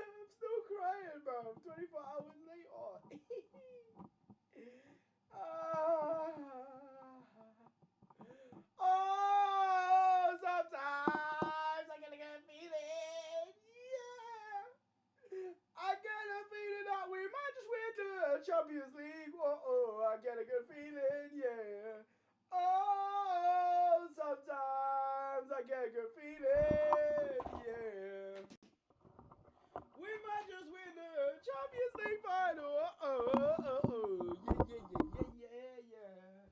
I'm still crying, bro. 24 hours later. Oh, sometimes I gotta get a feeling. Yeah. I get a feeling that we might just win the Champions League. Oh, I get a good feeling, yeah. Oh, sometimes I get a good feeling, yeah. We might just win the Champions League final. Yeah.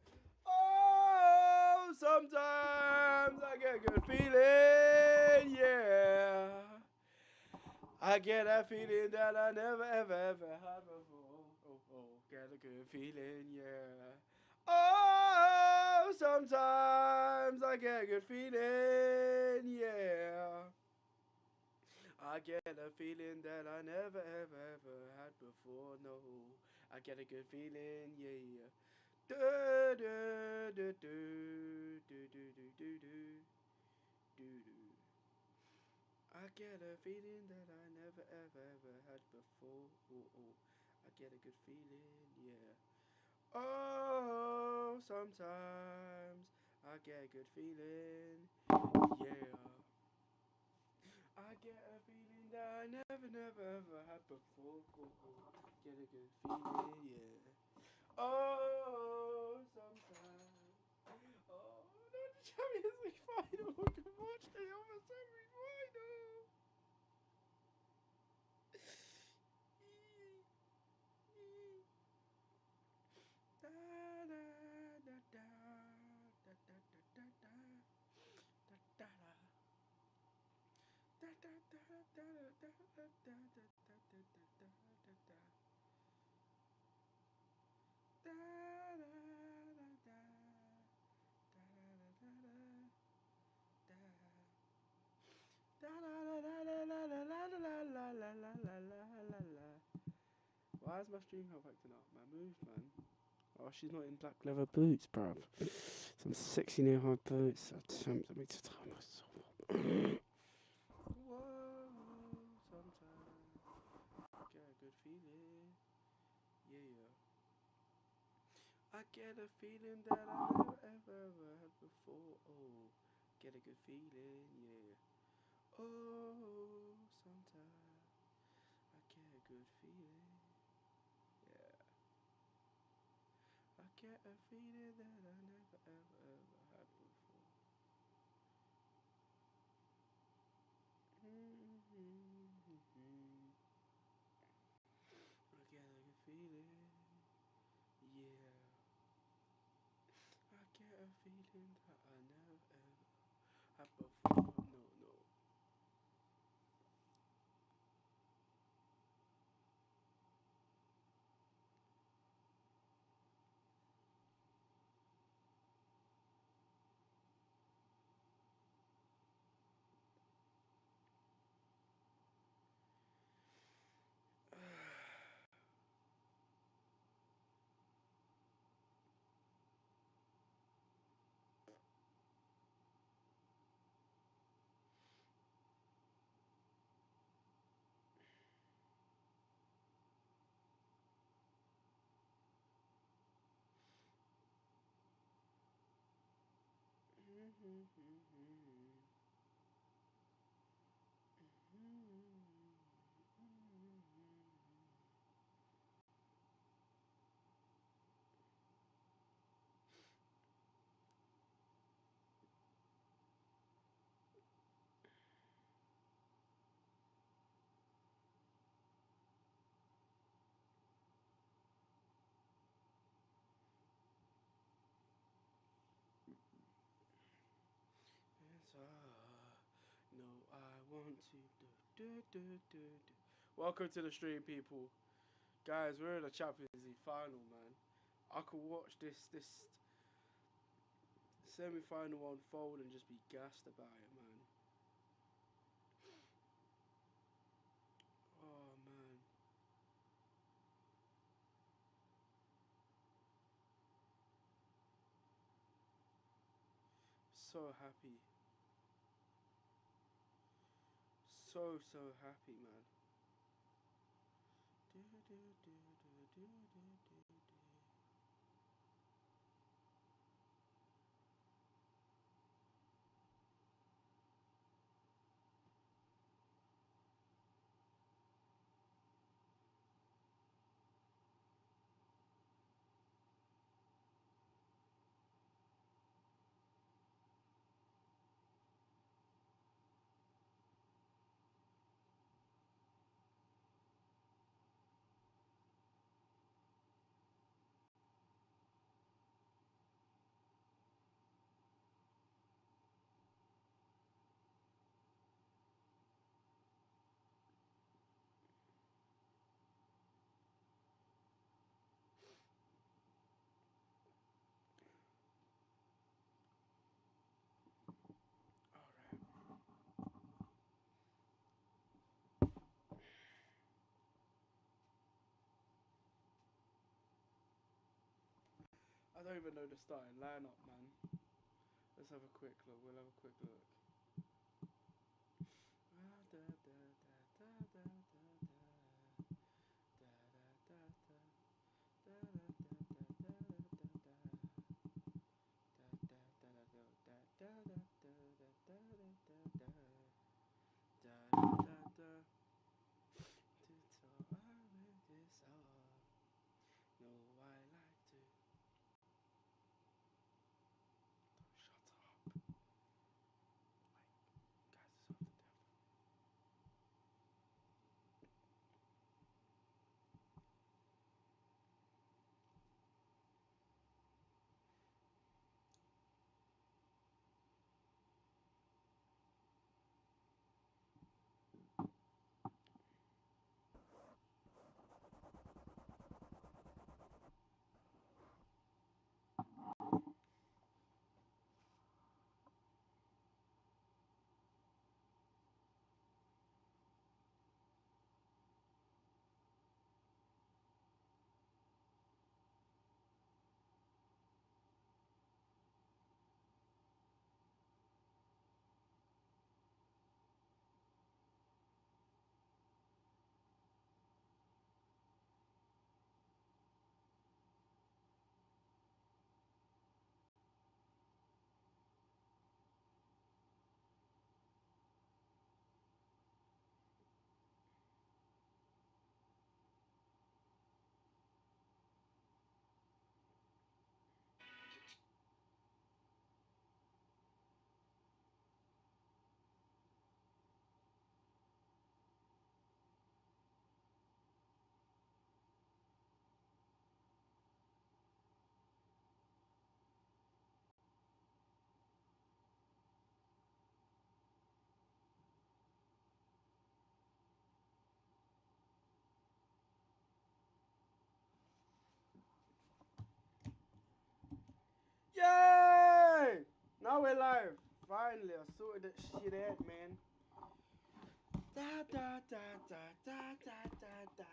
Oh, sometimes I get a good feeling, yeah. I get that feeling that I never ever had before. Get a good feeling, yeah. Oh, sometimes I get a good feeling, yeah. I get a feeling that I never ever had before. No, I get a good feeling, yeah. Do do do do do do do do do do. I get a feeling that I never ever had before. I get a good feeling, yeah. Oh, sometimes I get a good feeling, yeah. I get a feeling that I never ever had before. Get a good feeling, yeah. Oh, sometimes. Oh, no, the Champions League final. I can watch the almost every final. Da da da da da da da da da da da. Da da da da da da da da da da da da da. Da da da da da da da da da da la la la la la la la la la la. Why is my stream help acting up? Man, move, man. Oh, she's not in black leather boots, bruv. Some sexy new high boots. That makes it time. Whoa, sometimes get a good feeling. Yeah. I get a feeling that I never ever had before. Oh, get a good feeling, yeah. Oh, sometimes I get a good feeling, yeah. I get a feeling that I never ever had before. I get a good feeling, yeah. I get a feeling that I never ever had before. No, no. Yes, no, I want to do. Welcome to the stream, people. Guys, we're in the Champions League final, man. I could watch this semi-final unfold and just be gassed about it, man. Oh man. so happy. So happy, man. I don't even know the starting lineup, man. Let's have a quick look. We'll have a quick look. No, I like to. Shut up. Like, guys, it's of the devil. Yay! Now we're live. Finally, I sorted that shit out, man. Da da da da da da da da.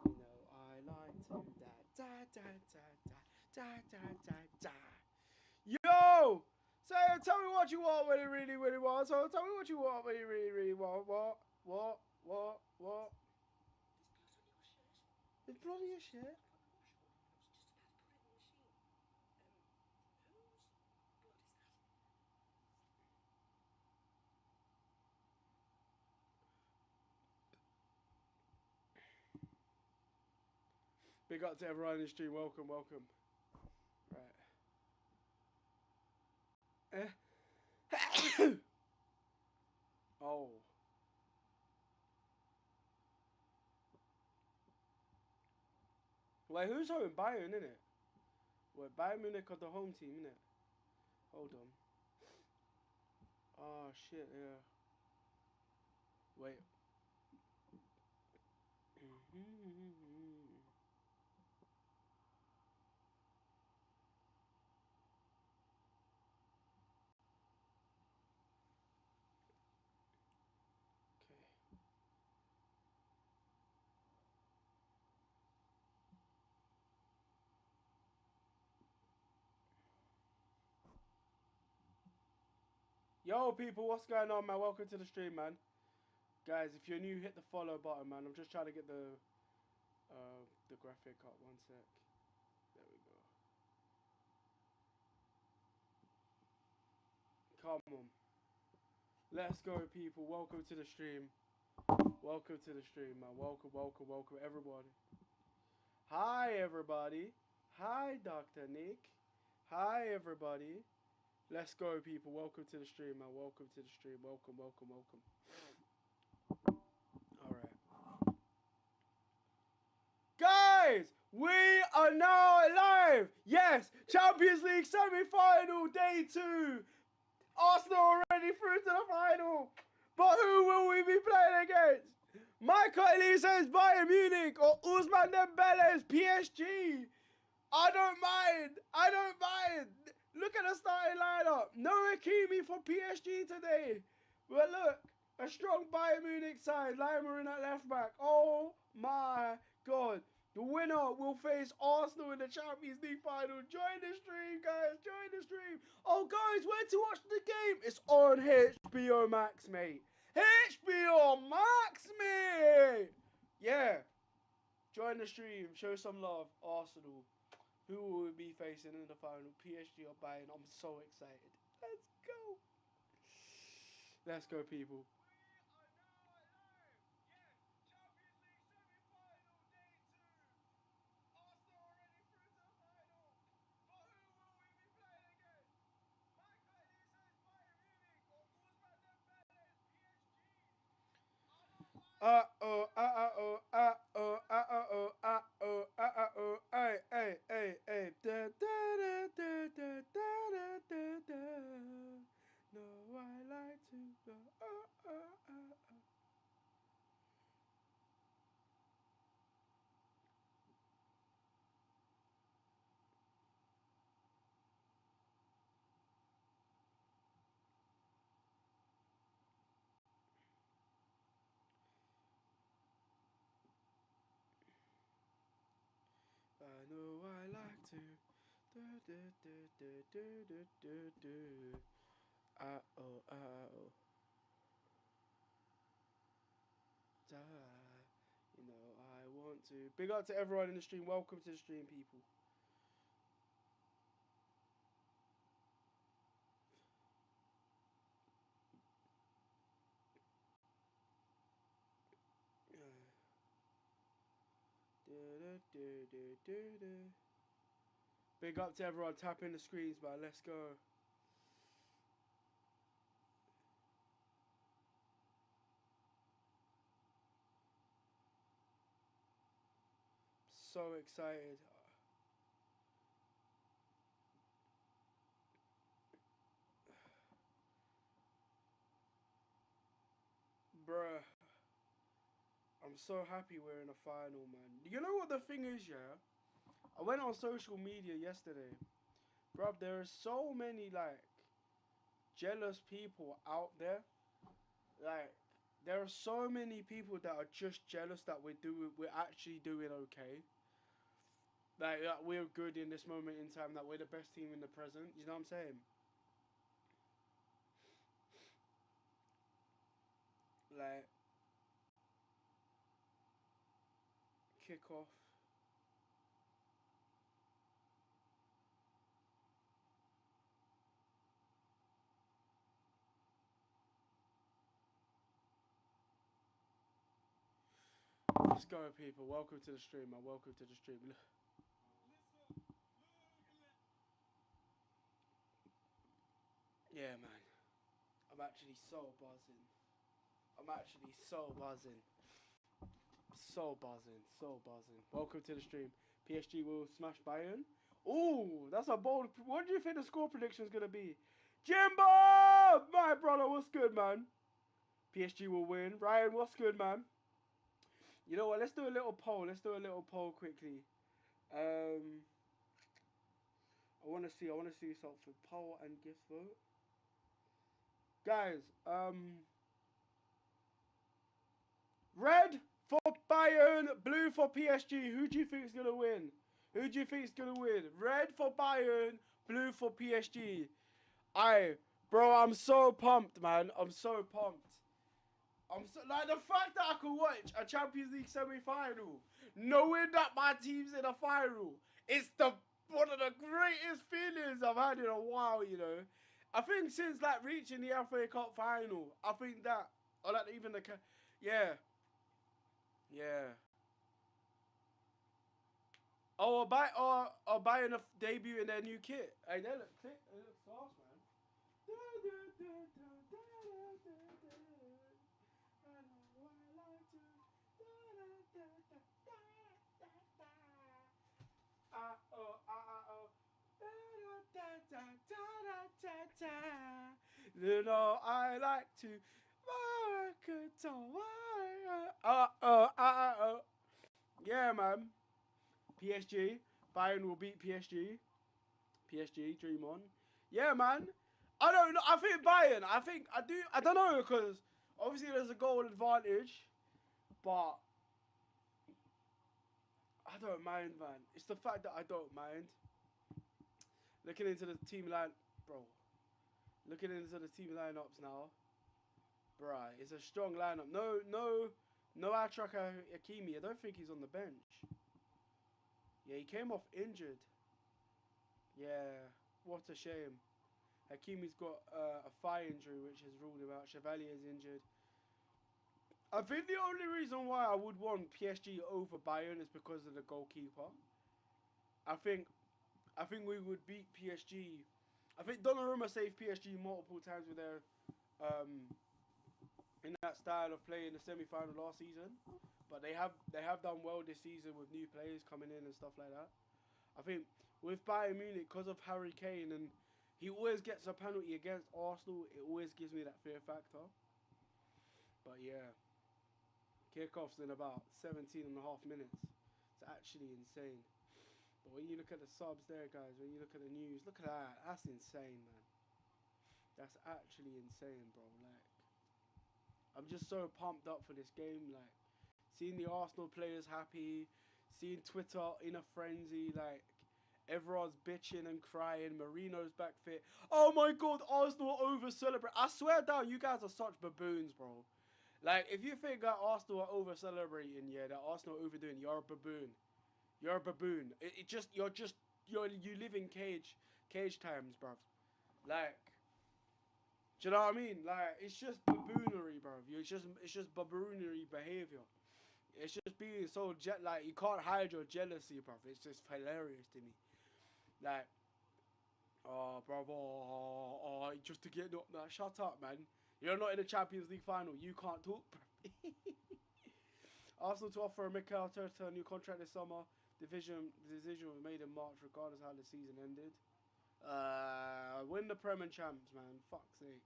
You know I like to da da da da da da da da. Yo! So tell me what you want when you really want. So tell me what you want when you really want. What? It's bloody as shit. Big up to everyone in the stream. Welcome. Right. Oh. Wait, who's home? Bayern, innit? Wait, Bayern Munich are the home team, innit? Hold on. Oh, shit, yeah. Wait. Okay. Yo, people, what's going on, man? Welcome to the stream, man. Guys, if you're new, hit the follow button, man. I'm just trying to get the graphic up. 1 sec. There we go. Come on. Let's go, people. Welcome to the stream. Welcome to the stream, man. Welcome, welcome, welcome, everybody. Hi, everybody. Hi, Dr. Nick. Hi, everybody. Let's go, people. Welcome to the stream, man. Welcome to the stream. Welcome, welcome, welcome. Alright. Guys, we are now live. Yes, Champions League semi-final, day 2. Arsenal already through to the final. But who will we be playing against? Michael Elias's Bayern Munich or Ousmane Dembele's PSG? I don't mind. I don't mind. Look at the starting lineup. No Hakimi for PSG today. But look, a strong Bayern Munich side. Lima in at left back. Oh my God. The winner will face Arsenal in the Champions League final. Join the stream, guys. Join the stream. Oh, guys, where to watch the game? It's on HBO Max, mate. HBO Max, mate. Yeah. Join the stream. Show some love. Arsenal. Who will we be facing in the final? PSG or Bayern? I'm so excited. Let's go. Let's go, people. Hey, hey, hey, hey. Da, da, da, da, da, da, da, da. No, I like to go. I know I like to. Da, da, da, da, da, da, da. Da. You know I want to. Big up to everyone in the stream. Welcome to the stream, people. Big up to everyone tapping the screens, man. Let's go. So excited. Bruh. I'm so happy we're in a final, man. You know what the thing is, yeah? I went on social media yesterday. Bruh, there are so many, like, jealous people out there. Like, there are so many people that are just jealous that we're actually doing okay. Like, we're good in this moment in time, that we're the best team in the present. You know what I'm saying? Like, kick off. Let's go, people. Welcome to the stream, man. Welcome to the stream. Yeah, man. I'm actually so buzzing. I'm actually so buzzing. So buzzing. So buzzing. Welcome to the stream. PSG will smash Bayern. Ooh, that's a bold. What do you think the score prediction is going to be? Jimbo! My brother, what's good, man? PSG will win. Ryan, what's good, man? You know what? Let's do a little poll. Let's do a little poll quickly. I want to see something. Poll and gift vote. Guys, red for Bayern, blue for PSG. Who do you think is going to win? Who do you think is going to win? Red for Bayern, blue for PSG. Bro, I'm so pumped, man. I'm so pumped. I'm so, like, the fact that I could watch a Champions League semi-final, knowing that my team's in a final, it's one of the greatest feelings I've had in a while, you know. I think since, like, reaching the FA Cup final, I think that, or like even yeah, yeah. Or buying a debut in their new kit. Hey, they look fast, man. You know I like to yeah, man. PSG. Bayern will beat PSG. PSG, dream on. Yeah, man. I don't know. I think Bayern. I don't know, because obviously there's a goal advantage, but I don't mind, man. It's the fact that I don't mind. Looking into the team line, bro. Looking into the team lineups now, bruh. It's a strong lineup. No Achraf Hakimi. I don't think he's on the bench. Yeah, he came off injured. Yeah, what a shame. Hakimi's got a thigh injury, which has ruled him out. Chevalier's injured. I think the only reason why I would want PSG over Bayern is because of the goalkeeper. I think we would beat PSG. I think Donnarumma saved PSG multiple times with their in that style of play in the semi-final last season. But they have done well this season with new players coming in and stuff like that. I think with Bayern Munich, because of Harry Kane, and he always gets a penalty against Arsenal, it always gives me that fear factor. But yeah, kickoffs in about 17 and a half minutes. It's actually insane. But when you look at the subs there, guys, when you look at the news, look at that. That's insane, man. That's actually insane, bro. Like, I'm just so pumped up for this game. Like, seeing the Arsenal players happy, seeing Twitter in a frenzy, like, everyone's bitching and crying. Marino's back fit. Oh my God, Arsenal over celebrate. I swear down, you guys are such baboons, bro. Like, if you think that Arsenal are over celebrating, yeah, that Arsenal are overdoing, you're a baboon. You're a baboon. You live in cage times, bruv. Like, do you know what I mean? Like, it's just baboonery, bruv. It's just baboonery behavior. It's just being so like, you can't hide your jealousy, bruv. It's just hilarious to me. Like, oh, bruv, just to get no, shut up, man. You're not in the Champions League final. You can't talk, bruv. Arsenal to offer Mikel Arteta a new contract this summer. The decision was made in March, regardless of how the season ended. Win the Prem and Champs, man. Fuck's sake.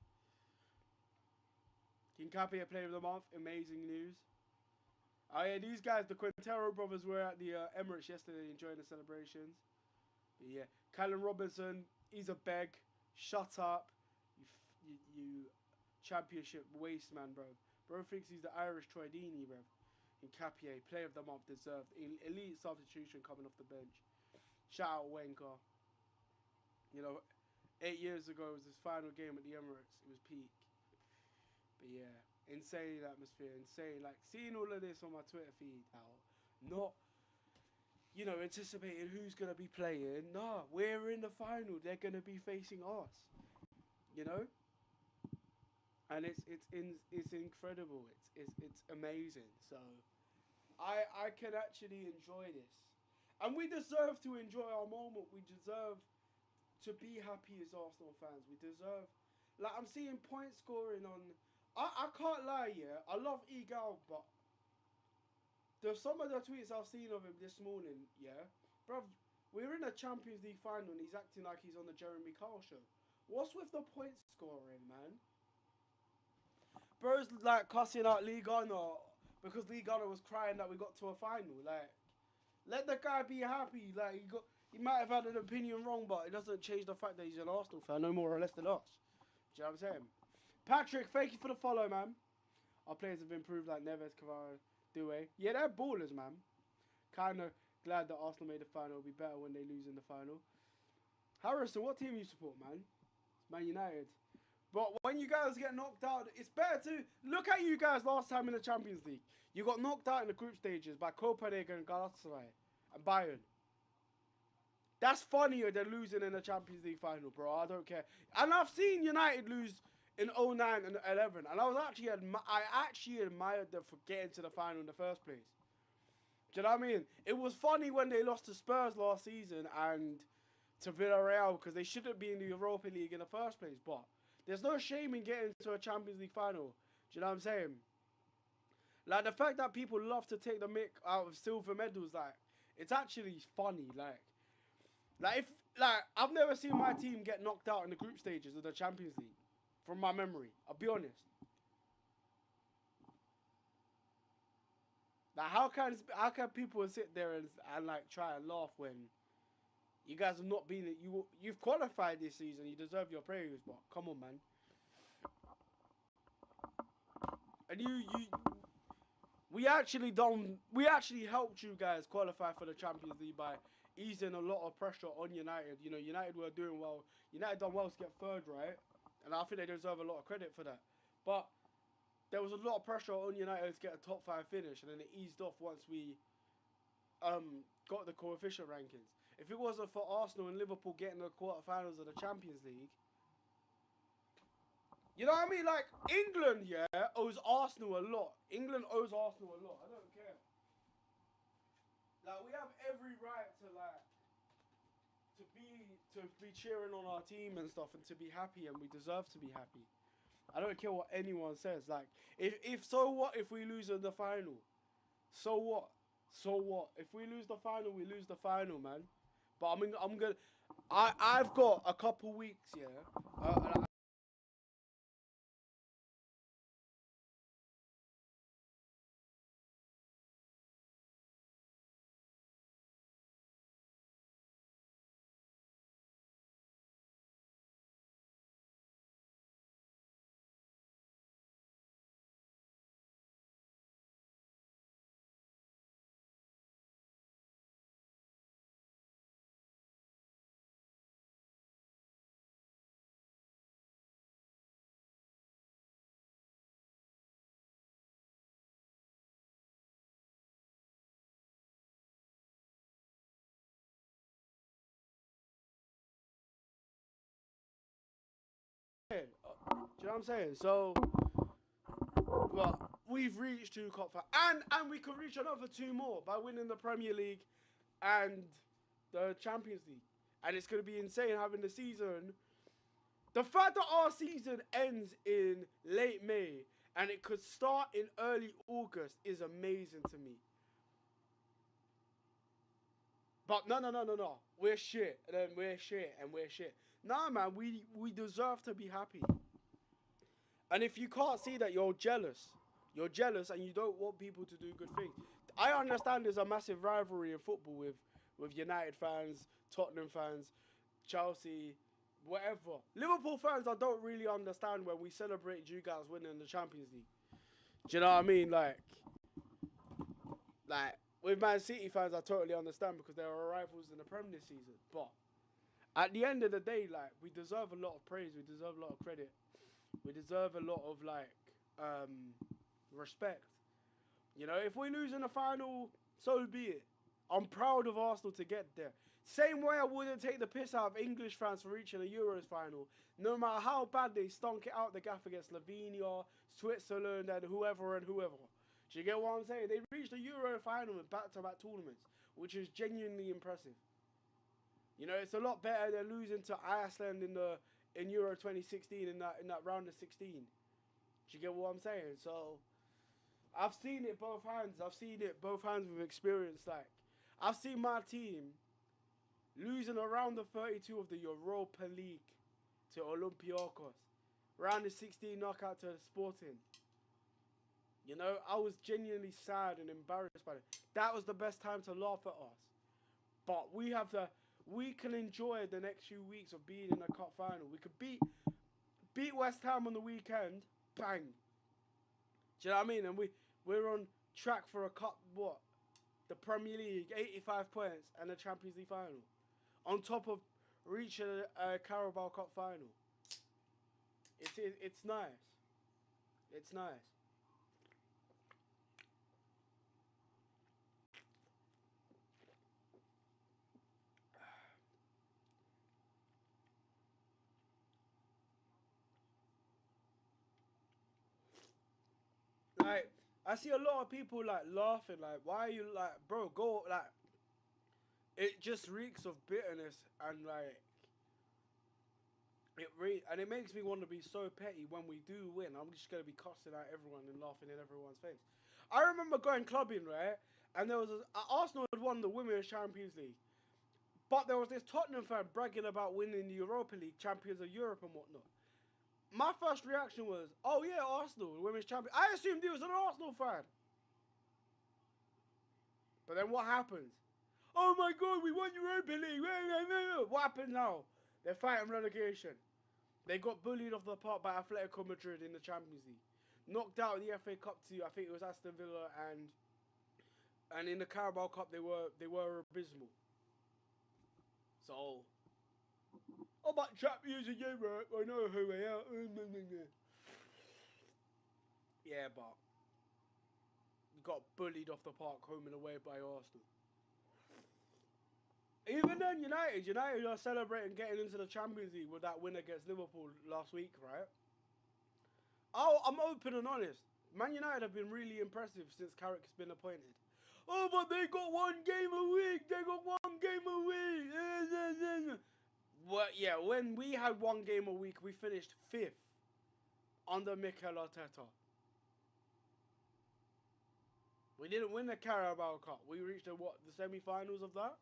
Kincapi, Player of the Month. Amazing news. Oh yeah, these guys, the Quintero brothers, were at the Emirates yesterday enjoying the celebrations. But yeah, Callum Robinson, he's a beg. Shut up, you championship waste man, bro. Bro thinks he's the Irish Troy Deeney, bro. And Capier, Player of the Month, deserved. Elite substitution coming off the bench. Shout out Wenger. You know, 8 years ago was his final game at the Emirates. It was peak. But yeah, insane atmosphere, insane. Like, seeing all of this on my Twitter feed now, not, you know, anticipating who's going to be playing. Nah, we're in the final. They're going to be facing us. You know? And it's incredible. It's amazing. So I can actually enjoy this, and we deserve to enjoy our moment. We deserve to be happy as Arsenal fans. We deserve, like, I'm seeing point scoring on. I can't lie, yeah. I love Egal, but there's some of the tweets I've seen of him this morning, yeah, bruv. We're in a Champions League final and he's acting like he's on the Jeremy Kyle show. What's with the point scoring, man? Bro's like cussing out Lee Gunner because Lee Gunner was crying that we got to a final. Like, let the guy be happy. Like, he might have had an opinion wrong, but it doesn't change the fact that he's an Arsenal fan, no more or less than us. Do you know what I'm saying? Patrick, thank you for the follow, man. Our players have improved like Neves, Cavara, Doué. Yeah, they're ballers, man. Kind of glad that Arsenal made the final. It'll be better when they lose in the final. Harrison, what team you support, man? It's Man United. But when you guys get knocked out, it's better to look at you guys last time in the Champions League. You got knocked out in the group stages by Copenhagen and Galatasaray and Bayern. That's funnier than losing in the Champions League final, bro. I don't care. And I've seen United lose in 09 and 11, and I actually admired them for getting to the final in the first place. Do you know what I mean? It was funny when they lost to Spurs last season and to Villarreal because they shouldn't be in the Europa League in the first place. But there's no shame in getting to a Champions League final. Do you know what I'm saying? Like, the fact that people love to take the mick out of silver medals, like, it's actually funny. Like I've never seen my team get knocked out in the group stages of the Champions League, from my memory. I'll be honest. Like, how can people sit there and like try and laugh when you guys have not been you've qualified this season, you deserve your praise, but come on, man. And we actually helped you guys qualify for the Champions League by easing a lot of pressure on United. You know, United were doing well. United done well to get third, right? And I think they deserve a lot of credit for that. But there was a lot of pressure on United to get a top 5 finish, and then it eased off once we got the coefficient rankings. If it wasn't for Arsenal and Liverpool getting the quarterfinals of the Champions League, you know what I mean? Like, England, yeah, owes Arsenal a lot. England owes Arsenal a lot. I don't care. Like, we have every right to be cheering on our team and stuff and to be happy, and we deserve to be happy. I don't care what anyone says. Like, if so what if we lose in the final? So what? So what? If we lose the final, we lose the final, man. But I've got a couple weeks, yeah. Do you know what I'm saying? So, well, we've reached 2 cup finals, and we could reach another 2 more by winning the Premier League and the Champions League. And it's going to be insane having the season. The fact that our season ends in late May and it could start in early August is amazing to me. But no. We're shit, and then we're shit, and we're shit. Nah, man, we deserve to be happy. And if you can't see that, you're jealous. You're jealous and you don't want people to do good things. I understand there's a massive rivalry in football with United fans, Tottenham fans, Chelsea, whatever. Liverpool fans, I don't really understand when we celebrate you guys winning the Champions League. Do you know what I mean? Like with Man City fans, I totally understand because they're our rivals in the Premier this season. But at the end of the day, like, we deserve a lot of praise. We deserve a lot of credit. We deserve a lot of respect. You know, if we lose in the final, so be it. I'm proud of Arsenal to get there. Same way I wouldn't take the piss out of English fans for reaching the Euros final. No matter how bad they stunk it out the gaff against Slovenia, Switzerland, and whoever. Do you get what I'm saying? They reached the Euro final in back-to-back tournaments, which is genuinely impressive. You know, it's a lot better than losing to Iceland in Euro 2016 in that round of 16. Do you get what I'm saying? So, I've seen it both hands. I've seen it both hands with experience. Like, I've seen my team losing around the 32 of the Europa League to Olympiacos. Round the 16 knockout to Sporting. You know, I was genuinely sad and embarrassed by it. That was the best time to laugh at us. But we can enjoy the next few weeks of being in a cup final. We could beat West Ham on the weekend. Bang. Do you know what I mean? And we're on track for a cup, the Premier League, 85 points, and the Champions League final. On top of reaching a Carabao Cup final. It's nice. It's nice. Like, I see a lot of people like laughing, like, why are you like, bro, go, like, it just reeks of bitterness and like, and it makes me want to be so petty when we do win. I'm just gonna be cussing at everyone and laughing in everyone's face. I remember going clubbing, right, and there was Arsenal had won the Women's Champions League, but there was this Tottenham fan bragging about winning the Europa League, Champions of Europe and whatnot. My first reaction was, oh yeah, Arsenal, Women's Champion. I assumed he was an Arsenal fan. But then what happens? Oh my God, we won Europa League. What happened now? They're fighting relegation. They got bullied off the park by Atletico Madrid in the Champions League. Knocked out in the FA Cup to, I think it was Aston Villa, and in the Carabao Cup they were abysmal. So, oh, but Champions of Europe, I know who they are. Yeah, but you got bullied off the park home and away by Arsenal. Even then, United are celebrating getting into the Champions League with that win against Liverpool last week, right? Oh, I'm open and honest. Man United have been really impressive since Carrick's been appointed. Oh, but they got one game a week. They got one game a week. Well, yeah, when we had one game a week, we finished 5th under Mikel Arteta. We didn't win the Carabao Cup. We reached the semi-finals of that?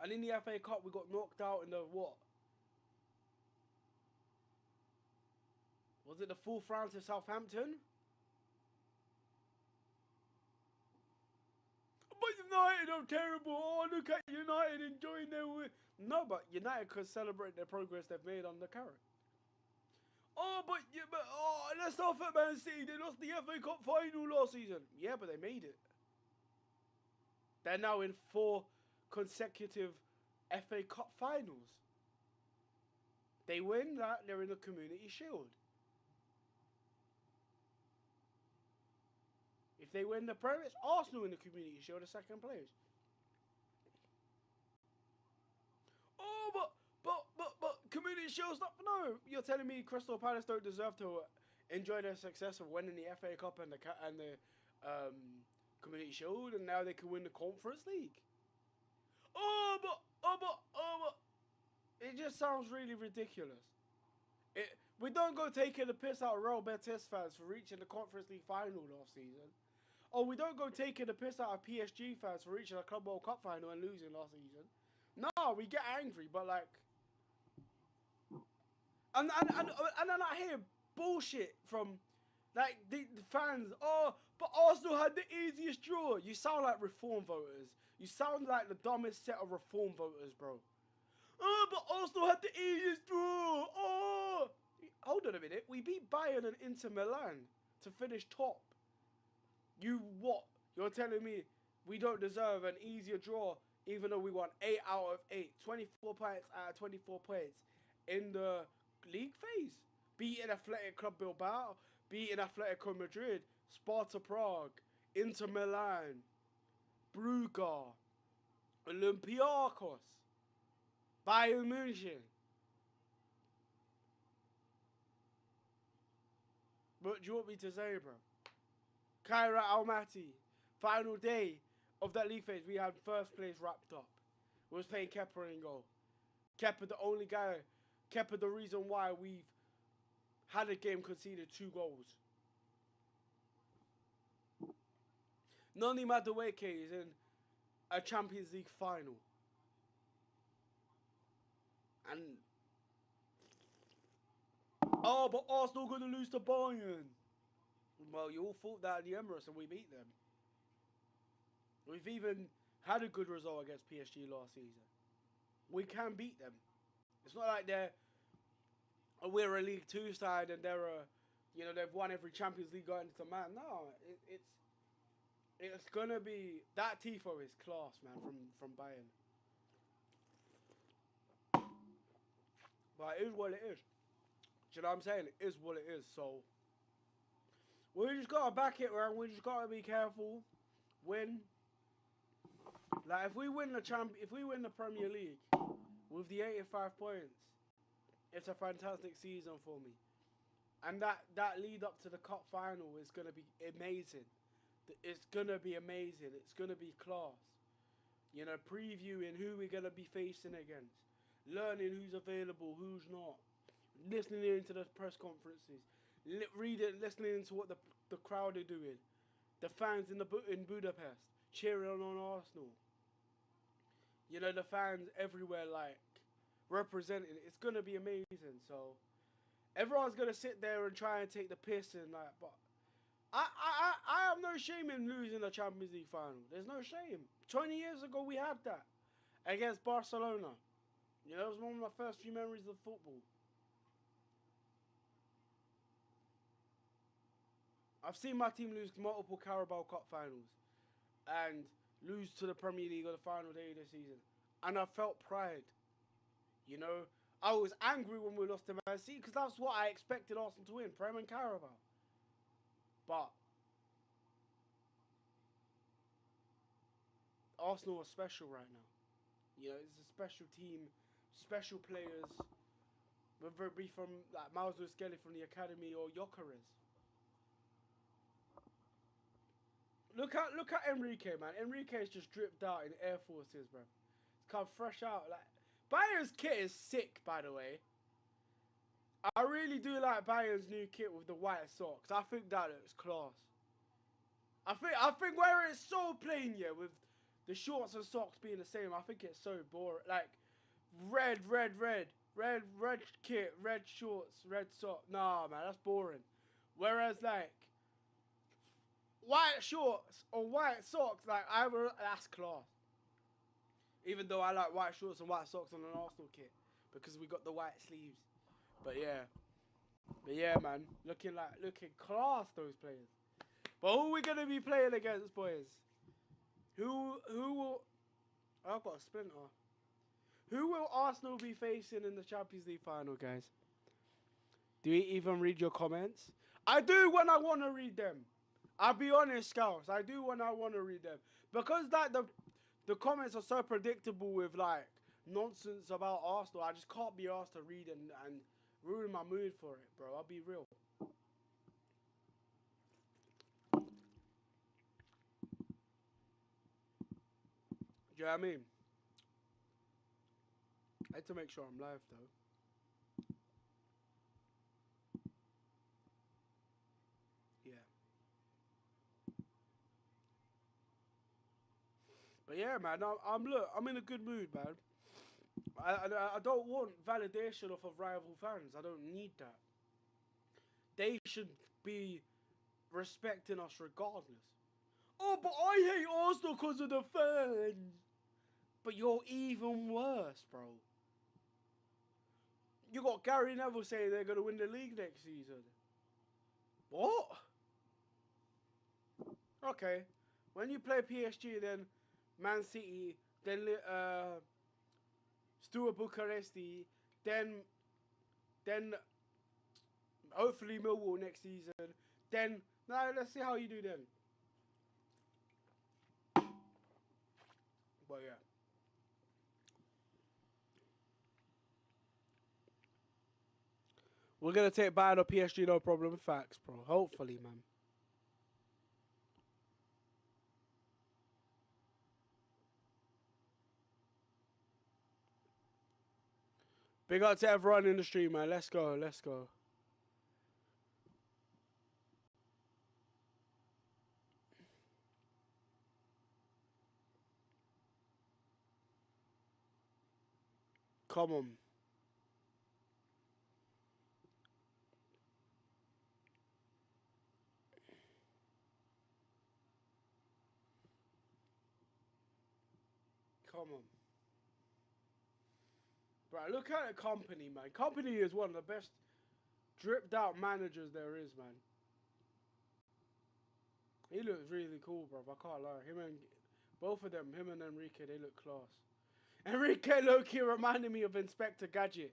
And in the FA Cup, we got knocked out in the what? Was it the fourth round to Southampton? But United are terrible. Oh, look at United enjoying their win. No, but United could celebrate their progress they've made under Carrick. Oh, but let's not forget Man City. They lost the FA Cup final last season. Yeah, but they made it. They're now in 4 consecutive FA Cup finals. They win that, they're in the Community Shield. If they win the Premier, it's Arsenal in the Community Shield, the second place. Oh, but Community Shield's not. No, you're telling me Crystal Palace don't deserve to enjoy their success of winning the FA Cup and the Community Shield, and now they can win the Conference League. Oh, but it just sounds really ridiculous. We don't go taking the piss out of Real Betis fans for reaching the Conference League final last season. Or we don't go taking the piss out of PSG fans for reaching a Club World Cup final and losing last season. No, we get angry, but like, and then I hear bullshit from like the fans. Oh, but Arsenal had the easiest draw. You sound like reform voters. You sound like the dumbest set of reform voters, bro. Oh, but Arsenal had the easiest draw. Oh, hold on a minute. We beat Bayern and Inter Milan to finish top. You what? You're telling me we don't deserve an easier draw, even though we won 8 out of 8, 24 points out of 24 points in the league phase, beating Athletic Club Bilbao, beating Atletico Madrid, Sparta Prague, Inter Milan, Brugge, Olympiacos, Bayern Munich. What do you want me to say, bro? Kyra Almaty, final day of that league phase, we had first place wrapped up. We was playing Kepa in goal. Kepa the only guy, Kepa the reason why we've had a game conceded 2 goals. Noni Madueke is in a Champions League final. And oh, but Arsenal gonna lose to Bayern. Well, you all thought that at the Emirates and we beat them. We've even had a good result against PSG last season. We can beat them. It's not like we're a League 2 side and they've won every Champions League going into man. No, it's gonna be that tifo is class, man, from Bayern. But it is what it is. Do you know what I'm saying? It is what it is. So we just gotta back it around. We just gotta be careful. Win. Like if we win the Premier League with the 85 points, it's a fantastic season for me. And that lead up to the cup final is gonna be amazing. It's gonna be amazing. It's gonna be class. You know, previewing who we're gonna be facing against, learning who's available, who's not, listening into the press conferences, listening to what the crowd are doing, the fans in Budapest cheering on Arsenal. You know, the fans everywhere like representing. It's gonna be amazing. So everyone's gonna sit there and try and take the piss and like, but I have no shame in losing the Champions League final. There's no shame. 20 years ago we had that against Barcelona. You know, it was one of my first few memories of football. I've seen my team lose multiple Carabao Cup finals and lose to the Premier League on the final day of the season. And I felt pride. You know, I was angry when we lost to Man City because that's what I expected Arsenal to win, Prem and Carabao. But Arsenal are special right now. You know, it's a special team, special players, whether it be from like Miles Lewis-Skelly from the academy or Gyökeres. Look at Enrique, man. Enrique's just dripped out in Air Forces, bro. It's come fresh out. Like Bayern's kit is sick, by the way. I really do like Bayern's new kit with the white socks. I think that looks class. I think where it's so plain, yeah, with the shorts and socks being the same, I think it's so boring. Like red kit, red shorts, red sock. Nah, man, that's boring. Whereas like white shorts or white socks, like that's class. Even though I like white shorts and white socks on an Arsenal kit because we got the white sleeves. But yeah, man, looking class those players. But who are we gonna be playing against, boys? Who will? I've got a splinter. Who will Arsenal be facing in the Champions League final, guys? Do you even read your comments? I do when I want to read them. I'll be honest, Scouts. I do when I want to read them. Because like the comments are so predictable with like nonsense about Arsenal. I just can't be asked to read and ruin my mood for it, bro. I'll be real. Do you know what I mean? I had to make sure I'm live though. Yeah. But yeah, man, I'm in a good mood, man. I don't want validation off of rival fans. I don't need that. They should be respecting us regardless. Oh, but I hate Arsenal because of the fans. But you're even worse, bro. You got Gary Neville saying they're going to win the league next season. What? Okay. When you play PSG, then Man City, then Stuart Bucharesti, then hopefully Millwall next season. Then, let's see how you do then. But yeah. We're going to take Bayern or PSG, no problem. Facts, bro. Hopefully, man. Big up to everyone in the stream, man. Let's go. Let's go. Come on. Come on. Bro, look at the Company, man. Company is one of the best dripped out managers there is, man. He looks really cool, bro. I can't lie. Both of them, him and Enrique, they look class. Enrique low-key reminded me of Inspector Gadget.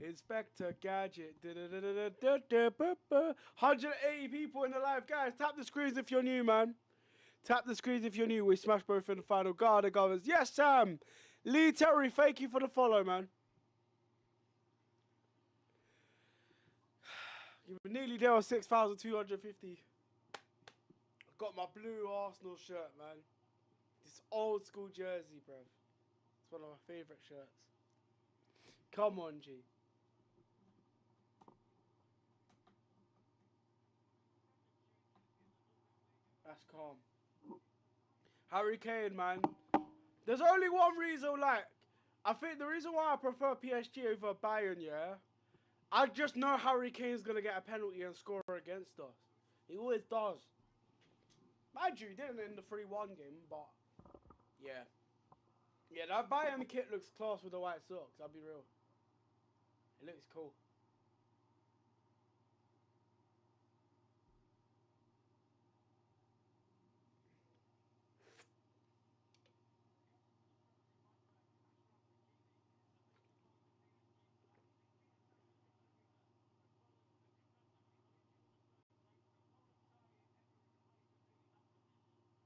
Inspector Gadget. 180 people in the live. Guys, tap the screens if you're new, man. Tap the screens if you're new. We smash both in the final. Garda Govers. Yes, Sam. Lee Terry, thank you for the follow, man. You were nearly there on 6,250. I've got my blue Arsenal shirt, man. This old school jersey, bruv. It's one of my favourite shirts. Come on, G. That's calm. Harry Kane, man. There's only one reason, like, I think the reason why I prefer PSG over Bayern, yeah, I just know Harry Kane's going to get a penalty and score against us. He always does. Mind you, he didn't in the 3-1 game, but, yeah. Yeah, that Bayern kit looks class with the white socks, I'll be real. It looks cool.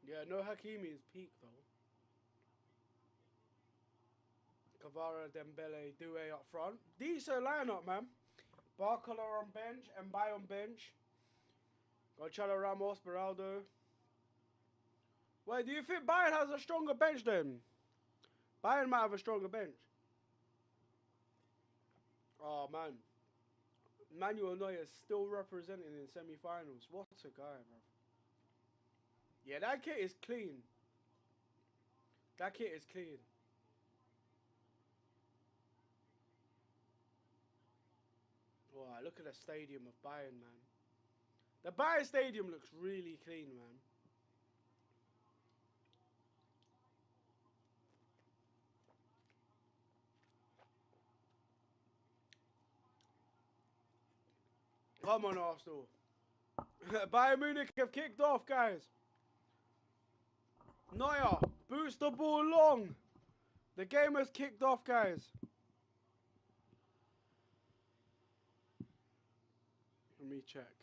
Yeah, no Hakimi is peak though. Kvara, Dembele, Doué up front. Decent lineup, man. Barcola on bench, Mbaye on bench. Gonçalo Ramos, Beraldo. Wait, do you think Bayern has a stronger bench then? Bayern might have a stronger bench. Oh, man. Manuel Neuer is still representing in semi-finals. What a guy, bro. Yeah, that kit is clean. That kit is clean. Wow, look at the stadium of Bayern, man. The Bayern stadium looks really clean, man. Come on, Arsenal. Bayern Munich have kicked off, guys. Neuer, boots the ball long. The game has kicked off, guys. Let me check.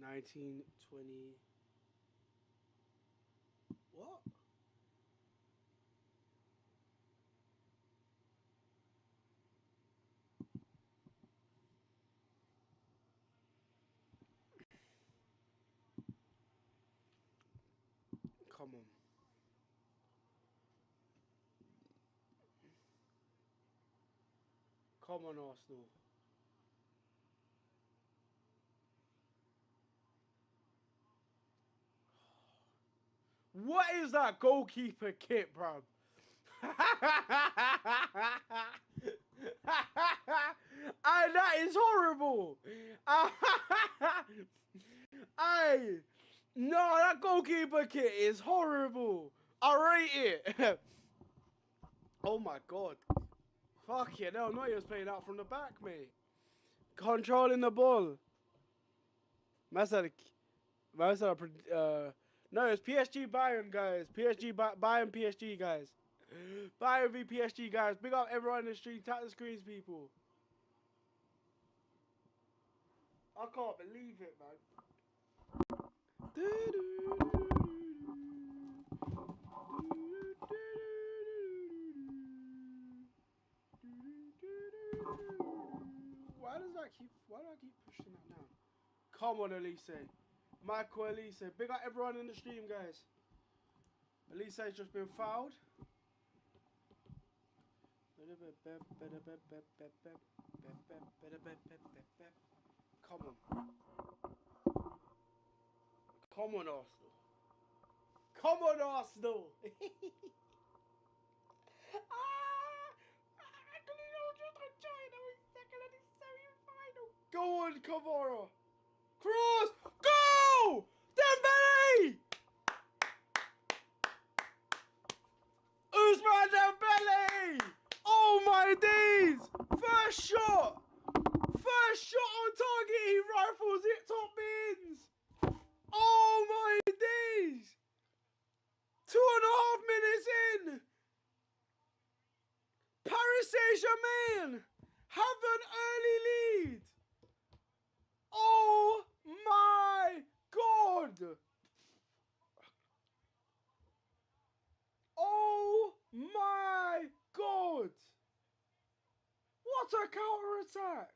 19, 20. What? Come on. Come on, Arsenal. What is that goalkeeper kit, bro? That is horrible. No, that goalkeeper kit is horrible. I rate it. Oh my god. Fuck yeah, no, Neuer's playing out from the back, mate. Controlling the ball. No, it's PSG Bayern, guys. PSG Bayern PSG, guys. Bayern v PSG, guys. Big up everyone in the stream. Tap the screens, people. I can't believe it, man. Why do I keep pushing that now? Come on, Elise. Michael Elise. Big up everyone in the stream, guys. Elise has just been fouled. Come on. Come on, Arsenal. Come on, Arsenal. Go on, Kvara. Cross. Go! Dembele! Ousmane Dembele! Oh my days! First shot! First shot on target, he rifles it top bins! Oh my days! 2.5 minutes in! Paris Saint Germain have an early lead. Oh my God. Oh my God. What a counter attack.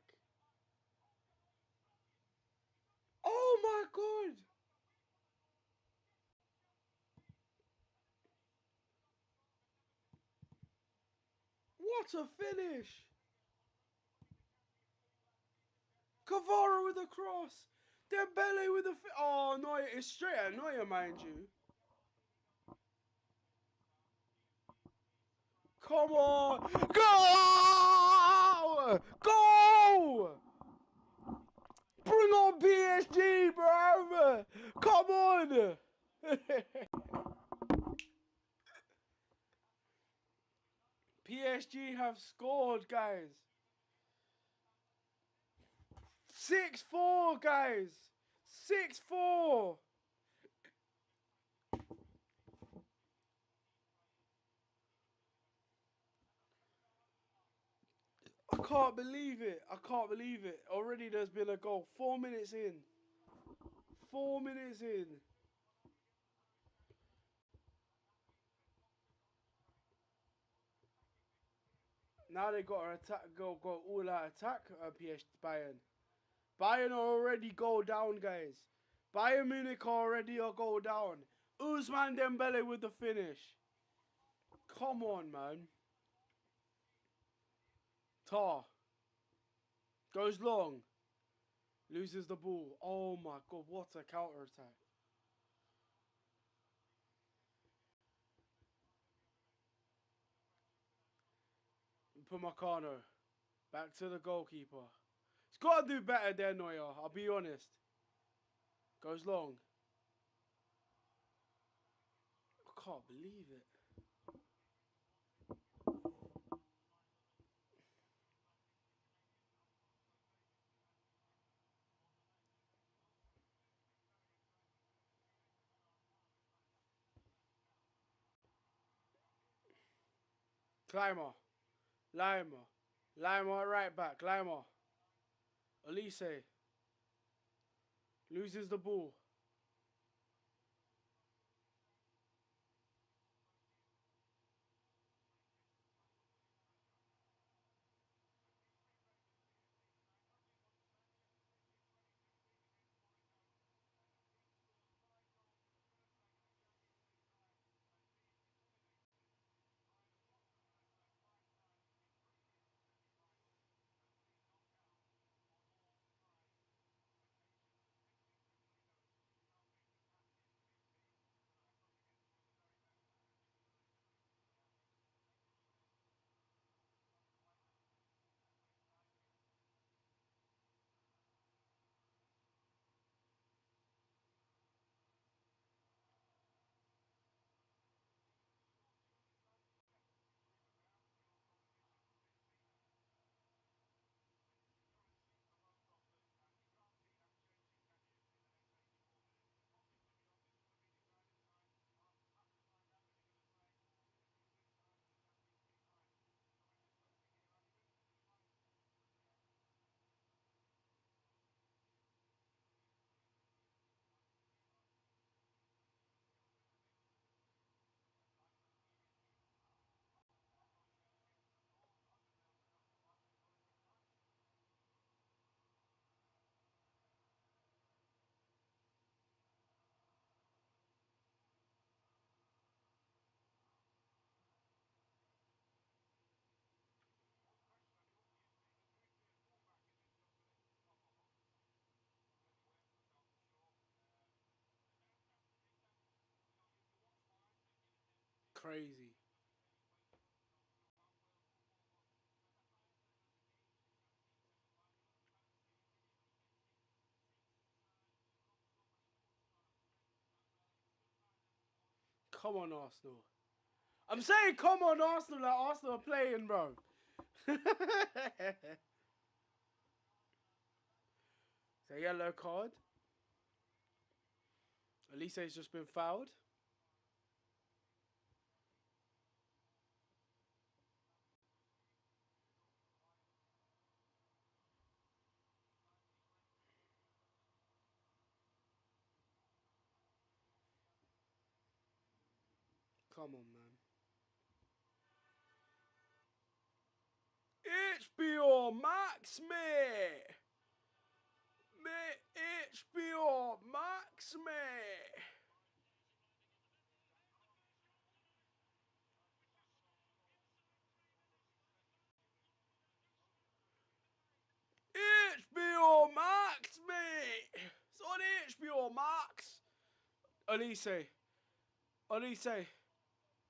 Oh my God. What a finish. Cavara with a cross. Dembele with a... Oh, Neuer. It's straight at Neuer, mind you. Come on. Go! Go! Bring on PSG, bro. Come on. PSG have scored, guys. 6-4, guys. 6-4. I can't believe it. I can't believe it. Already there's been a goal. 4 minutes in. 4 minutes in. Now they got to attack, go all out attack. PSG Bayern. Bayern are already goal down, guys. Bayern Munich are already a goal down. Ousmane Dembele with the finish. Come on, man. Tar. Goes long. Loses the ball. Oh my God, what a counter attack. Pumacano. Back to the goalkeeper. He's got to do better there, Neuer. I'll be honest. Goes long. I can't believe it. Clymer. Lima. Lima right back. Lima. Elise. Loses the ball. Crazy. Come on, Arsenal. I'm saying come on, Arsenal, like Arsenal are playing, bro. It's a yellow card. Elise's just been fouled. Come on, man. HBO Max, mate. Mate, HBO Max, mate. HBO Max, mate. It's on HBO Max. Elise.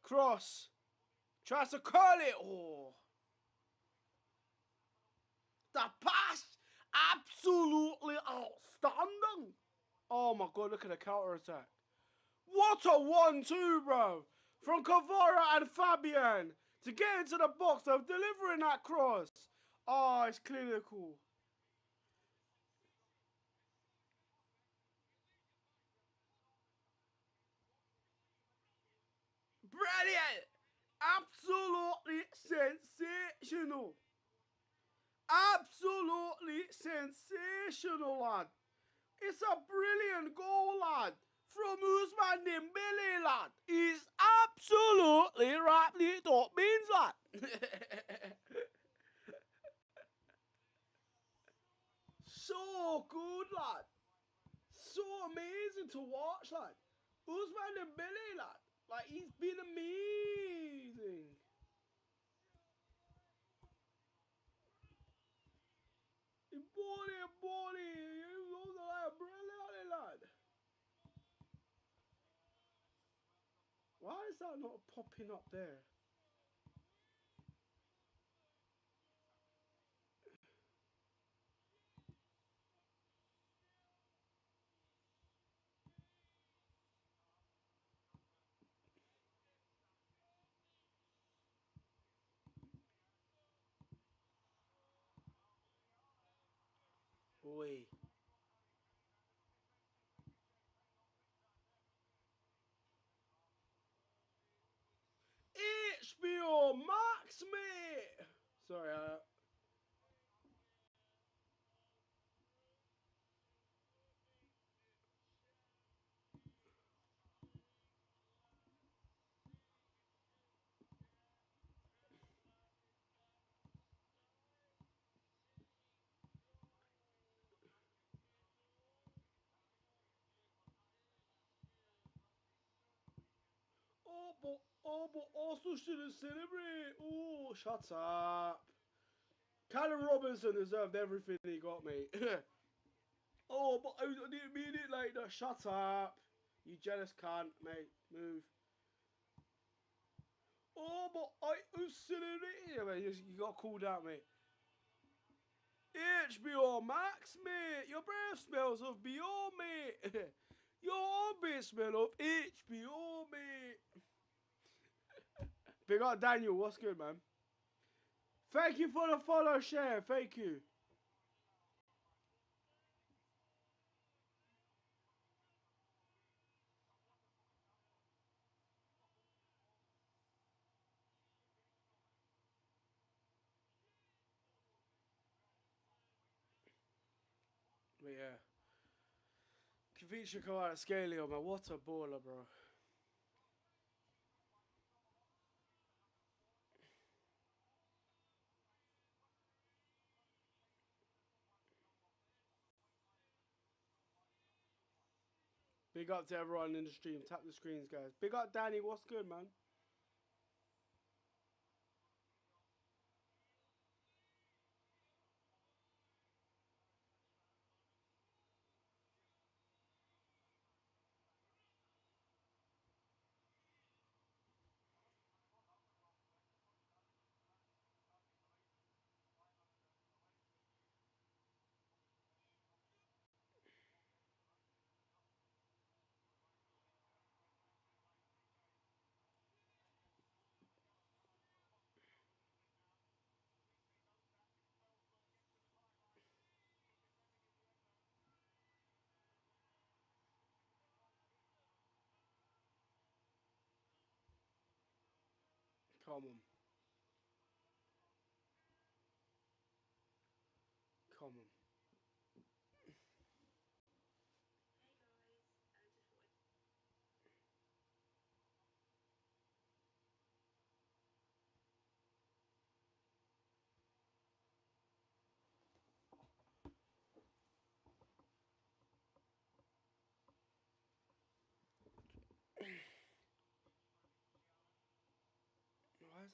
Cross. Tries to curl it. Oh. The pass. Absolutely outstanding. Oh my god, look at the counter attack. What a 1-2, bro. From Kvara and Fabian to get into the box of delivering that cross. Oh, it's clinical. Brilliant. Absolutely sensational. Absolutely sensational, lad. It's a brilliant goal, lad. From Usman Dembele, lad. He's absolutely rightly top beans, lad. So good, lad. So amazing to watch, lad. Usman Dembele, lad. Like, he's been amazing. Body. Those are like brilliant, lad. Why is that not popping up there? Wait. HBO Max, mate. Sorry, but also shouldn't celebrate. Oh, shut up. Callum Robinson deserved everything he got, mate. Oh, but I didn't mean it like that. Shut up. You jealous cunt, mate. Move. Oh, but I was celebrating. Yeah, mate, you got called out, mate. HBO Max, mate. Your breath smells of Beyond, mate. Your armpit smell of HBO, mate. Big up Daniel. What's good, man? Thank you for the follow, share. Thank you. But yeah. Kvicha Kvaratskhelia, man. What a baller, bro. Big up to everyone in the stream. Tap the screens, guys. Big up Danny. What's good, man? Come on. Come on.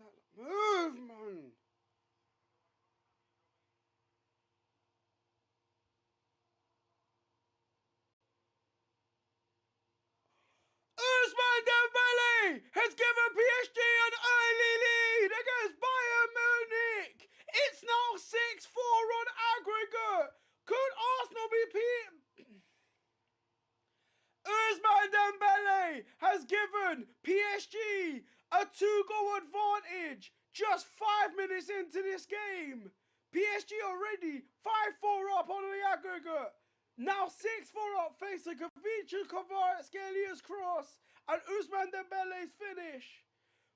that? Move, man! Ousmane Dembele has given PSG an early lead against Bayern Munich. It's now 6-4 on aggregate. Could Arsenal be Ousmane Dembele has given PSG a 2-goal advantage just 5 minutes into this game. PSG already 5-4 up on the aggregate. Now 6-4 up thanks to Kavicha Kvaratskhelia cross and Ousmane Dembele's finish.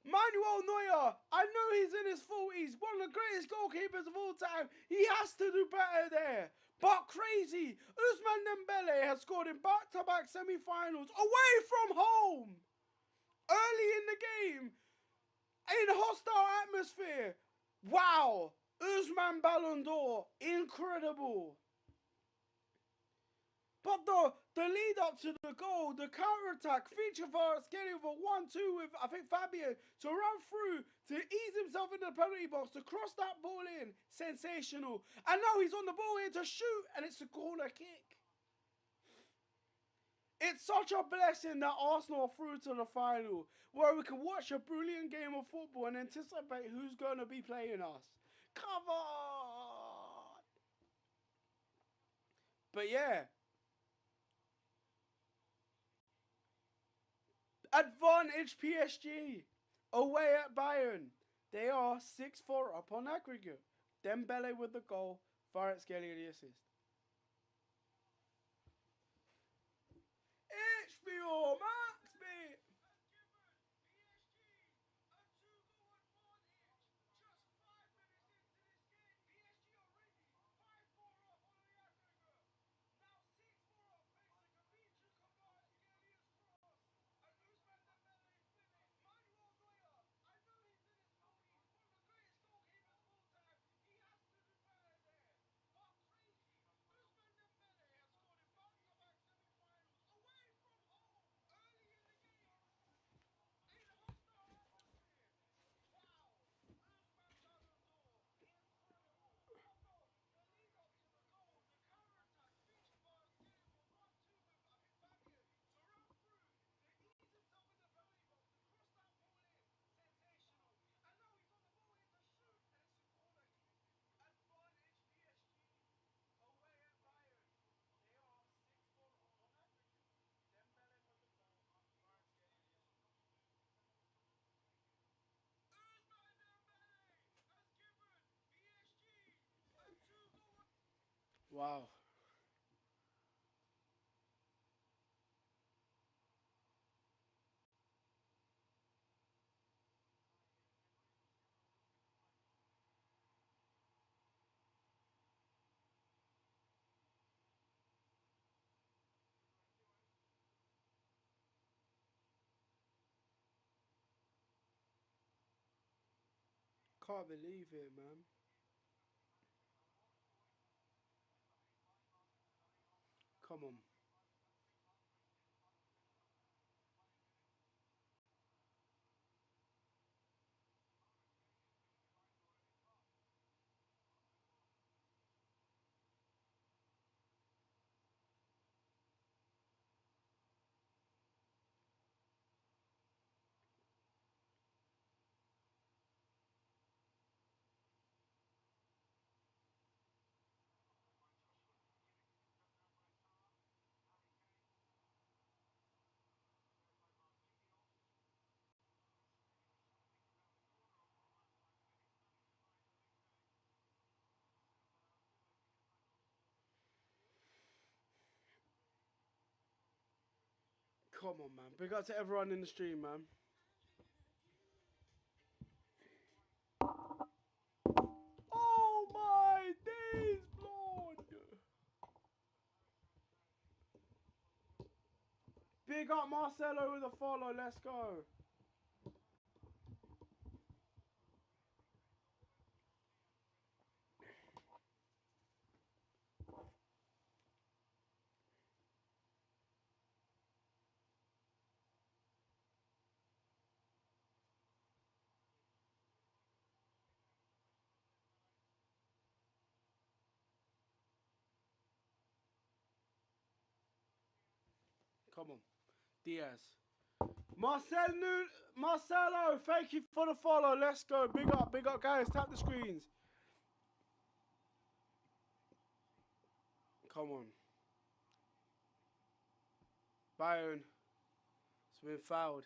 Manuel Neuer, I know he's in his 40s, one of the greatest goalkeepers of all time. He has to do better there. But crazy, Ousmane Dembele has scored in back-to-back semi-finals away from home. Early in the game, in a hostile atmosphere. Wow, Ousmane Ballon d'Or, incredible. But the lead up to the goal, the counter-attack, feature Kvaratskhelia with a 1-2 with, I think, Fabio to run through, to ease himself into the penalty box, to cross that ball in. Sensational. And now he's on the ball here to shoot, and it's a corner kick. It's such a blessing that Arsenal are through to the final, where we can watch a brilliant game of football and anticipate who's going to be playing us. Come on! But yeah. Advantage PSG away at Bayern. They are 6-4 up on aggregate. Dembele with the goal, Kvaratskhelia the assist. HBO Max, mate. Wow. Can't believe it, man. Come on. Come on, man. Big up to everyone in the stream, man. Oh my days, Lord. Big up Marcelo with a follow. Let's go. Come on. Diaz. Marcelo, thank you for the follow. Let's go. Big up, guys. Tap the screens. Come on. Bayern. It's been fouled.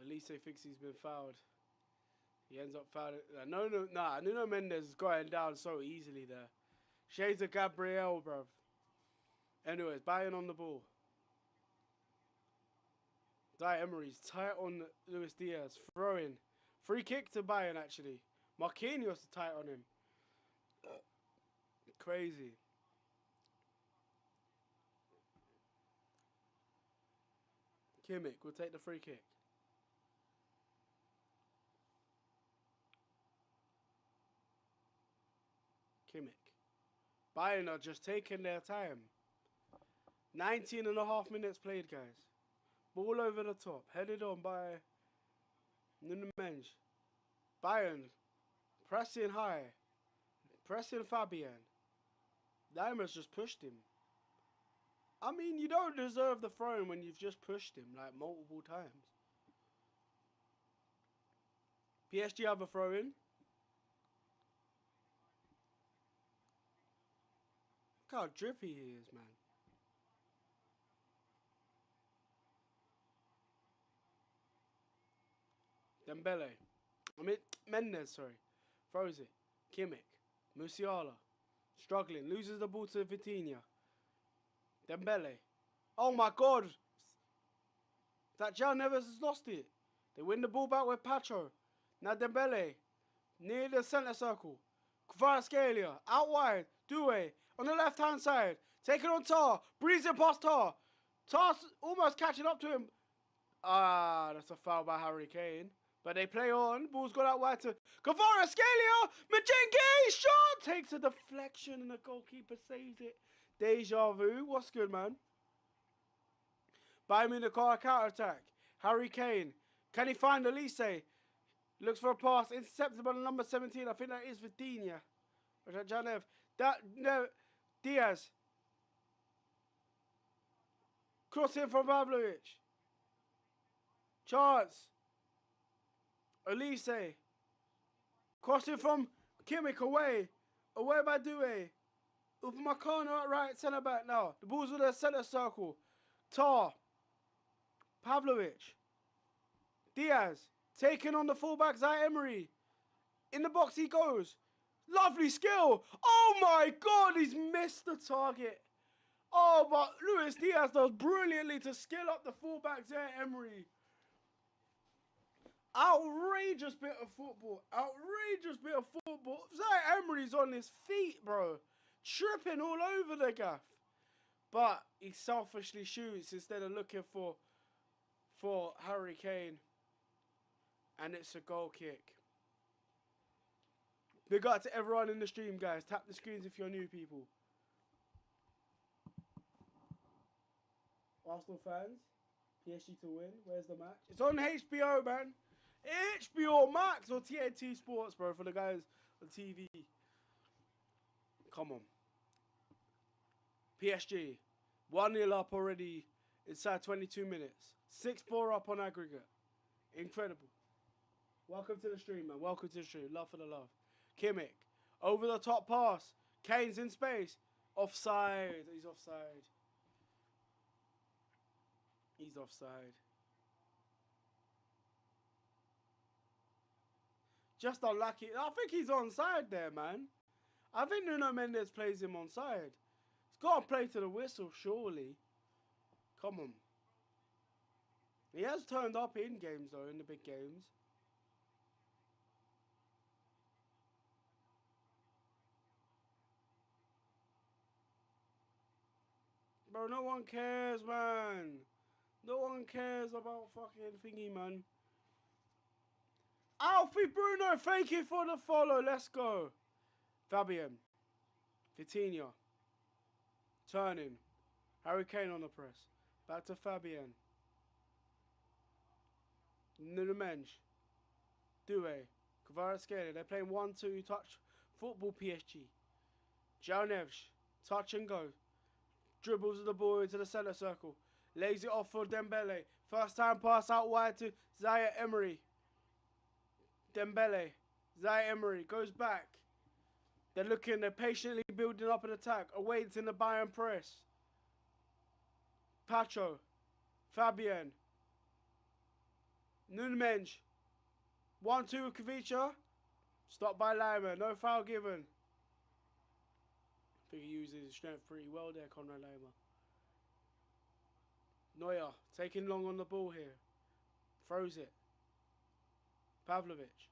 Elise thinks he's been fouled. He ends up fouling. Nuno Mendes is going down so easily there. Shades of Gabriel, bruv. Anyways, Bayern on the ball. Emery's tight on Luis Diaz. Throwing. Free kick to Bayern, actually. Marquinhos tight on him. Crazy. Kimmich will take the free kick. Kimmich. Bayern are just taking their time. 19.5 minutes played, guys. Ball over the top. Headed on by Nuno Mendes. Bayern pressing high. Pressing Fabian. Diamond's just pushed him. I mean, you don't deserve the throne when you've just pushed him like multiple times. PSG have a throw in. Look how drippy he is, man. Dembele. Mendes, sorry. Throws it. Kimmich. Musiala. Struggling. Loses the ball to Vitinha. Dembele. Oh my god. That João Neves has lost it. They win the ball back with Pacho. Now Dembele. Near the centre circle. Kvaratskhelia. Out wide. Doué. On the left hand side. Taking on Tar. Breezing past Tar. Tar's almost catching up to him. Ah, that's a foul by Harry Kane. But they play on. Ball's gone out wide to Kvaratskhelia. Majingi. Shot. Takes a deflection and the goalkeeper saves it. Deja vu. What's good, man? Bayern Munich counter attack. Harry Kane. Can he find Elise? Looks for a pass. Intercepted by the number 17. I think that is Vitinha. Janev. Diaz. Cross in from Pavlovic. Chance. Elise. Crossing from Kimmich away. Away by Doué. Upamecano at right centre back now. The ball's in the centre circle. Tar. Pavlovic. Diaz. Taking on the fullback Zay Emery. In the box he goes. Lovely skill. Oh my god, he's missed the target. Oh, but Luis Diaz does brilliantly to skill up the fullback Zay Emery. Outrageous bit of football. Outrageous bit of football. Zay Emery's on his feet, bro. Tripping all over the gaff. But he selfishly shoots instead of looking for Harry Kane. And it's a goal kick. Big up to everyone in the stream, guys. Tap the screens if you're new people. Arsenal fans, PSG to win. Where's the match? It's on HBO, man. HBO Max or TNT Sports, bro, for the guys on TV. Come on. PSG, 1-0 up already inside 22 minutes. 6-4 up on aggregate. Incredible. Welcome to the stream, man. Welcome to the stream. Love for the love. Kimmich, over the top pass. Kane's in space. Offside. He's offside. He's offside. Just unlucky. I think he's onside there, man. I think Nuno Mendes plays him onside. He's got to play to the whistle, surely. Come on. He has turned up in games, though, in the big games. Bro, no one cares, man. No one cares about fucking thingy, man. Alfie Bruno, thank you for the follow. Let's go. Fabian. Vitinha. Turning. Harry Kane on the press. Back to Fabian. Nuno Mendes. Doué. Kvaratskhelia. They're playing 1-2 touch football PSG. João Neves. Touch and go. Dribbles the ball into the centre circle. Lays it off for Dembele. First time pass out wide to Zaire Emery. Dembele. Zaire Emery goes back. They're looking, they're patiently building up an attack. Awaiting the Bayern press. Pacho. Fabian. Nunmensch. 1-2 with Kavicha. Stopped by Lima. No foul given. I think he uses his strength pretty well there, Conrad Lima. Neuer taking long on the ball here. Throws it. Pavlovic.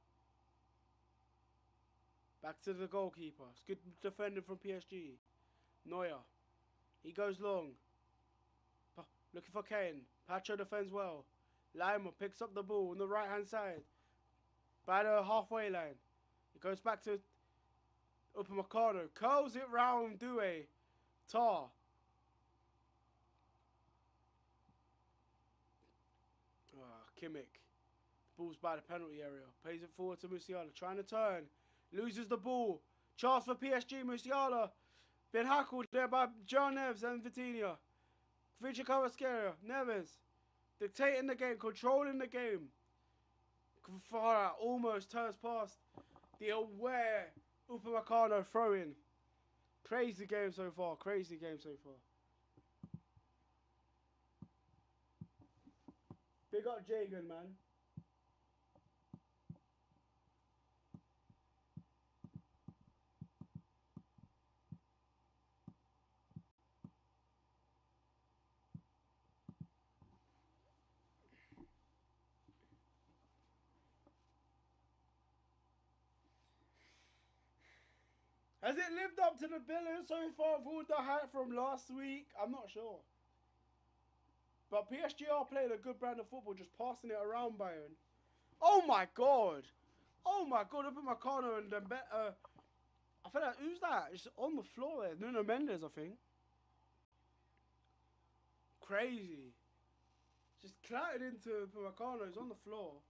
Back to the goalkeeper. It's good defending from PSG. Neuer. He goes long. Looking for Kane. Pacho defends well. Lima picks up the ball on the right hand side. By the halfway line. It goes back to Upamecano. Curls it round Doué. Tar. Kimmich. Ball's by the penalty area. Plays it forward to Musiala. Trying to turn. Loses the ball. Chance for PSG. Musiala. Been hackled there by John Neves and Vitinha. Vicha Kvaratskhelia. Neves. Dictating the game. Controlling the game. Kvara almost turns past the aware Upamecano throw-in. Crazy game so far. Crazy game so far. Big up Jagan, man. Has it lived up to the billing so far with all the hype from last week? I'm not sure. But PSG are playing a good brand of football, just passing it around Bayern. Oh my god! Oh my god, Upamecano and Dembele. I feel like, who's that? It's on the floor there. Nuno Mendes, I think. Crazy. Just clattered into Upamecano. He's on the floor.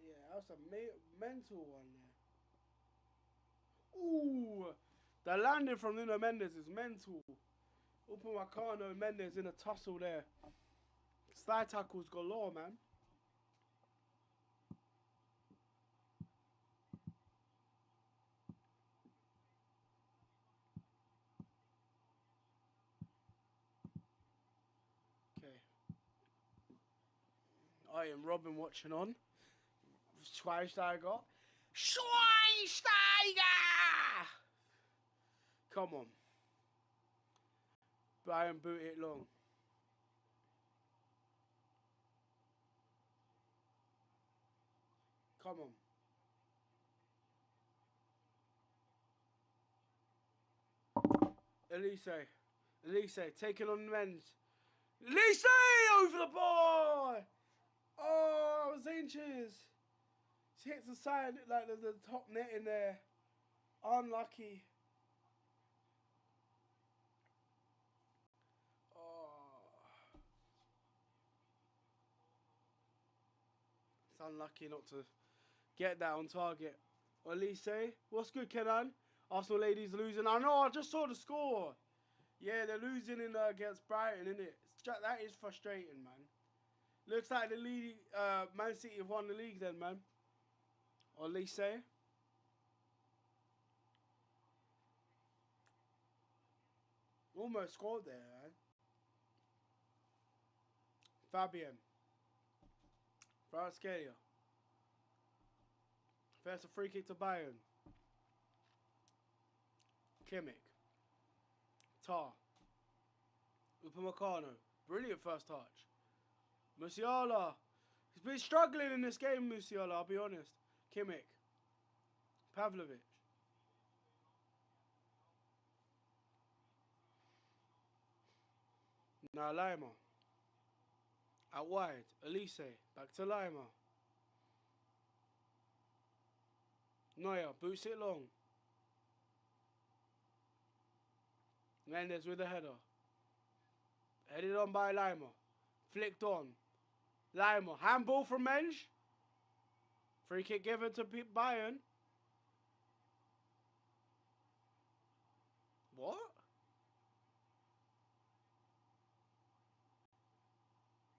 Yeah, that's a mental one there. Ooh! The landing from Nuno Mendes is mental. Upamecano and Mendes in a tussle there. Slide tackles galore, man. Okay. I am Robin watching on. Schweinsteiger. Schweinsteiger! Come on. Bayern boot it long. Come on. Elise. Elise taking on Men's. Elise over the bar! Oh, it was inches. She hits the side, like the top net in there. Unlucky. Oh. It's unlucky not to get that on target. Elise, what's good, Kenan? Arsenal ladies losing. I know, I just saw the score. Yeah, they're losing in against Brighton, isn't it? That is frustrating, man. Looks like the league, Man City have won the league then, man. Elise. Almost scored there, man. Fabian. Kvaratskhelia. First a free kick to Bayern. Kimmich. Tar. Upamecano. Brilliant first touch. Musiala. He's been struggling in this game, Musiala, I'll be honest. Kimmich. Pavlovic. Now Lima. Out wide. Elise. Back to Lima. Neuer. Boots it long. Mendes with the header. Headed on by Lima. Flicked on. Lima. Handball from Mensch. Free kick given to Bayern. What?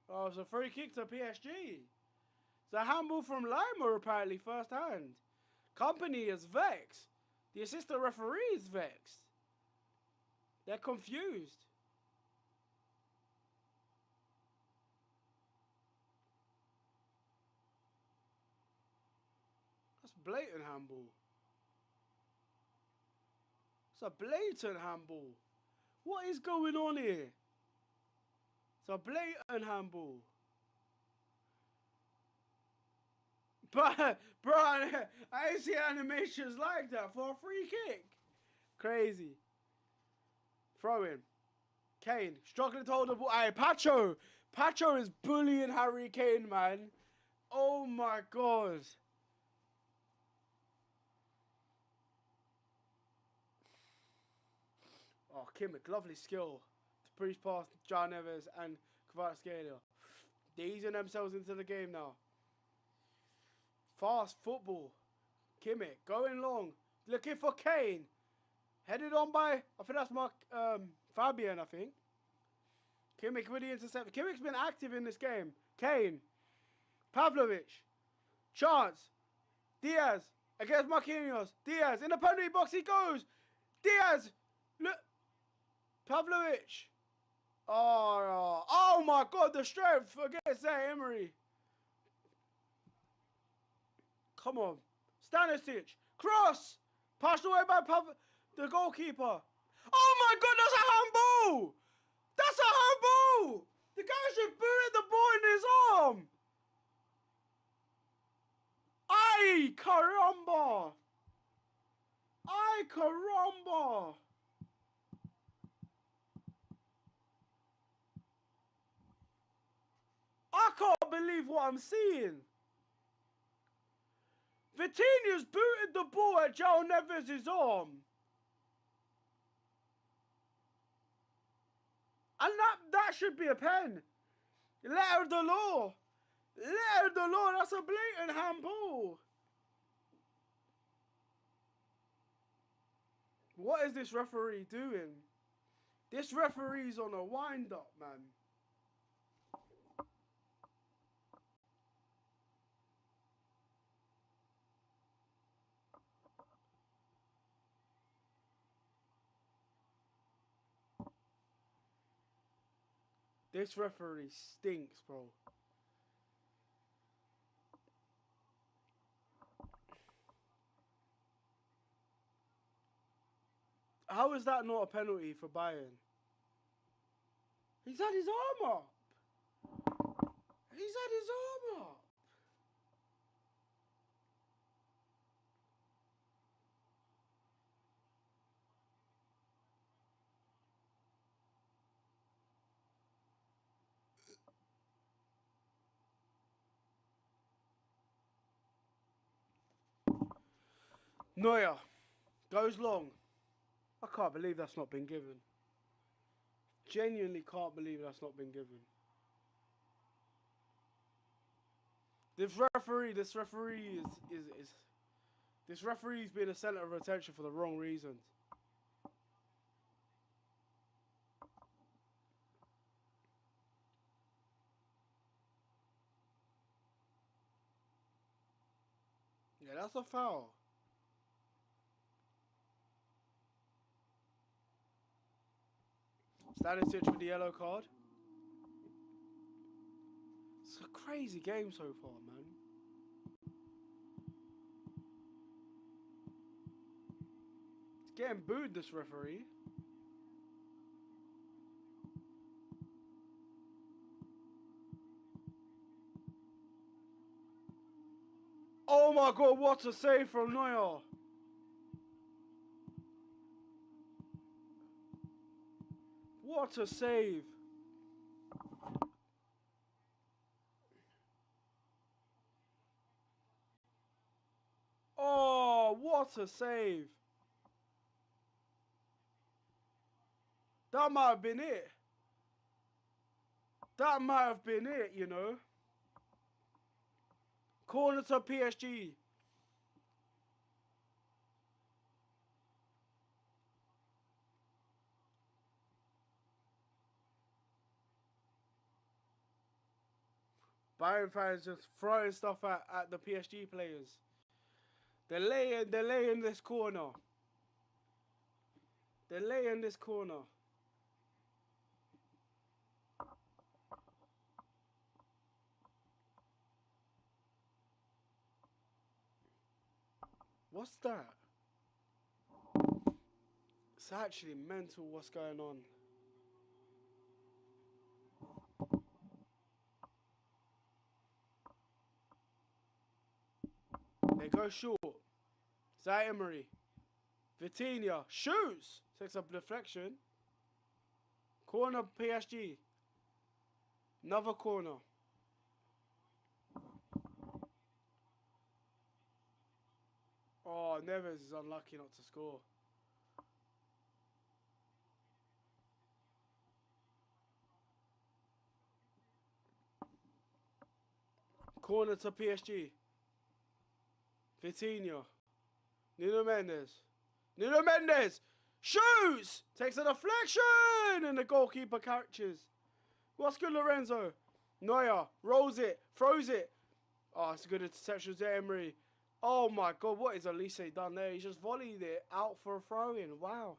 Oh, it's a free kick to PSG. It's a handball from Lima, apparently, first hand. Company is vexed. The assistant referee is vexed. They're confused. That's blatant handball. It's a blatant handball. What is going on here? It's a blatant handball. But, bro, I ain't seen animations like that for a free kick. Crazy. Throw in. Kane, struggling to hold the ball. Aye, Pacho. Pacho is bullying Harry Kane, man. Oh my God. Oh, Kimmich, lovely skill to push past John Neves and Kvaratskhelia. They're easing themselves into the game now. Fast football. Kimmich going long, looking for Kane. Headed on by, I think that's Mark Fabian, I think. Kimmich with the interception. Kimmich's been active in this game. Kane. Pavlovic. Chance. Diaz against Marquinhos. Diaz in the penalty box he goes. Diaz. Look. Pavlovic. Oh my God, the strength against Emery. Come on. Stanisic. Cross. Passed away by the goalkeeper. Oh my God, that's a handball. That's a handball. The guy should boot the ball in his arm. Ay, caramba. Ay, caramba. I can't believe what I'm seeing. Vitinha's booted the ball at João Neves' arm. And that should be a pen. Letter of the law. Letter of the law, that's a blatant handball. What is this referee doing? This referee's on a wind-up, man. This referee stinks, bro. How is that not a penalty for Bayern? He's had his arm up. He's had his arm up. Neuer goes long. I can't believe that's not been given. Genuinely can't believe that's not been given. This referee's been a centre of attention for the wrong reasons. Yeah, that's a foul. Stanisic with the yellow card. It's a crazy game so far, man. It's getting booed, this referee. Oh my God, what a save from Neuer. What a save. Oh, what a save. That might have been it. That might have been it, you know. Corner to PSG. Bayern fans just throwing stuff at the PSG players. They're laying this corner. They're laying this corner. What's that? It's actually mental what's going on. They go short. Emery. Vitinha shoots. Takes up deflection. Corner PSG. Another corner. Oh, Neves is unlucky not to score. Corner to PSG. Vitinha. Nuno Mendes. Shoots! Takes a deflection! And the goalkeeper catches. What's good, Lorenzo? Neuer. Rolls it. Throws it. Oh, it's a good interception to Emery. Oh my God, what has Elise done there? He's just volleyed it out for a throw-in. Wow.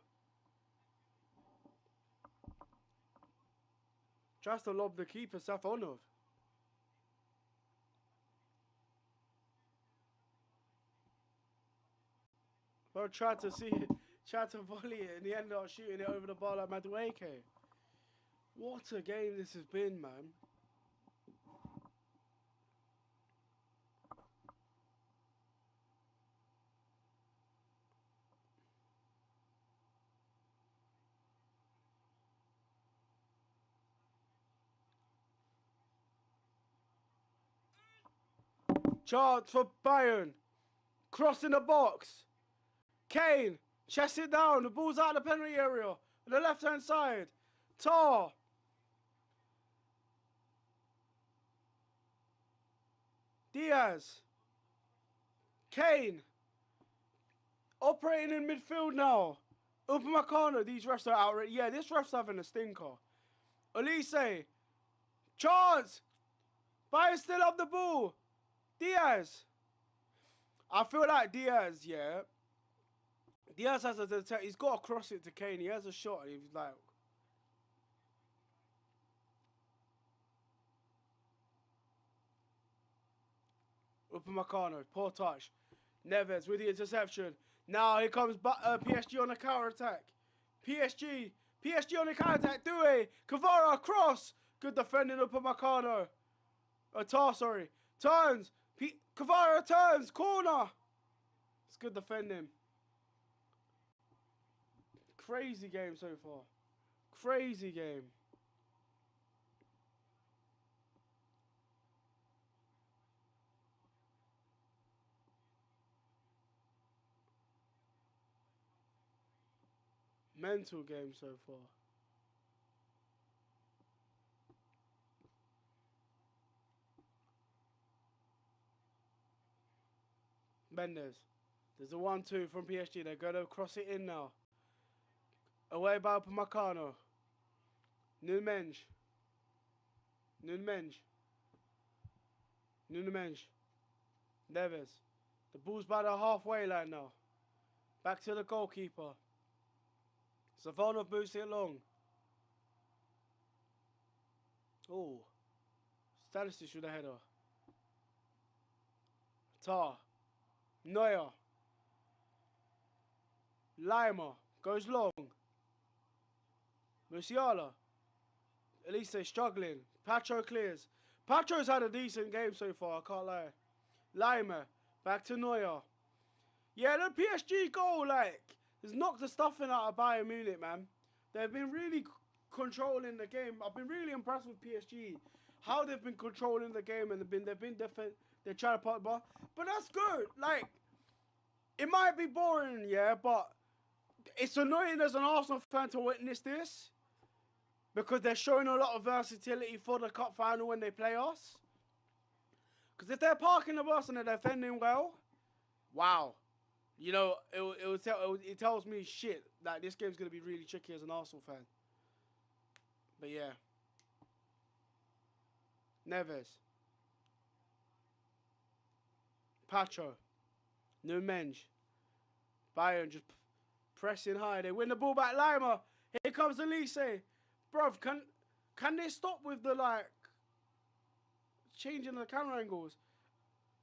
Tries to lob the keeper, Safonov. Well, tried to volley it, and he ended up shooting it over the bar like Madueke. What a game this has been, man. Chance for Bayern. Crossing the box. Kane. Chests it down. The ball's out of the penalty area. On the left-hand side. Tar. Diaz. Kane. Operating in midfield now. Upamecano. These refs are outright. Yeah, this ref's having a stinker. Elise. Chance. Bayern still up the ball. Diaz. I feel like Diaz, yeah. Diaz has a detect. He's got to cross it to Kane. He has a shot. And he's like, Upamecano, poor touch. Neves with the interception. Now here comes PSG on the counter attack. PSG on the counter attack. Doué, Kvara cross. Good defending Upamecano. Tar, sorry. Turns. Kvara turns. Corner. It's good defending. Crazy game so far. Crazy game. Mental game so far. Mendes. There's a 1-2 from PSG. They're going to cross it in now. Away by Upamecano. Nuno Mendes. Neves. The ball's by the halfway line now. Back to the goalkeeper. Safonov moves it along. Oh. Stanisic with a header. Tar. Neuer. Lima. Goes long. Musiala. Elise struggling. Pacho clears. Pacho's had a decent game so far, I can't lie. Lima. Back to Neuer. Yeah, the PSG goal, like, has knocked the stuffing out of Bayern Munich, man. They've been really controlling the game. I've been really impressed with PSG. How they've been controlling the game and they're trying to put the ball. But that's good. Like, it might be boring, yeah, but it's annoying as an Arsenal fan to witness this. because they're showing a lot of versatility for the cup final when they play us. Because if they're parking the bus and they're defending well, wow. You know, it tells me shit that this game's going to be really tricky as an Arsenal fan. But yeah. Neves. Pacho. Numenge. Bayern just pressing high. They win the ball back. Lima. Here comes Elise. Bruv, can they stop with the, like, changing the camera angles?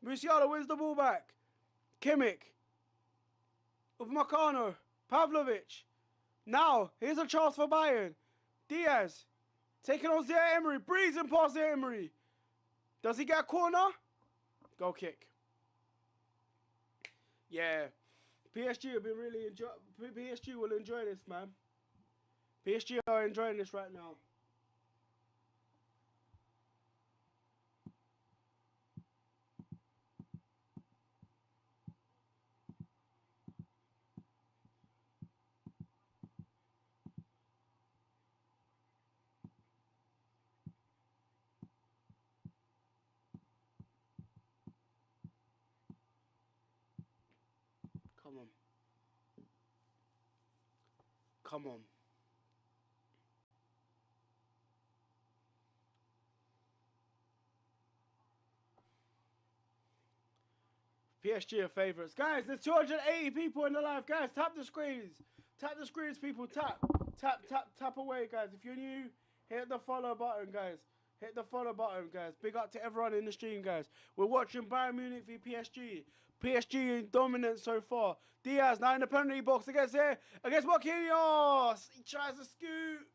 Musiala wins the ball back. Kimmich. Upamecano. Pavlovic. Now, here's a chance for Bayern. Diaz. Taking on Zaire Emery. Breezing past Zaire Emery. Does he get a corner? Goal kick. Yeah. PSG have been really PSG will enjoy this, man. PSG are enjoying this right now. Come on. Come on. PSG are favourites. Guys, there's 280 people in the live. Guys, tap the screens. Tap the screens, people. Tap. Tap, tap, tap away, guys. If you're new, hit the follow button, guys. Hit the follow button, guys. Big up to everyone in the stream, guys. We're watching Bayern Munich v PSG. PSG in dominance so far. Diaz now in the penalty box against Marquinhos. He tries to scoop.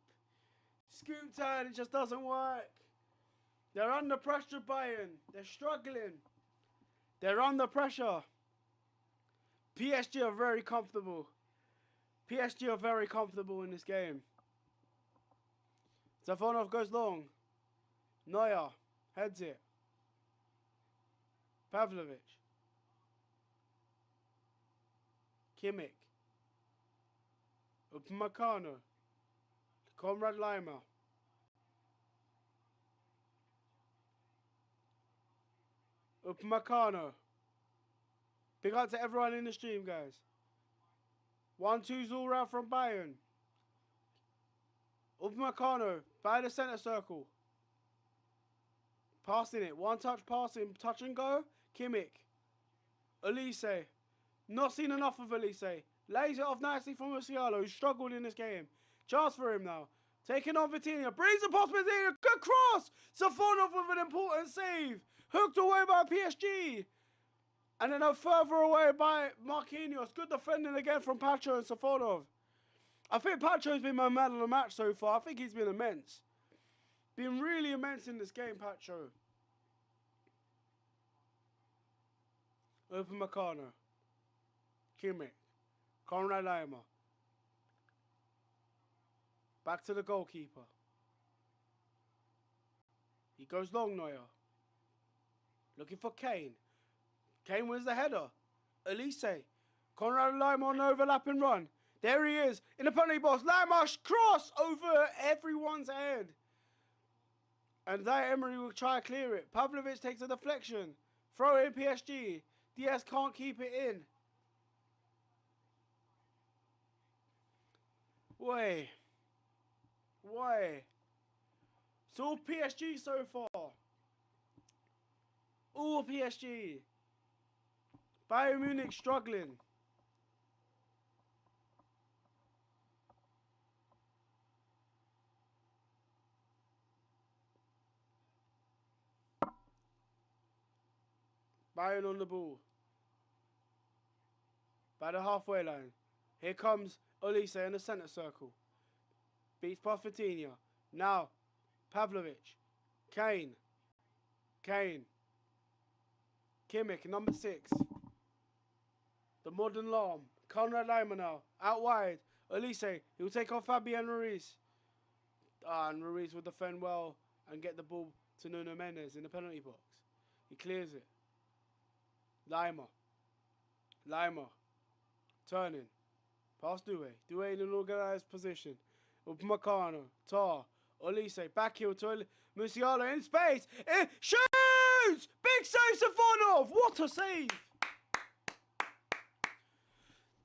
Scoop time. It just doesn't work. They're under pressure, Bayern. They're struggling. They're under pressure. PSG are very comfortable. PSG are very comfortable in this game. Zafonov goes long. Neuer heads it. Pavlovic. Kimmich. Upamecano. Conrad Lima. Upamecano. Big up to everyone in the stream, guys. 1-2's all round from Bayern. Upamecano by the centre circle. Passing it. One touch passing. Touch and go. Kimmich. Elise. Not seen enough of Elise. Lays it off nicely from Musiala, who struggled in this game. Chance for him now. Taking on Vitinha. Brings the past Vitinha. Good cross. Safonov with an important save. Hooked away by PSG. And then further away by Marquinhos. Good defending again from Pacho and Safonov. I think Pacho's been my man of the match so far. I think he's been immense. Been really immense in this game, Pacho. Upamecano. Kimmich. Conrad Lima. Back to the goalkeeper. He goes long, Neuer. Looking for Kane. Kane wins the header. Elise. Conrad Lima on overlapping run. There he is. In the penalty box. Lima cross over everyone's head. And Zaire Emery will try to clear it. Pavlovic takes a deflection. Throw in PSG. Diaz can't keep it in. Way. It's all PSG so far. All PSG. Bayern Munich struggling. Bayern on the ball. By the halfway line. Here comes Elise in the centre circle. Beats past Vitinha. Now, Pavlovic. Kane. Kimmich, number 6. The modern Lamb. Conrad Lima now. Out wide. Elise. He'll take on Fabian Ruiz. And Ruiz will defend well and get the ball to Nuno Mendes in the penalty box. He clears it. Lima. Turning. Pass Doué. Doué in an organised position. Upamecano. Tar. Olise, back heel to Musiala in space. It shoots! Big save, Safonov! What a save!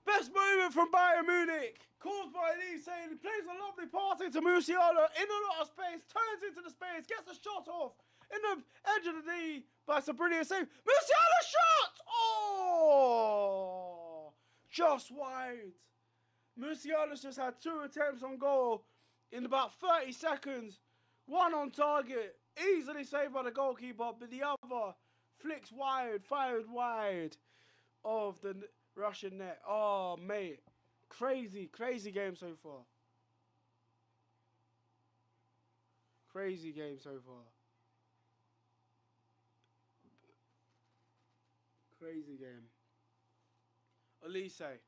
Best movement from Bayern Munich. Caused by Olise. He plays a lovely pass into Musiala in a lot of space. Turns into the space. Gets a shot off. In the edge of the D. But it's a brilliant save. Musiala shot! Oh! Just wide. Musiala's just had 2 attempts on goal in about 30 seconds. 1 on target. Easily saved by the goalkeeper. But the other flicks wide. Fired wide of the Russian net. Oh, mate. Crazy, crazy game so far. Crazy game so far. Crazy game. Olise.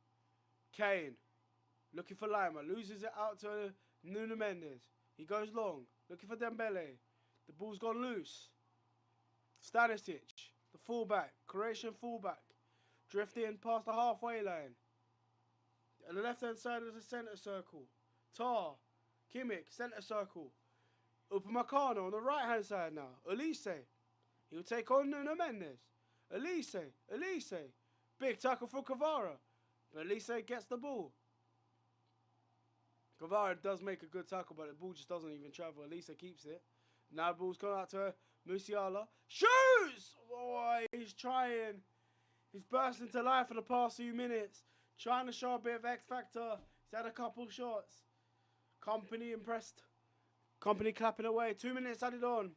Kane. Looking for Lima. Loses it out to Nuno Mendes. He goes long. Looking for Dembele. The ball's gone loose. Stanisic. The fullback. Croatian fullback. Drifting past the halfway line. On the left-hand side is a centre circle. Tar. Kimmich. Centre circle. Upamecano on the right-hand side now. Olise. He'll take on Nuno Mendes. Olise. Olise. Big tackle for Kvara. But Olise gets the ball. Kvara does make a good tackle, but the ball just doesn't even travel. Olise keeps it. Now the ball's gone out to Musiala. Shoots! Boy, he's trying. He's bursting to life for the past few minutes. Trying to show a bit of X factor. He's had a couple shots. Company impressed. Company clapping away. 2 minutes added on.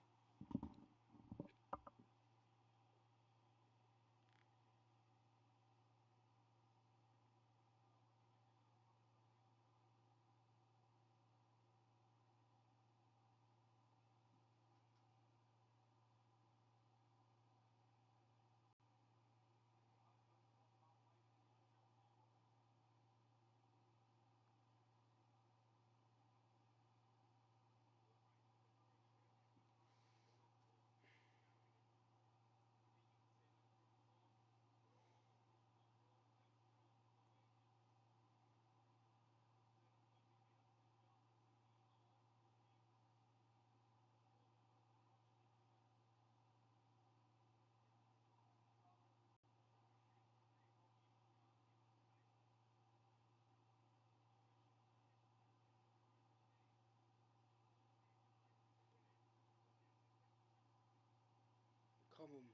Come on.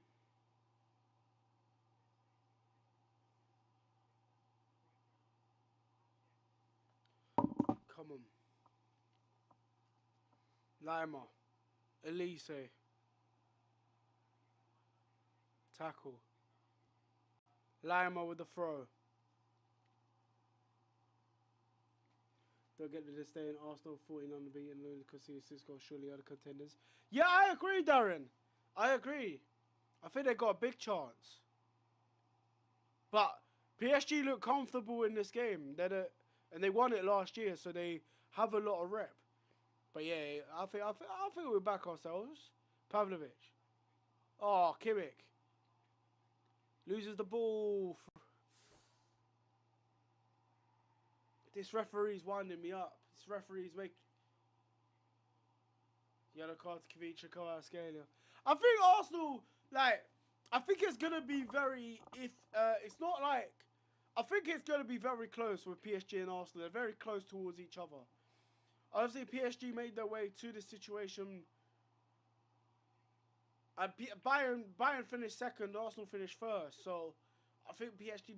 Come on. Lima. Olise. Tackle. Lima with the throw. Don't get the disdain. Arsenal 14 unbeaten. Lucas Cisco surely other contenders. Yeah, I agree, Darren. I agree. I think they got a big chance. But PSG look comfortable in this game. And they won it last year, so they have a lot of rep. But yeah, I think we'll back ourselves. Pavlovic. Oh, Kimmich. Loses the ball. This referee's winding me up. This referee's make yellow card to Kvicha Kvaratskhelia. I think Arsenal, I think it's gonna be very it's not like I think it's gonna be very close with PSG and Arsenal. They're very close towards each other. Obviously, PSG made their way to the situation. Bayern finished second, Arsenal finished first. So I think PSG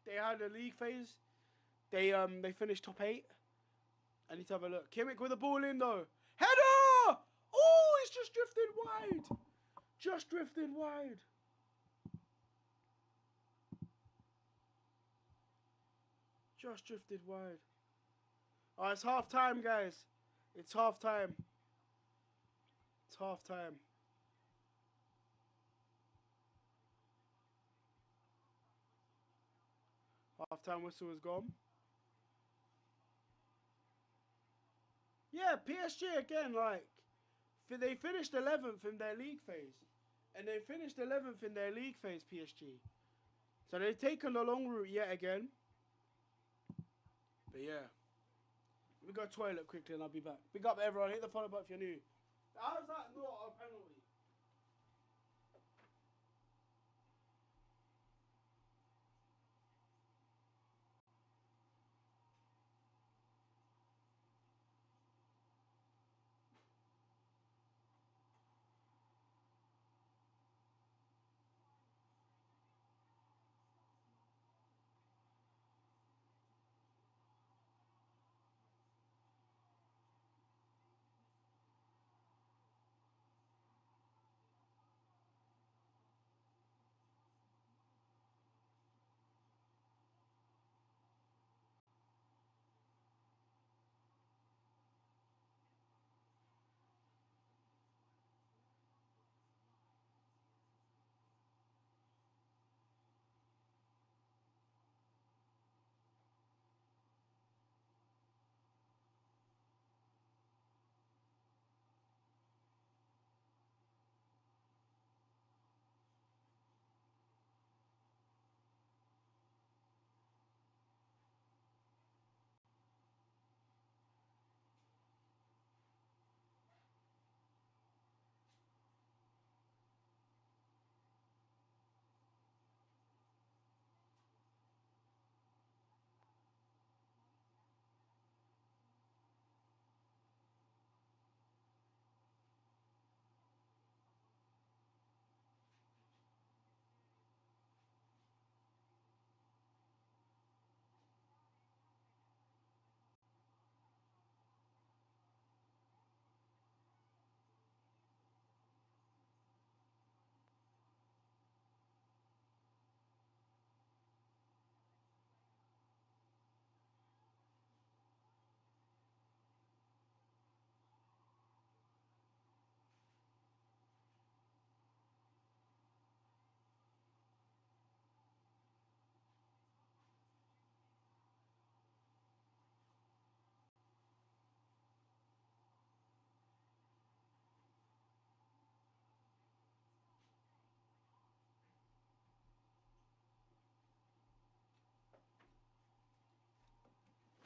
they had a league phase. They finished top 8. I need to have a look. Kimmich with the ball in though. Header! Oh, he's just drifted wide. Just drifted wide. Just drifted wide. Oh, it's half time, guys. It's half time. It's half time. Half time whistle is gone. Yeah, PSG again, they finished 11th in their league phase. And they finished 11th in their league phase, PSG. So they've taken the long route yet again. But yeah. Let me go toilet quickly and I'll be back. Big up everyone. Hit the follow button if you're new. How's that not a penalty?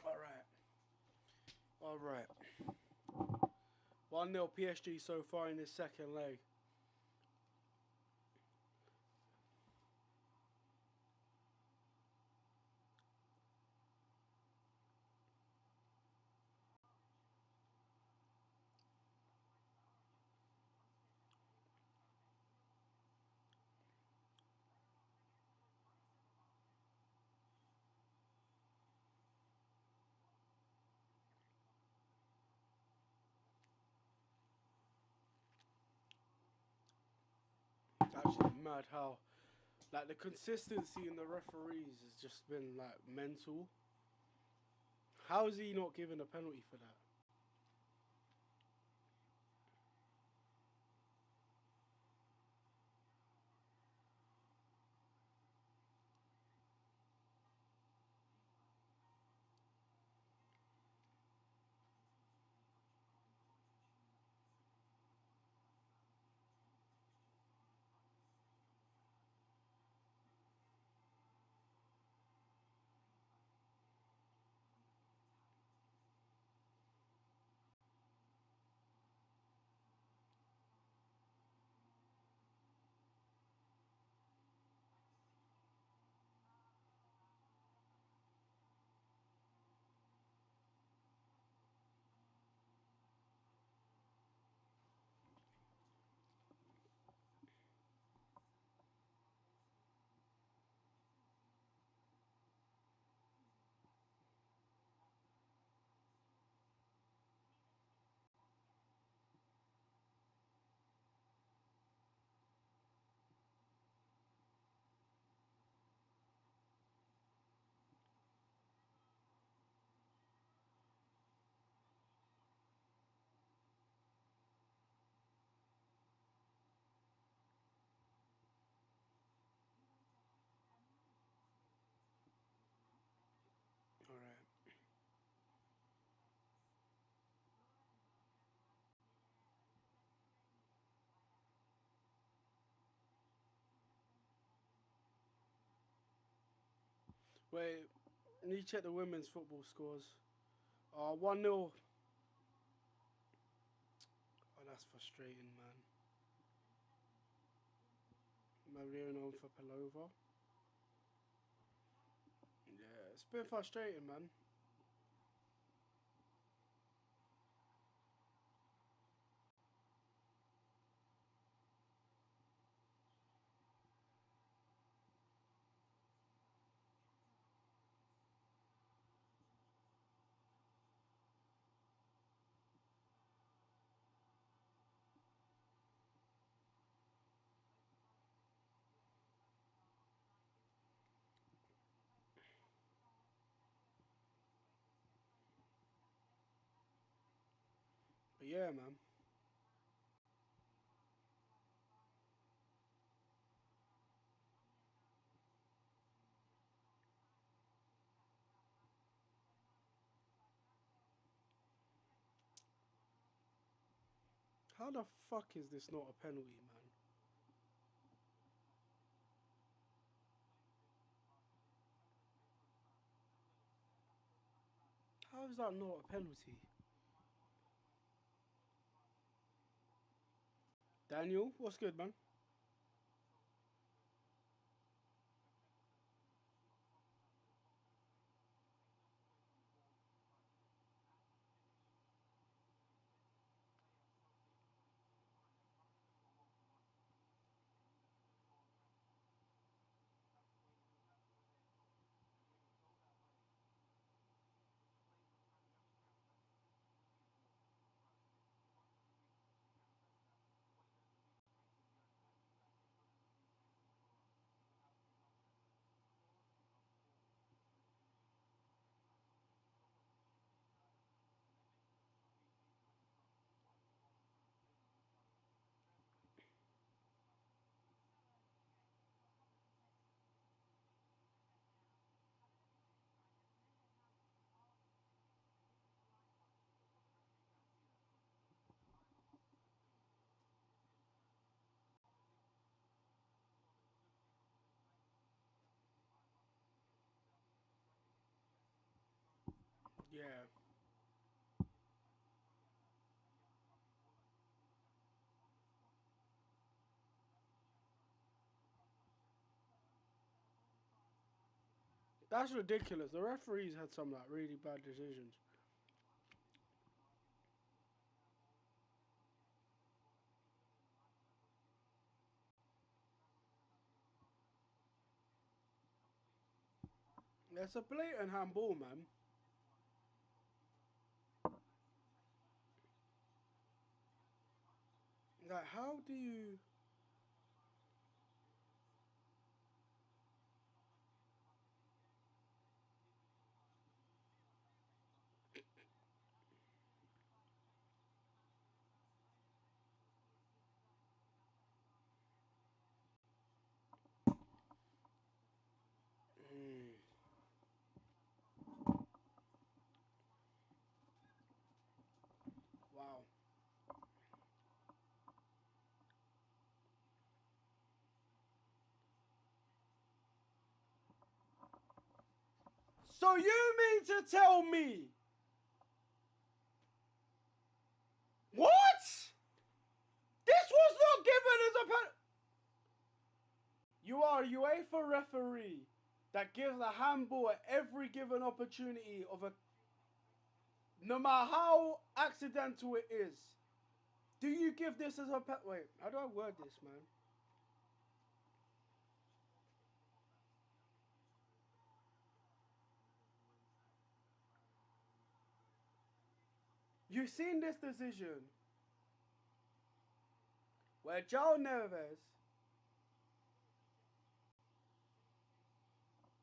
Alright. Alright. 1-0 PSG so far in this second leg. It's actually mad how, like, the consistency in the referees has just been, like, mental. How is he not given a penalty for that? Alright. Wait, need to check the women's football scores. 1-0. Oh, that's frustrating, man. Marino for Pelova. Yeah, it's been frustrating, man. But yeah, man. How the fuck is this not a penalty, man? How is that not a penalty? Daniel, what's good, man? Yeah. That's ridiculous. The referees had some like really bad decisions. It's a blatant handball, man. Like, how do you? Mm, wow. So you mean to tell me what? This was not given as a pen. You are a UEFA referee that gives a handball at every given opportunity of a, no matter how accidental it is. Do you give this as a pet? Wait, how do I word this, man? You've seen this decision where João Neves,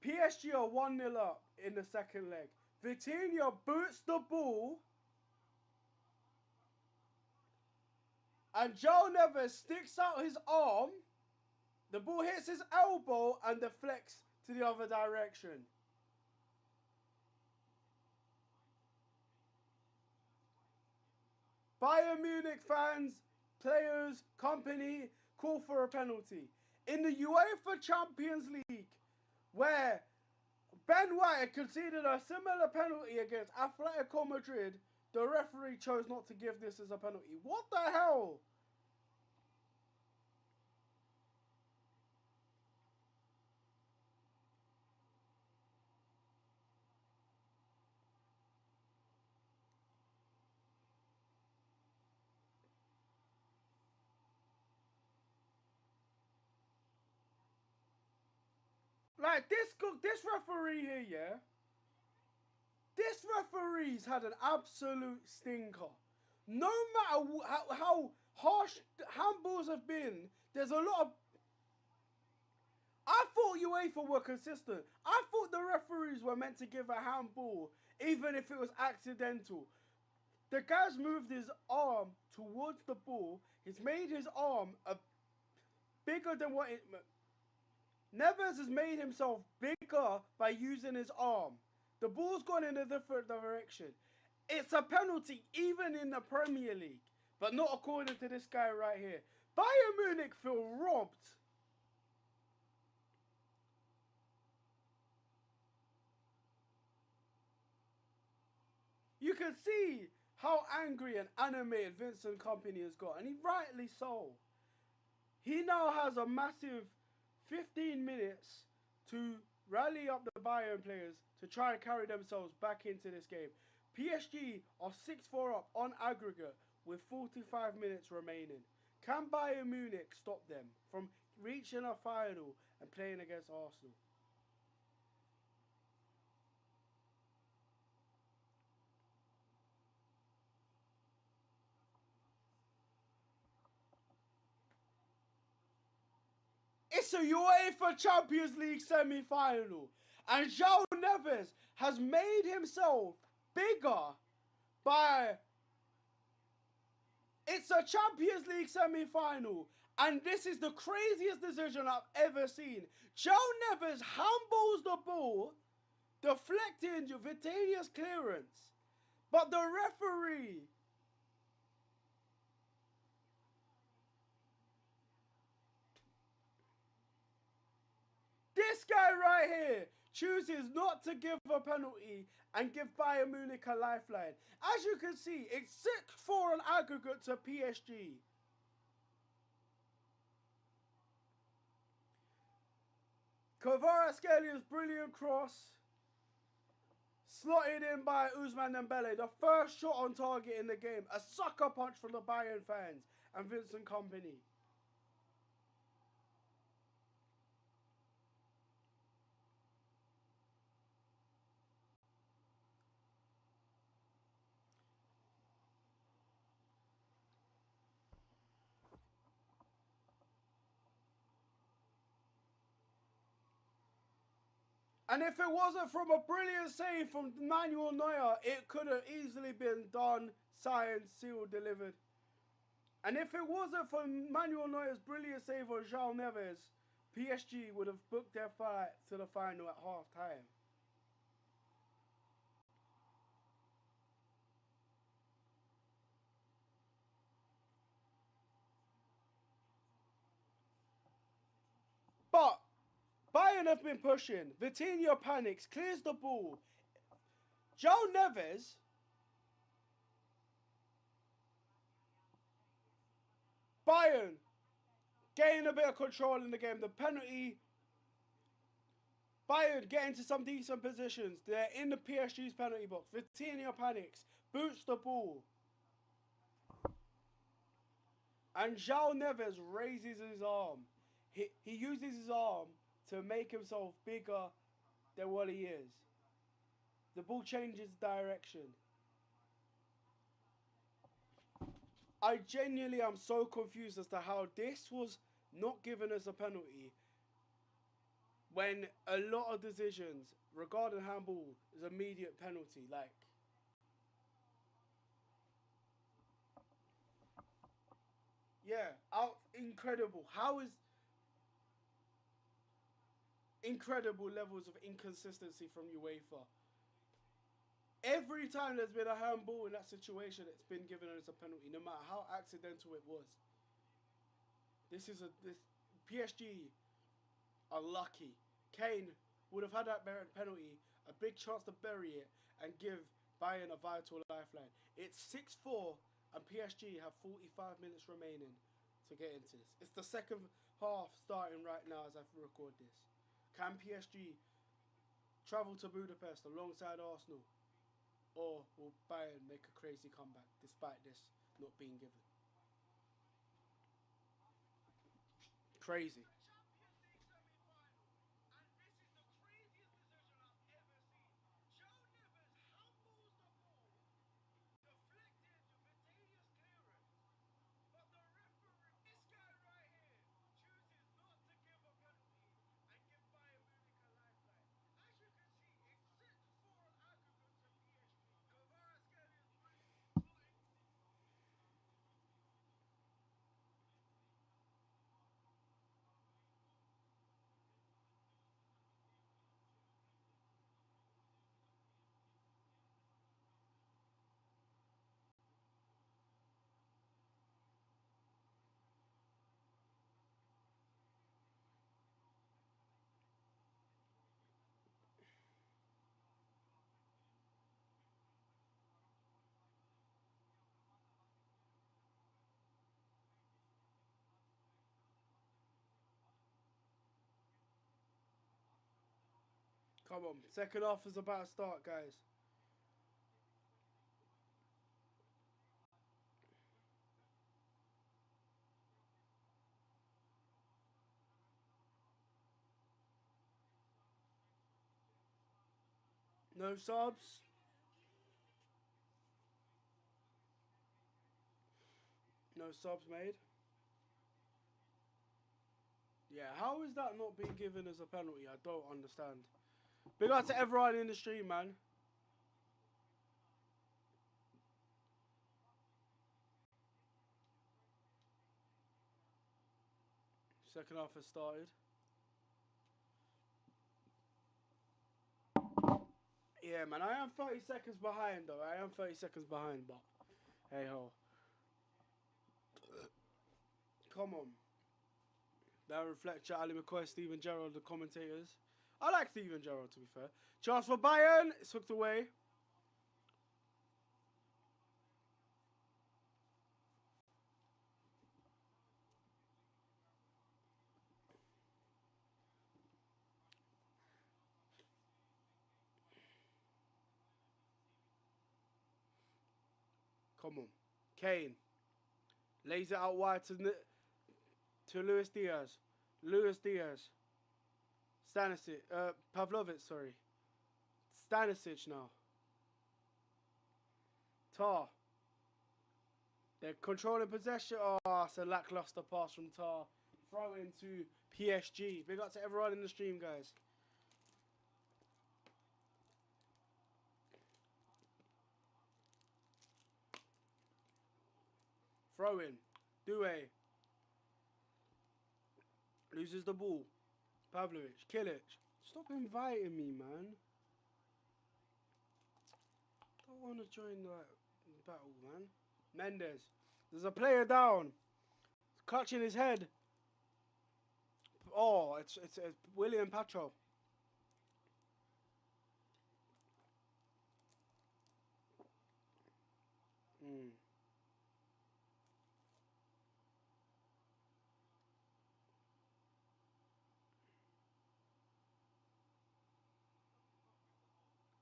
PSG are 1-0 up in the second leg. Vitinha boots the ball and João Neves sticks out his arm. The ball hits his elbow and deflects to the other direction. Bayern Munich fans, players, company call for a penalty. In the UEFA Champions League, where Ben White conceded a similar penalty against Atletico Madrid. The referee chose not to give this as a penalty. What the hell? Like, this referee here, yeah? This referee's had an absolute stinker. No matter how harsh handballs have been, there's a lot of... I thought UEFA were consistent. I thought the referees were meant to give a handball, even if it was accidental. The guy's moved his arm towards the ball. He's made his arm bigger than what it... Neves has made himself bigger by using his arm. The ball's gone in a different direction. It's a penalty even in the Premier League, but not according to this guy right here. Bayern Munich feel robbed. You can see how angry and animated Vincent Kompany has got, and he rightly so. He now has a massive 15 minutes to rally up the Bayern players to try and carry themselves back into this game. PSG are 6-4 up on aggregate with 45 minutes remaining. Can Bayern Munich stop them from reaching a final and playing against Arsenal? It's a UEFA Champions League semi-final, and João Neves has made himself bigger by... It's a Champions League semi-final, and this is the craziest decision I've ever seen. João Neves handballs the ball, deflecting Vitinha's clearance, but the referee... This guy right here chooses not to give a penalty and give Bayern Munich a lifeline. As you can see, it's 6-4 on aggregate to PSG. Kvaratskhelia brilliant cross. Slotted in by Ousmane Dembele. The first shot on target in the game. A sucker punch from the Bayern fans and Vincent Kompany. And if it wasn't from a brilliant save from Manuel Neuer, it could have easily been done, signed, sealed, delivered. And if it wasn't for Manuel Neuer's brilliant save on João Neves, PSG would have booked their flight to the final at half time. But Bayern have been pushing. Vitinha panics, clears the ball. João Neves Bayern getting a bit of control in the game. The penalty. Bayern get into some decent positions. They're in the PSG's penalty box. Vitinha panics, boots the ball. And João Neves raises his arm. He uses his arm to make himself bigger than what he is. The ball changes direction. I genuinely am so confused as to how this was not given as a penalty when a lot of decisions regarding handball is immediate penalty. Like, yeah, incredible. How is incredible levels of inconsistency from UEFA. Every time there's been a handball in that situation, it's been given as a penalty, no matter how accidental it was. This PSG are lucky. Kane would have had that penalty, a big chance to bury it and give Bayern a vital lifeline. It's 6-4 and PSG have 45 minutes remaining to get into this. It's the second half starting right now as I record this. Can PSG travel to Budapest alongside Arsenal, or will Bayern make a crazy comeback despite this not being given? Crazy. Come on, second half is about to start, guys. No subs. No subs made. Yeah, how is that not being given as a penalty? I don't understand. Big up to everyone in the stream, man. Second half has started. Yeah, man, I am 30 seconds behind, though. I am 30 seconds behind, but hey ho. Come on. Darren Fletcher, Ali McCoy, Steven Gerrard, the commentators. I like Steven Gerrard, to be fair. Chance for Bayern. It's hooked away. Come on. Kane. Lays it out wide to Luis Diaz. Luis Diaz. Stanisic. Pavlovic, sorry. Stanisic now. Tar. They're controlling possession. Oh, it's a lackluster pass from Tar. Throw into PSG. Big up to everyone in the stream, guys. Throw in. Doué. Loses the ball. Pavlovic. Kilic. Stop inviting me, man. Don't want to join that battle, man. Mendes. There's a player down. He's clutching his head. Oh, it's William Pacho.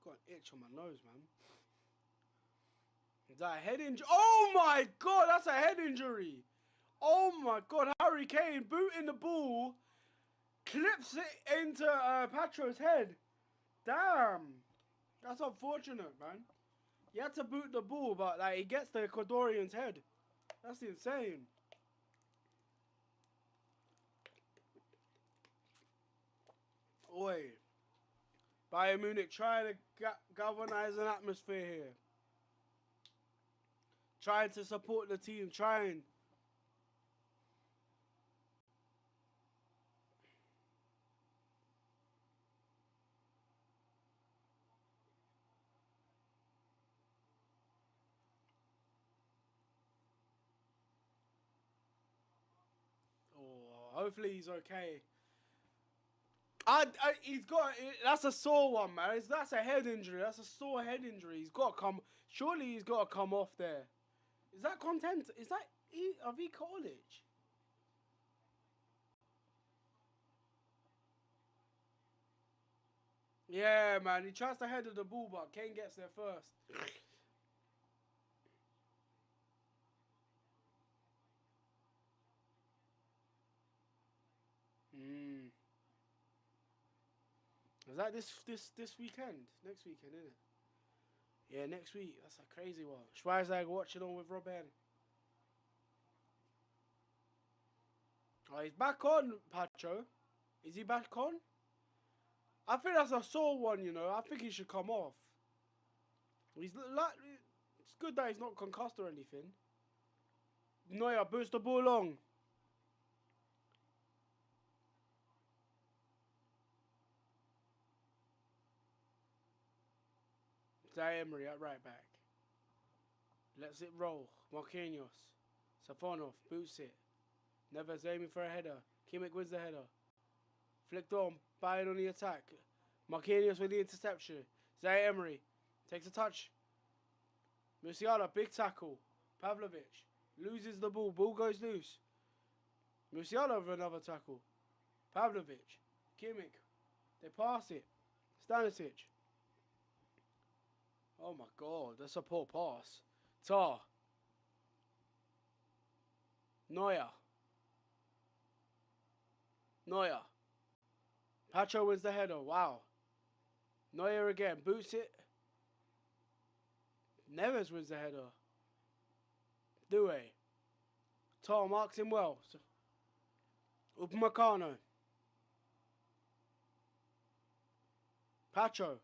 Got an itch on my nose, man. Is that a head injury? Oh my god, that's a head injury. Oh my god, Harry Kane booting the ball, clips it into Patro's head. Damn. That's unfortunate, man. He had to boot the ball, but like he gets the Ecuadorian's head. That's insane. Oi. Bayern Munich trying to galvanize an atmosphere here. Trying to support the team, trying. Oh, hopefully he's okay. He's got. That's a sore one, man. That's a head injury. That's a sore head injury. He's got to come. Surely he's got to come off there. Is that content? Is that of college? Yeah, man. He tries to head of the ball, but Kane gets there first. Is that this weekend? Next weekend, isn't it? Yeah, next week. That's a crazy one. Schweinsteiger watching on with Robin. Oh, he's back on, Pacho. Is he back on? I think that's a sore one, you know. I think he should come off. He's like, it's good that he's not concussed or anything. Neuer boost the ball long. Emery at right back. Lets it roll. Marquinhos. Safonov boots it. Neves aiming for a header. Kimmich wins the header. Flicked on. Bayern on the attack. Marquinhos with the interception. Emery takes a touch. Musiala, big tackle. Pavlovic loses the ball. Ball goes loose. Musiala with another tackle. Pavlovic. Kimmich. They pass it. Stanisic. Oh my god, that's a poor pass. Tar. Neuer. Pacho wins the header. Wow. Neuer again. Boots it. Neves wins the header. Due. Tar marks him well. Upamecano. Pacho.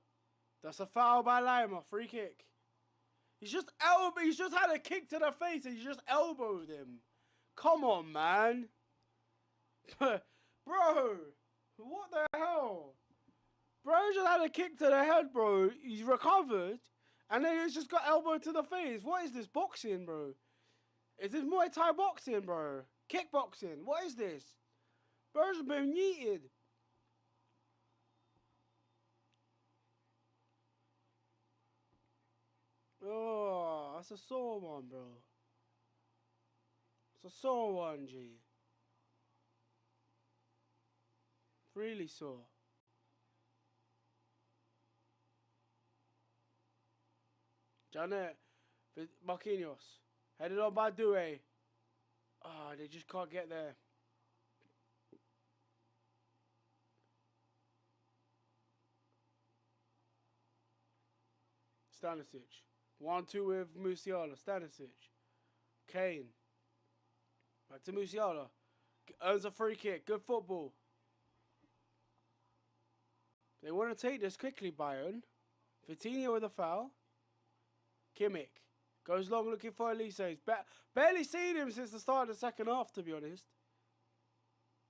That's a foul by Lima. Free kick. He's just had a kick to the face and he just elbowed him. Come on, man. Bro. What the hell? Bro just had a kick to the head, bro. He's recovered. And then he's just got elbowed to the face. What is this? Boxing, bro? Is this Muay Thai boxing, bro? Kickboxing. What is this? Bro's been yeeted. Oh, that's a sore one, bro. It's a sore one, G. Really sore. Janet, Marquinhos. Headed on by Due. Ah, they just can't get there. Stanisic. 1-2 with Musiala. Stanisic. Kane. Back to Musiala. Earns a free kick. Good football. They want to take this quickly, Bayern. Vitinha with a foul. Kimmich. Goes long looking for Elise. Barely seen him since the start of the second half, to be honest.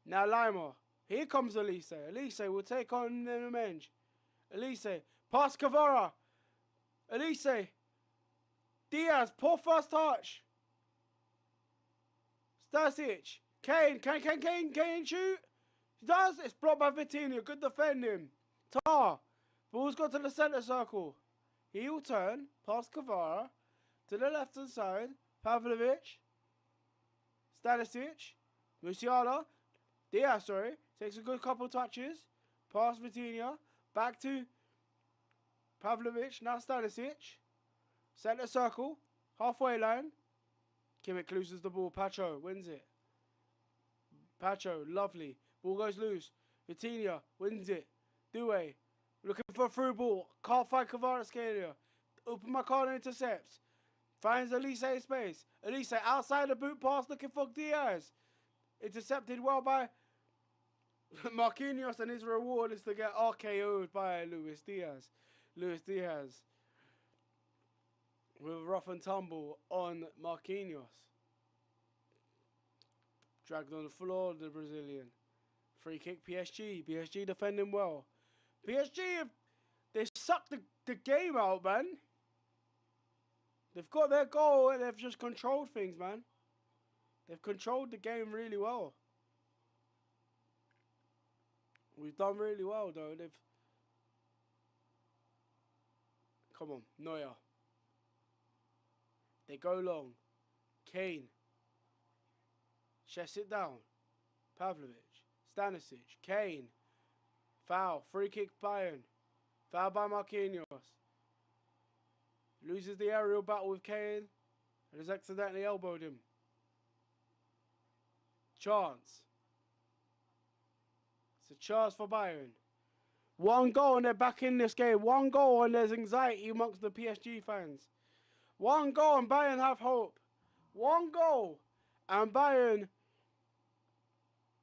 Now Lima. Here comes Elise. Elise will take on the Nemenge. Elise. Pass Kvara. Elise. Diaz. Poor first touch. Stasic. Kane. Kane shoot? He does. It's blocked by Vitinha. Good defending. Tar. Ball's got to the centre circle. He will turn. Past Kvara. To the left hand side. Pavlovic. Stanisic. Musiala. Diaz, sorry. Takes a good couple touches. Past Vitinha. Back to Pavlovic. Now Stanisic. Centre circle. Halfway line. Kimmich loses the ball. Pacho wins it. Pacho, lovely. Ball goes loose. Vitinha wins it. Due. Looking for a through ball. Can't find Kvaratskhelia. Upamecano intercepts. Finds Elise in space. Elise outside the boot pass looking for Diaz. Intercepted well by Marquinhos, and his reward is to get RKO'd by Luis Diaz. Luis Diaz with a rough and tumble on Marquinhos. Dragged on the floor, the Brazilian. Free kick PSG. PSG defending well. PSG, they sucked the game out, man. They've got their goal and they've just controlled things, man. They've controlled the game really well. We've done really well though. Come on, Neuer. They go long. Kane. Chest it down. Pavlovic. Stanisic. Kane. Foul. Free kick Bayern. Foul by Marquinhos. Loses the aerial battle with Kane. And has accidentally elbowed him. Chance. It's a chance for Bayern. One goal and they're back in this game. One goal and there's anxiety amongst the PSG fans. One goal and Bayern have hope. One goal and Bayern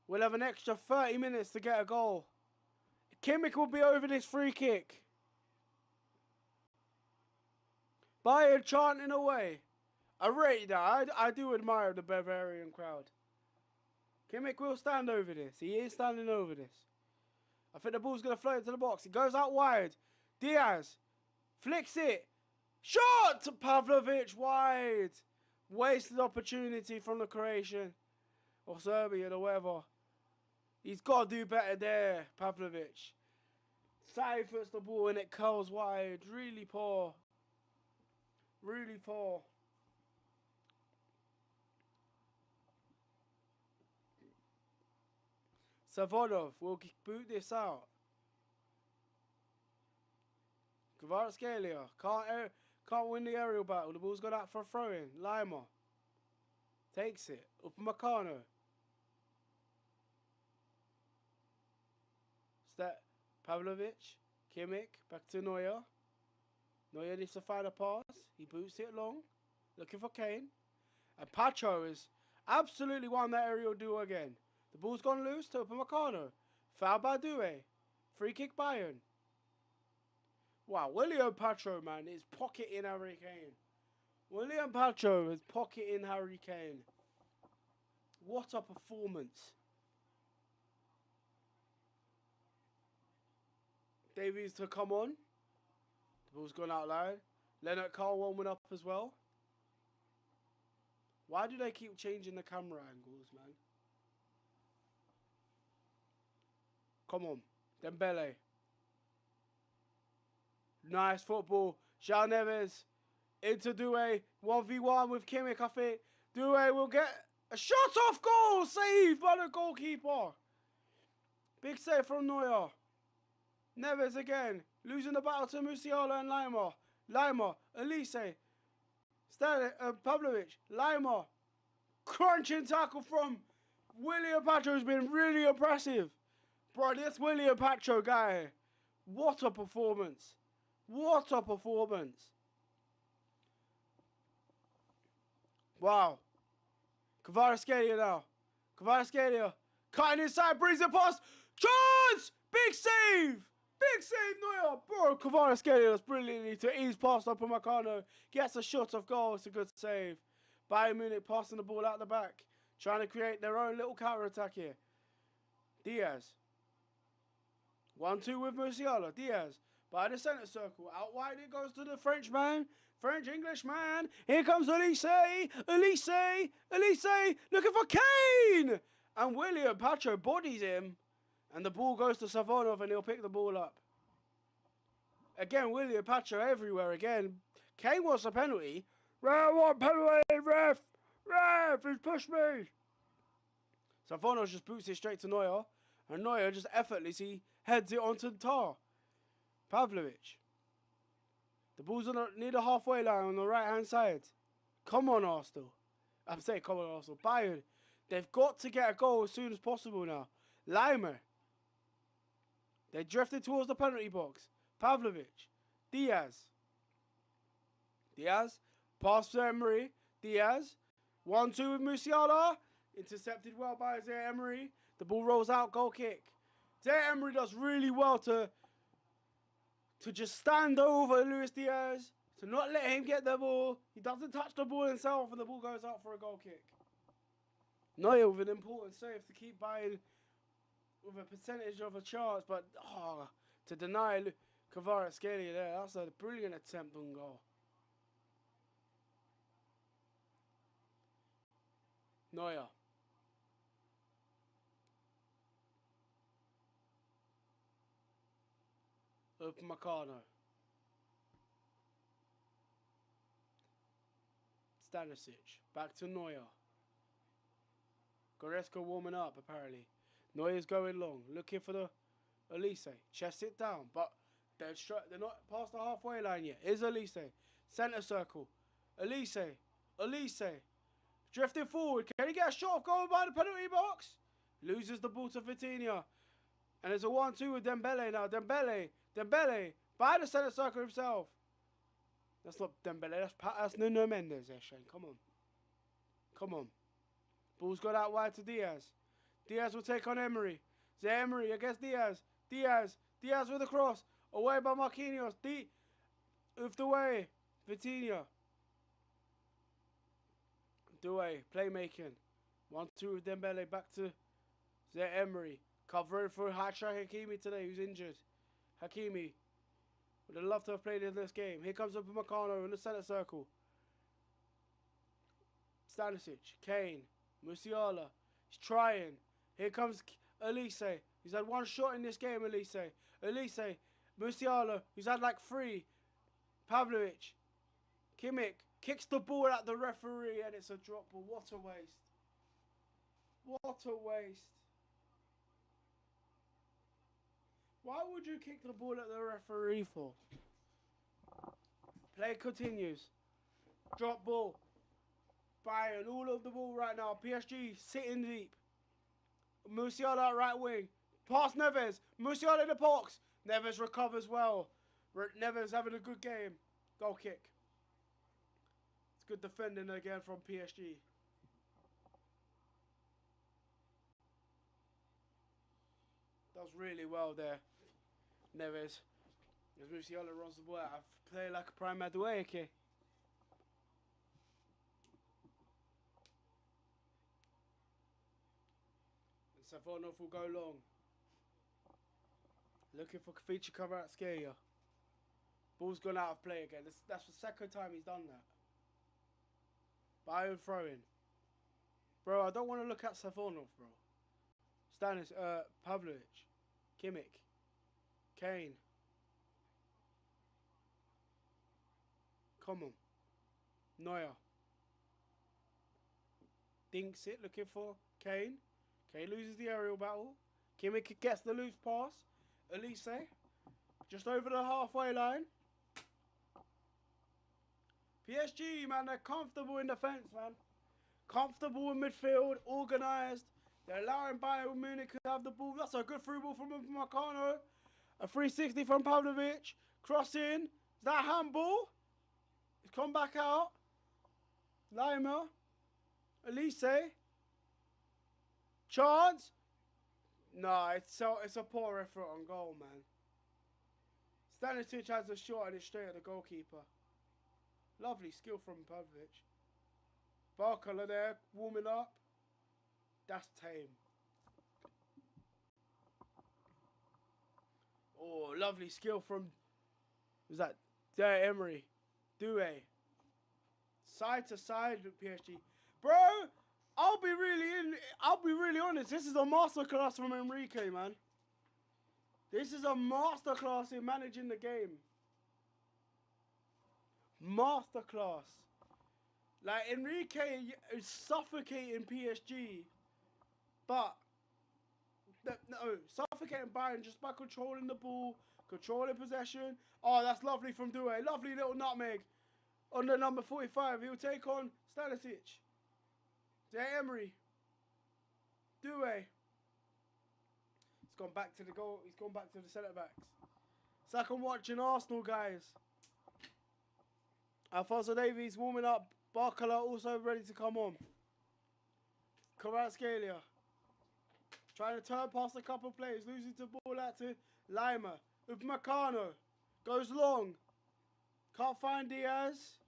will have an extra 30 minutes to get a goal. Kimmich will be over this free kick. Bayern chanting away. I rate that. I do admire the Bavarian crowd. Kimmich will stand over this. He is standing over this. I think the ball's going to float into the box. It goes out wide. Diaz flicks it. Shot! Pavlovic wide. Wasted opportunity from the Croatian. Or Serbian or whatever. He's got to do better there, Pavlovic. Side foots the ball and it curls wide. Really poor. Really poor. Savonov will boot this out. Kvaratskhelia can't win the aerial battle. The ball's gone out for a throw-in. Lima takes it. Upamecano. Pavlovic. Kimmich. Back to Neuer. Neuer needs to find a pass. He boots it long. Looking for Kane. And Pacho has absolutely won that aerial duel again. The ball's gone loose to Upamecano. Foul by Doué. Free kick Bayern. Wow, William Pacho, man, is pocketing Harry Kane. William Pacho is pocketing Harry Kane. What a performance. Davies to come on. The ball's gone out loud. Leonard Carl warming up as well. Why do they keep changing the camera angles, man? Come on. Dembele. Nice football. João Neves into Doué. 1v1 with Kimmich, I think. Doué will get a shot off goal. Saved by the goalkeeper. Big save from Neuer. Neves again. Losing the battle to Musiala and Lima. Lima. Elise. Pavlovic. Lima. Crunching tackle from William Pacho has been really impressive. Bro, this William Pacho guy. What a performance. What a performance. Wow. Kvaratskhelia now. Kvaratskhelia. Cutting inside. Brings it past. Chance! Big save! Big save, Neuer. Bro, Kvaratskhelia does brilliantly to ease past Upamecano. Gets a shot off goal. It's a good save. Bayern Munich passing the ball out the back. Trying to create their own little counter-attack here. Diaz. 1-2 with Musiala. Diaz. By the centre circle. Out wide it goes to the French man. French-English man. Here comes Elise. Elise. Elise. Looking for Kane. And William Pacho bodies him. And the ball goes to Savonov and he'll pick the ball up. Again, William Pacho everywhere again. Kane wants a penalty. Ref, what penalty? Ref. Ref, he's pushed me. Savonov just boots it straight to Neuer. And Neuer just effortlessly heads it onto the tar. Pavlovic. The ball's near the halfway line on the right-hand side. Come on, Arsenal. I'm saying come on, Arsenal. Bayern. They've got to get a goal as soon as possible now. Lima. They drifted towards the penalty box. Pavlovic. Diaz. Diaz. Pass to Emery. Diaz. 1-2 with Musiala. Intercepted well by Zaire Emery. The ball rolls out. Goal kick. Zaire Emery does really well to just stand over Luis Diaz. To not let him get the ball. He doesn't touch the ball himself and the ball goes out for a goal kick. Neuer with an important save to keep Bayern with a percentage of a chance, but to deny Kvaratskhelia there, that's a brilliant attempt on goal. Neuer. Upamecano. Stanisic. Back to Neuer. Goretzka warming up, apparently. Neuer's going long. Looking for the Elise. Chest it down. But they're not past the halfway line yet. Here's Elise. Centre circle. Elise. Elise. Drifting forward. Can he get a shot off goal by the penalty box? Loses the ball to Vitinha. And there's a 1-2 with Dembele now. Dembele. Dembele. By the centre circle himself. That's not Dembele. That's Nuno Mendes there, Shane. Come on. Come on. Ball's got out wide to Diaz. Diaz will take on Emery. Emery against Diaz. Diaz. Diaz with a cross. Away by Marquinhos. Oofed away. Vitinha. Doué. Playmaking. 1-2 with Dembele. Back to Emery. Covering for Hakimi today, who's injured. Hakimi. Would have loved to have played in this game. Here comes Upamecano in the centre circle. Stanisic. Kane. Musiala. He's trying. Here comes Elise. He's had one shot in this game, Elise. Elise. Musiala. He's had like 3. Pavlovic. Kimmich. Kicks the ball at the referee and it's a drop ball. What a waste. What a waste. Why would you kick the ball at the referee for? Play continues. Drop ball. Bayern all of the ball right now. PSG sitting deep. Musiala at right wing. Pass Neves. Musiala in the box. Neves recovers well. Neves having a good game. Goal kick. It's good defending again from PSG. Does really well there. Neves. As Musiala runs the ball out. I play like a prime Madueke. Okay. And Safonov will go long. Looking for feature cover out Scalia. Ball's gone out of play again. That's the second time he's done that. Bayern throwing. Bro, I don't want to look at Safonov, bro. Stanis, Pavlovic. Kimmich. Kane. Come on. Neuer. Dinks it, looking for Kane. Kane loses the aerial battle. Kimmich gets the loose pass. Elise. Just over the halfway line. PSG, man, they're comfortable in defence, man. Comfortable in midfield, organised. They're allowing Bayern Munich to have the ball. That's a good through ball from Marcano. A 360 from Pavlovic. Crossing. Is that a handball? It's come back out. Lima. Elise. Chance. No, it's a poor effort on goal, man. Stanisic has a shot and it's straight at the goalkeeper. Lovely skill from Pavlovic. Barcola there, warming up. That's tame. Oh, lovely skill from... Was that Emery? Doué. Side to side with PSG. Bro, I'll be really honest. This is a masterclass from Enrique, man. This is a masterclass in managing the game. Masterclass. Like, Enrique is suffocating PSG. But, suffocating Bayern just by controlling the ball, controlling possession. Oh, that's lovely from Doué. Lovely little nutmeg on the number 45. He'll take on Stanisic. Emery. Doué. He's gone back to the goal. He's gone back to the centre-backs. It's like I'm watching Arsenal, guys. Alphonso Davies warming up. Barcola also ready to come on. Kvaratskhelia. Trying to turn past a couple of players. Losing the ball out to Lima. Upamecano. Goes long. Can't find Diaz.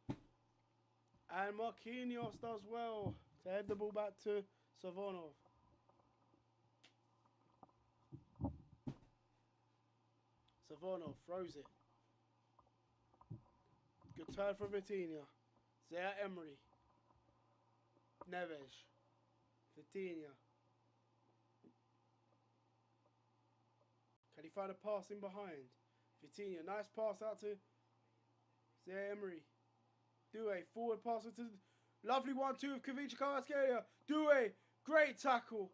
And Marquinhos does well to head the ball back to Safonov. Safonov throws it. Good turn from Vitinha. Emery. Neves. Vitinha. Can he find a pass in behind? Vitinha, nice pass out to Zaire Emery. Doué, forward pass to lovely 1-2 of Kavicha Kvaratskhelia. Doué, great tackle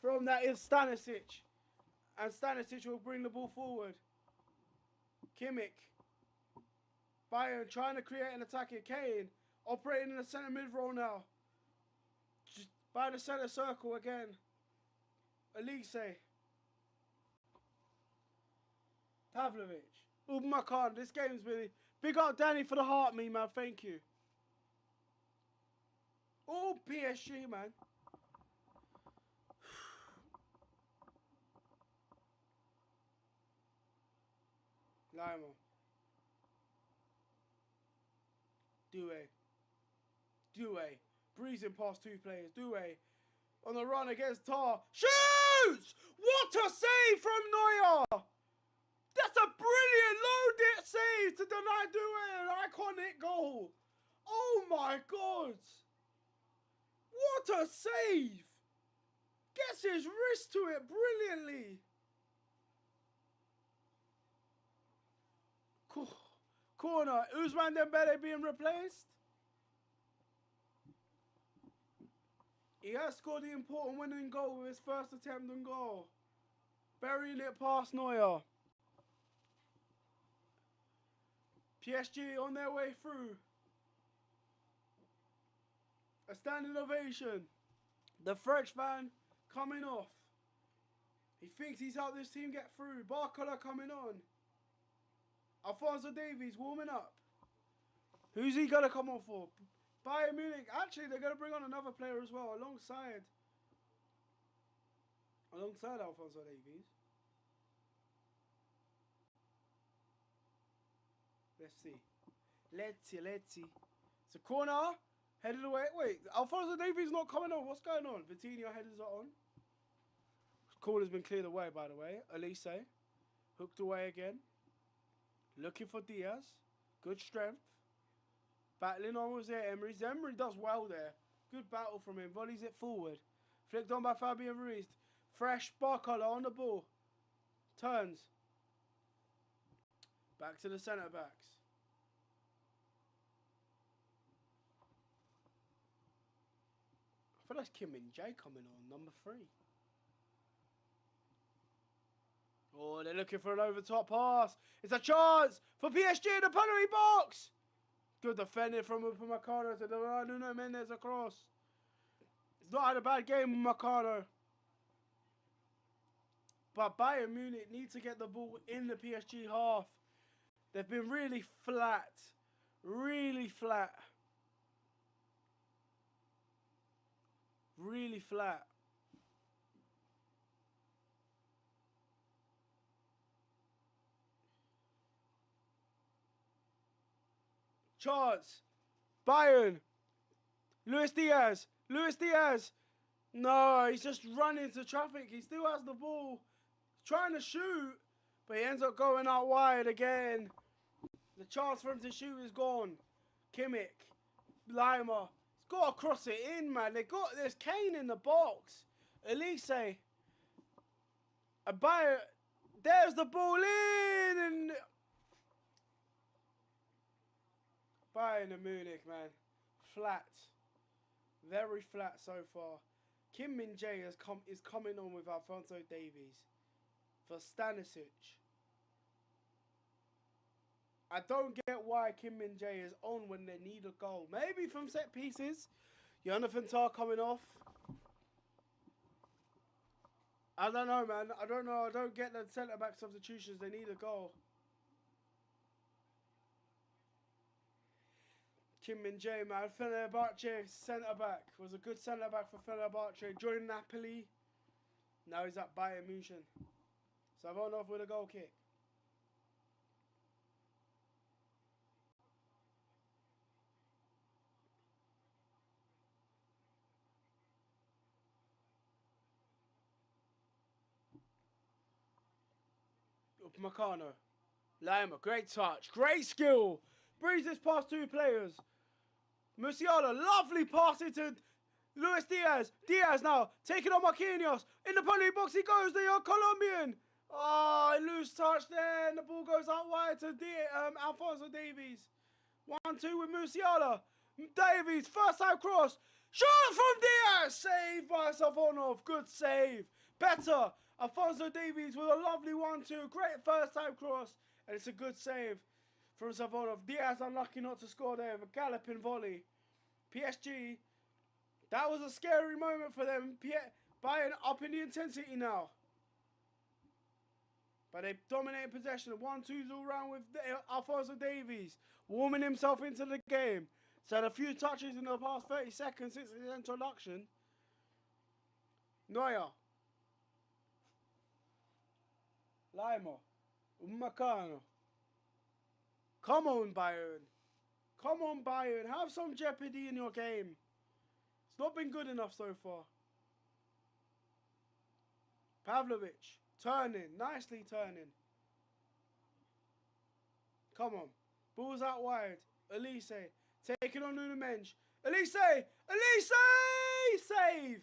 from that is Stanisic. And Stanisic will bring the ball forward. Kimmich. Bayern trying to create an attack here. Kane operating in the centre mid role now. Just by the centre circle again. Elise. Pavlovic. Upamecano. This game's been... Big up Danny for the heart, me man. Thank you. Oh, PSG, man. Lima. Doué. Breezing past two players. Doué. On the run against Tar. Shoots! What a save from Neuer! That's a brilliant low-dit save to deny Doué an iconic goal. Oh my God. What a save. Gets his wrist to it brilliantly. Corner. Ousmane Dembele being replaced. He has scored the important winning goal with his first attempt on goal. Burying it past Neuer. PSG on their way through. A standing ovation. The French fan coming off. He thinks he's helped this team get through. Barcola coming on. Alphonso Davies warming up. Who's he going to come on for? Bayern Munich. Actually, they're going to bring on another player as well alongside Alphonso Davies. Let's see. It's a corner. Headed away. Wait, Alphonso Davies not coming on. What's going on? Vitinha headers are on. Corner's been cleared away, by the way. Elise. Hooked away again. Looking for Diaz. Good strength. Battling on with Zaire Emery. Emery does well there. Good battle from him. Volleys it forward. Flicked on by Fabian Ruiz. Fresh Barcola on the ball. Turns. Back to the centre backs. I feel that's Kim Min Jae coming on, number 3. Oh, they're looking for an over-top pass. It's a chance for PSG in the penalty box. Good defending from Upamecano to Nuno Mendes across. He's not had a bad game with Upamecano. But Bayern Munich need to get the ball in the PSG half. They've been really flat. Really flat. Really flat. Chance. Bayern. Luis Diaz. No, he's just running into traffic. He still has the ball. He's trying to shoot, but he ends up going out wide again. The chance for him to shoot is gone. Kimmich. Lima. He's got to cross it in, man. There's Kane in the box. Elise. A Bayern. There's the ball in. And Bayern and Munich, man. Flat. Very flat so far. Kim Min Jae is coming on with Alphonso Davies for Stanisic. I don't get why Kim Min Jae is on when they need a goal. Maybe from set pieces. Jonathan Tah coming off. I don't know, man. I don't know. I don't get the centre-back substitutions. They need a goal. Kim Min Jae, man. Fenerbahce centre-back. Was a good centre-back for Fenerbahce. Joined Napoli. Now he's at Bayern Munich. So I'm on off with a goal kick. Upamecano. Lima, great touch. Great skill. Brings this past 2 players. Musiala, lovely pass into Luis Diaz. Diaz now taking on Marquinhos. In the penalty box he goes, the Colombian. Oh, loose touch there, and the ball goes out wide to Alphonso Davies. 1-2 with Musiala. Davies, first time cross. Shot from Diaz! Saved by Savonov. Good save. Better. Alphonso Davies with a lovely 1-2. Great first time cross. And it's a good save from Savonov. Diaz unlucky not to score there with a galloping volley. PSG, that was a scary moment for them. Bayern up in the intensity now. But they dominate possession. 1-2's all round with Alphonso Davies warming himself into the game. He's had a few touches in the past 30 seconds since his introduction. Neuer. Lima. Macano. Come on, Bayern. Come on, Bayern. Have some jeopardy in your game. It's not been good enough so far. Pavlovic. Turning. Nicely turning. Come on. Ball's out wide. Elise. Taking on Nunes. Elise! Elise! Save!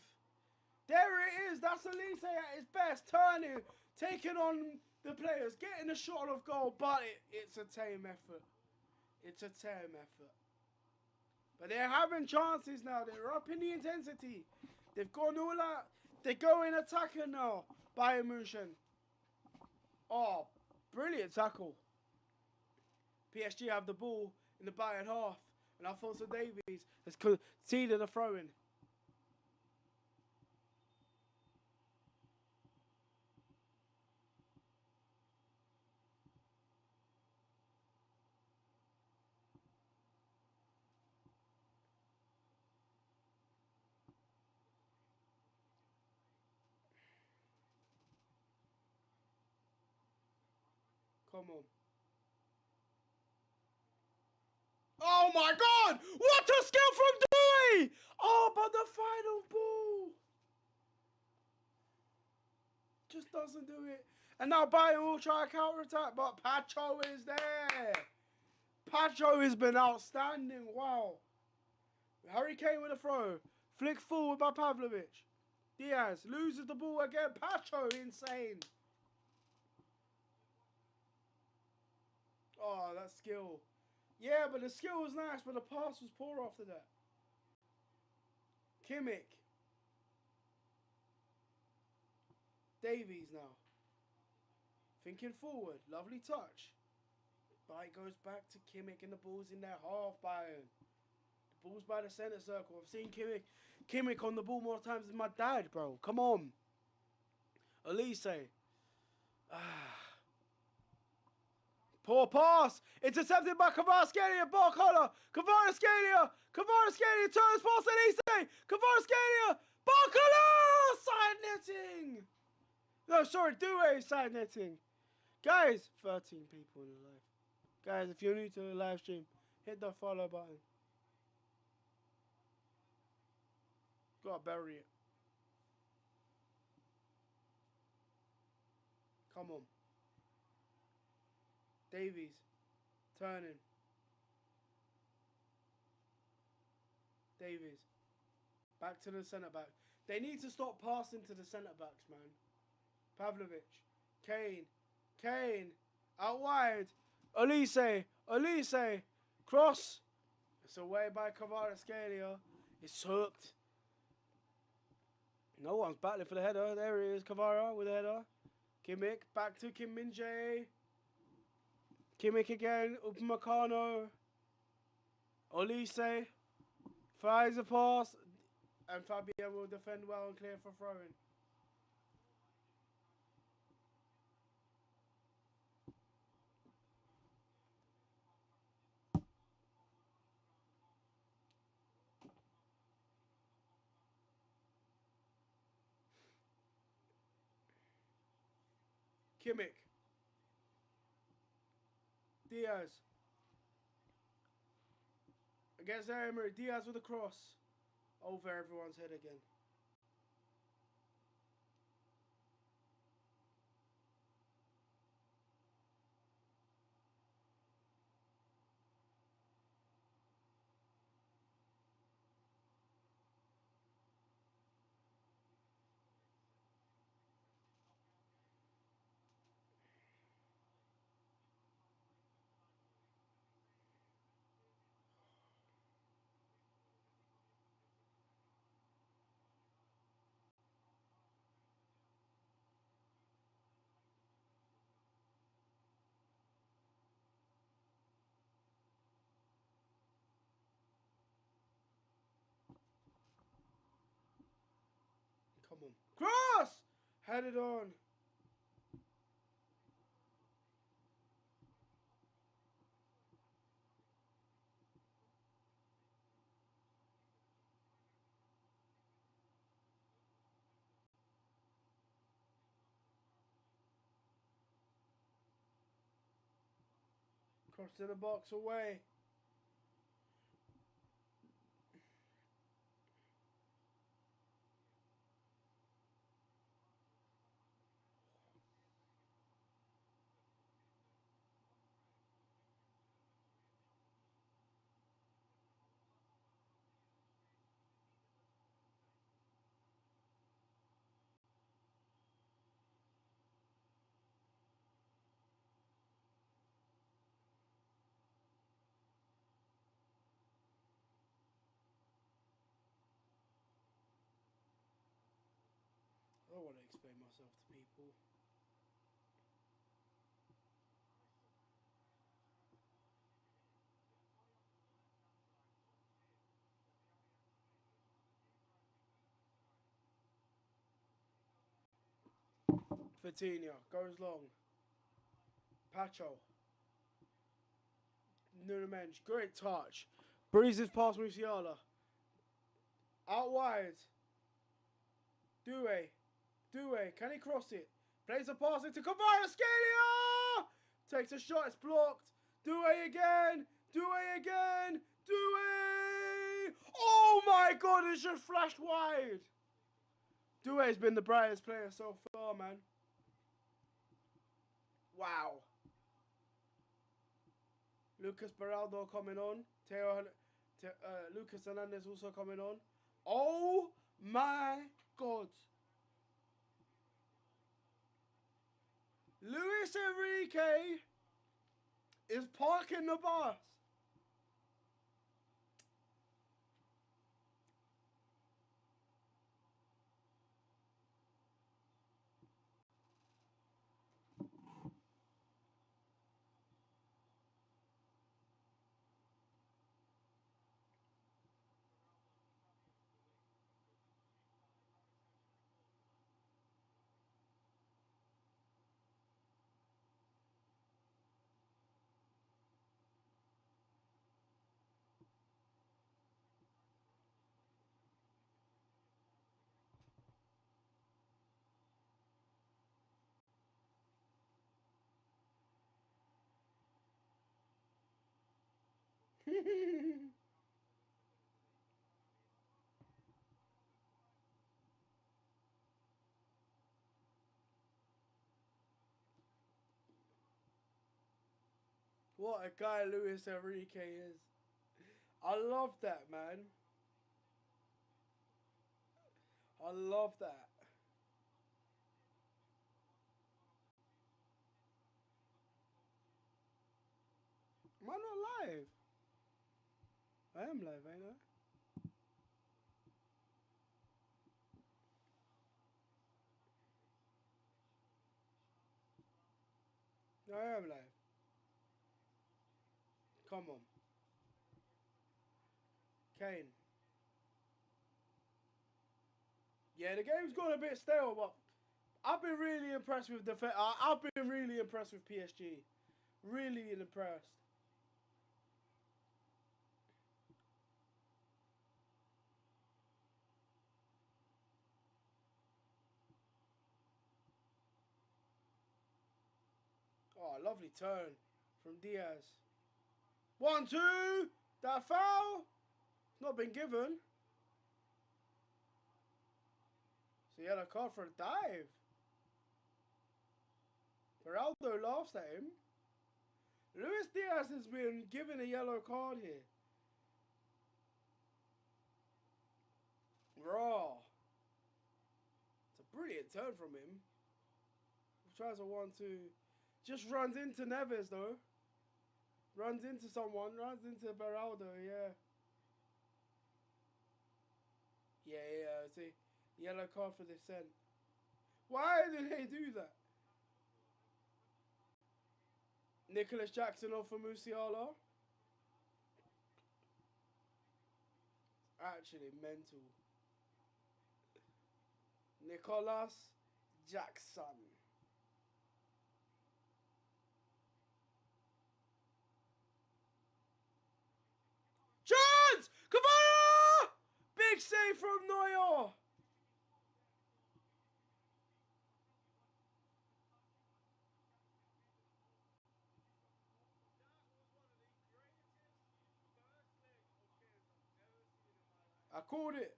There it is. That's Elise at his best. Turning. Taking on the players. Getting a shot of goal. But it's a tame effort. It's a tame effort. But they're having chances now. They're up in the intensity. They've gone all out. They're going attacking now. Bayern Munich. Oh, brilliant tackle. PSG have the ball in the Bayern half. And Alphonso Davies has conceded a throw-in. Come on. Oh my God! What a skill from Dewey! Oh, but the final ball just doesn't do it. And now Bayern will try a counter-attack, but Pacho is there. Pacho has been outstanding. Wow. Harry Kane with a throw. Flick forward by Pavlovic. Diaz loses the ball again. Pacho, insane. Oh, that skill. Yeah, but the skill was nice, but the pass was poor after that. Kimmich. Davies now. Thinking forward. Lovely touch. But it goes back to Kimmich and the ball's in their half, Bayern. The ball's by the centre circle. I've seen Kimmich on the ball more times than my dad, bro. Come on. Elise. Poor pass. Intercepted by Kvaratskhelia. Ball collar. Kvaratskhelia. Kvaratskhelia turns past Elise. Kvaratskhelia. Ball collar. Side netting. No, sorry. Dewey side netting. Guys, 13 people in the live. Guys, if you're new to the live stream, hit the follow button. Gotta bury it. Come on. Davies. Turning. Davies. Back to the centre back. They need to stop passing to the centre backs, man. Pavlovic. Kane. Kane. Out wide. Elise. Elise. Cross. It's away by Kvaratskhelia. It's hooked. No one's battling for the header. There he is. Kvara with the header. Kimmich. Back to Kim Min-jae. Kimmich again. Upamecano. Elise. Fires a pass. And Fabian will defend well and clear for throwing. Kimmich. Diaz. Against Emery. Diaz with a cross. Over everyone's head again. on. Cross! Headed on. Cross to the box away. I don't want to explain myself to people. Vitinha goes long. Pacho. Nuno Mendes. Great touch. Breezes past Musiala. Out wide. Doué. Doué. Can he cross it? Plays a pass into Kvaratskhelia! Takes a shot. It's blocked. Doué again. Doué again. Doué! Oh my god, it's just flashed wide. Doué's been the brightest player so far, man. Wow. Lucas Beraldo coming on. Lucas Hernandez also coming on. Oh my god. Luis Enrique is parking the bus. What a guy Luis Enrique is. I love that, man. I love that. Am I not live? I am live, ain't I? I am live. Come on. Kane. Yeah, the game's gone a bit stale, but I've been really impressed with I've been really impressed with PSG. Really impressed. Oh, lovely turn from Diaz. 1-2. That foul. It's not been given. So yellow card for a dive. Ronaldo laughs at him. Luis Diaz has been given a yellow card here. Raw. It's a brilliant turn from him. Tries a 1-2. Just runs into Neves though. Runs into someone. Runs into Beraldo, yeah. Yeah. See, yellow card for dissent. Why did they do that? Nicholas Jackson off for Musiala. Actually mental. Nicholas Jackson. Chance! Cavani! Big save from Neuer. I called it.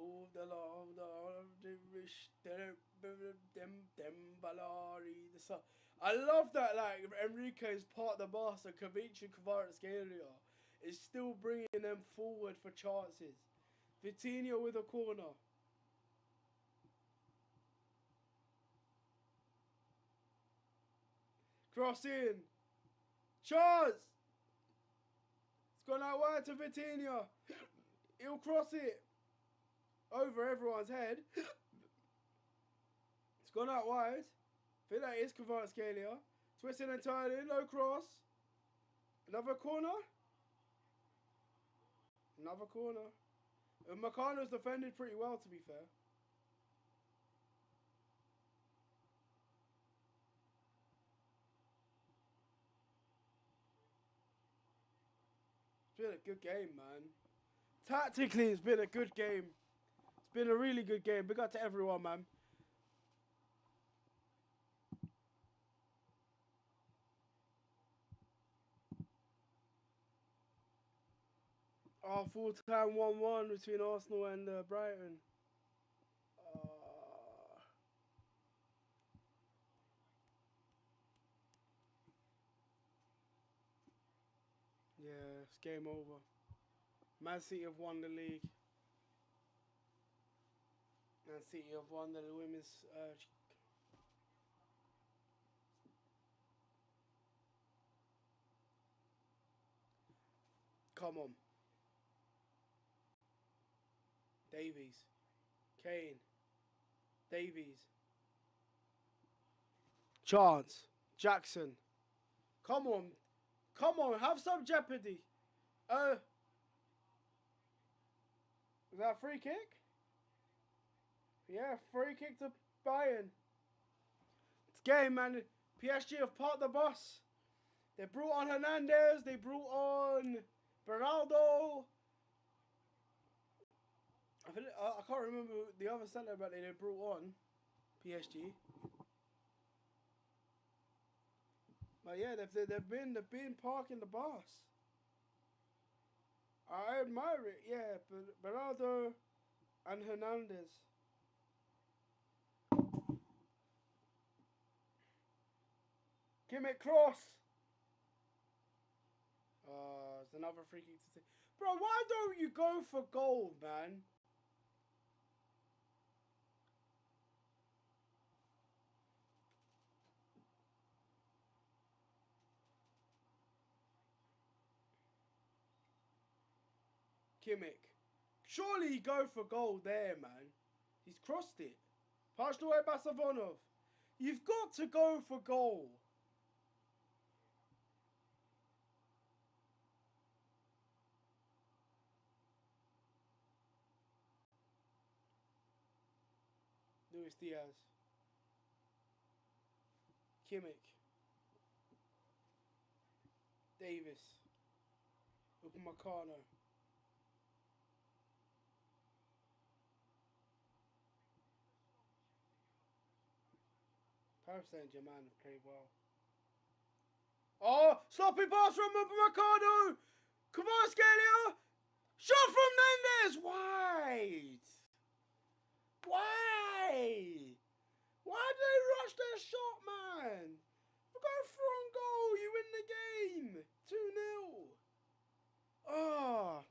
All the love, the wish, them ballari. I love that, like, Enrique is part of the boss, and Kavic and Kvaratskhelia is still bringing them forward for chances. Vitinha with a corner. Cross in. Chance! It's gone out wide to Vitinha. He'll cross it over everyone's head. It's gone out wide. I think that is Kvaratskhelia. Twisting and turning, no cross. Another corner. Another corner. And Meccano's defended pretty well, to be fair. It's been a good game, man. Tactically, it's been a good game. It's been a really good game. Big up to everyone, man. Oh, full-time 1-1 between Arsenal and Brighton. Yeah, it's game over. Man City have won the league. Man City have won the women's... Come on. Davies. Kane. Davies. Chance. Jackson. Come on. Come on, have some jeopardy. Is that a free kick? Yeah, free kick to Bayern. It's game, man. PSG have parked the bus. They brought on Hernandez. They brought on Beraldo. I can't remember the other centre back they brought on. PSG. But yeah, they've been parking the bus. I admire it, yeah. Beraldo and Hernandez. Kimmich cross. It's another free kick to take. Bro, why don't you go for goal, man? Kimmich. Surely go for goal there, man. He's crossed it. Passed away by Savonov. You've got to go for goal. Luis Diaz. Kimmich. Davis. Upamecano. Paris St Germain have played well. Oh, sloppy pass from Upamecano. Kvaratskhelia. Shot from Mendes. Wide. Why? Why did they rush their shot, man? Go for on goal. You win the game. 2-0. Oh.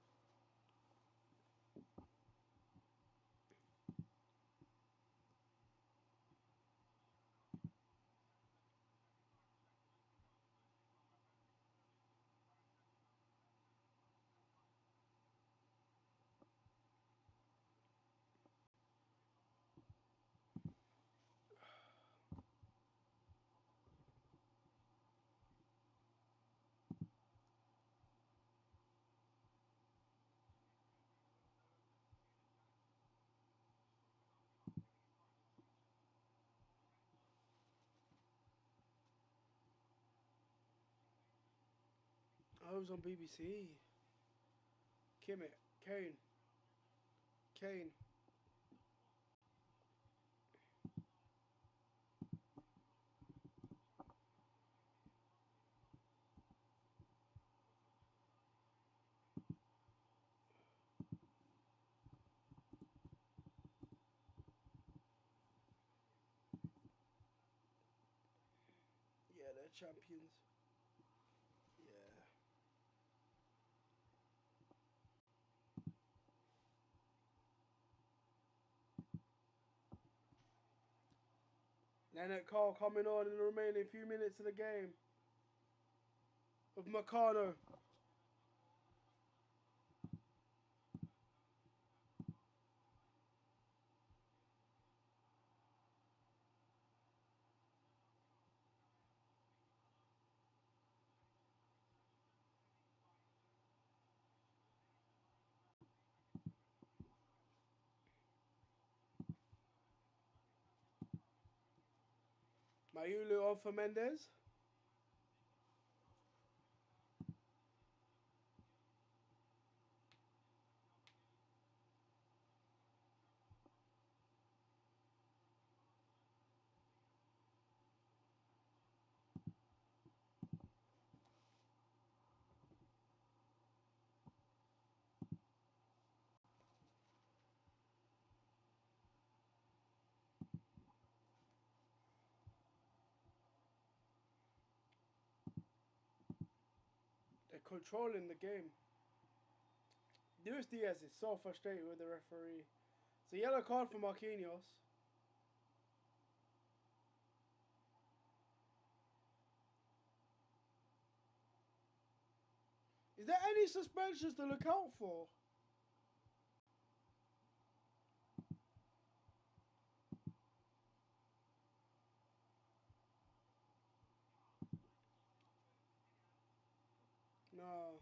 I was on BBC. Kimmich. Kane. Kane. Yeah, they're champions. Yeah. Leonard Cole coming on in the remaining few minutes of the game. With Meccano. Mayulu on for Mendes. They're controlling the game. Luis Diaz is so frustrated with the referee. It's a yellow card for Marquinhos. Is there any suspensions to look out for? No.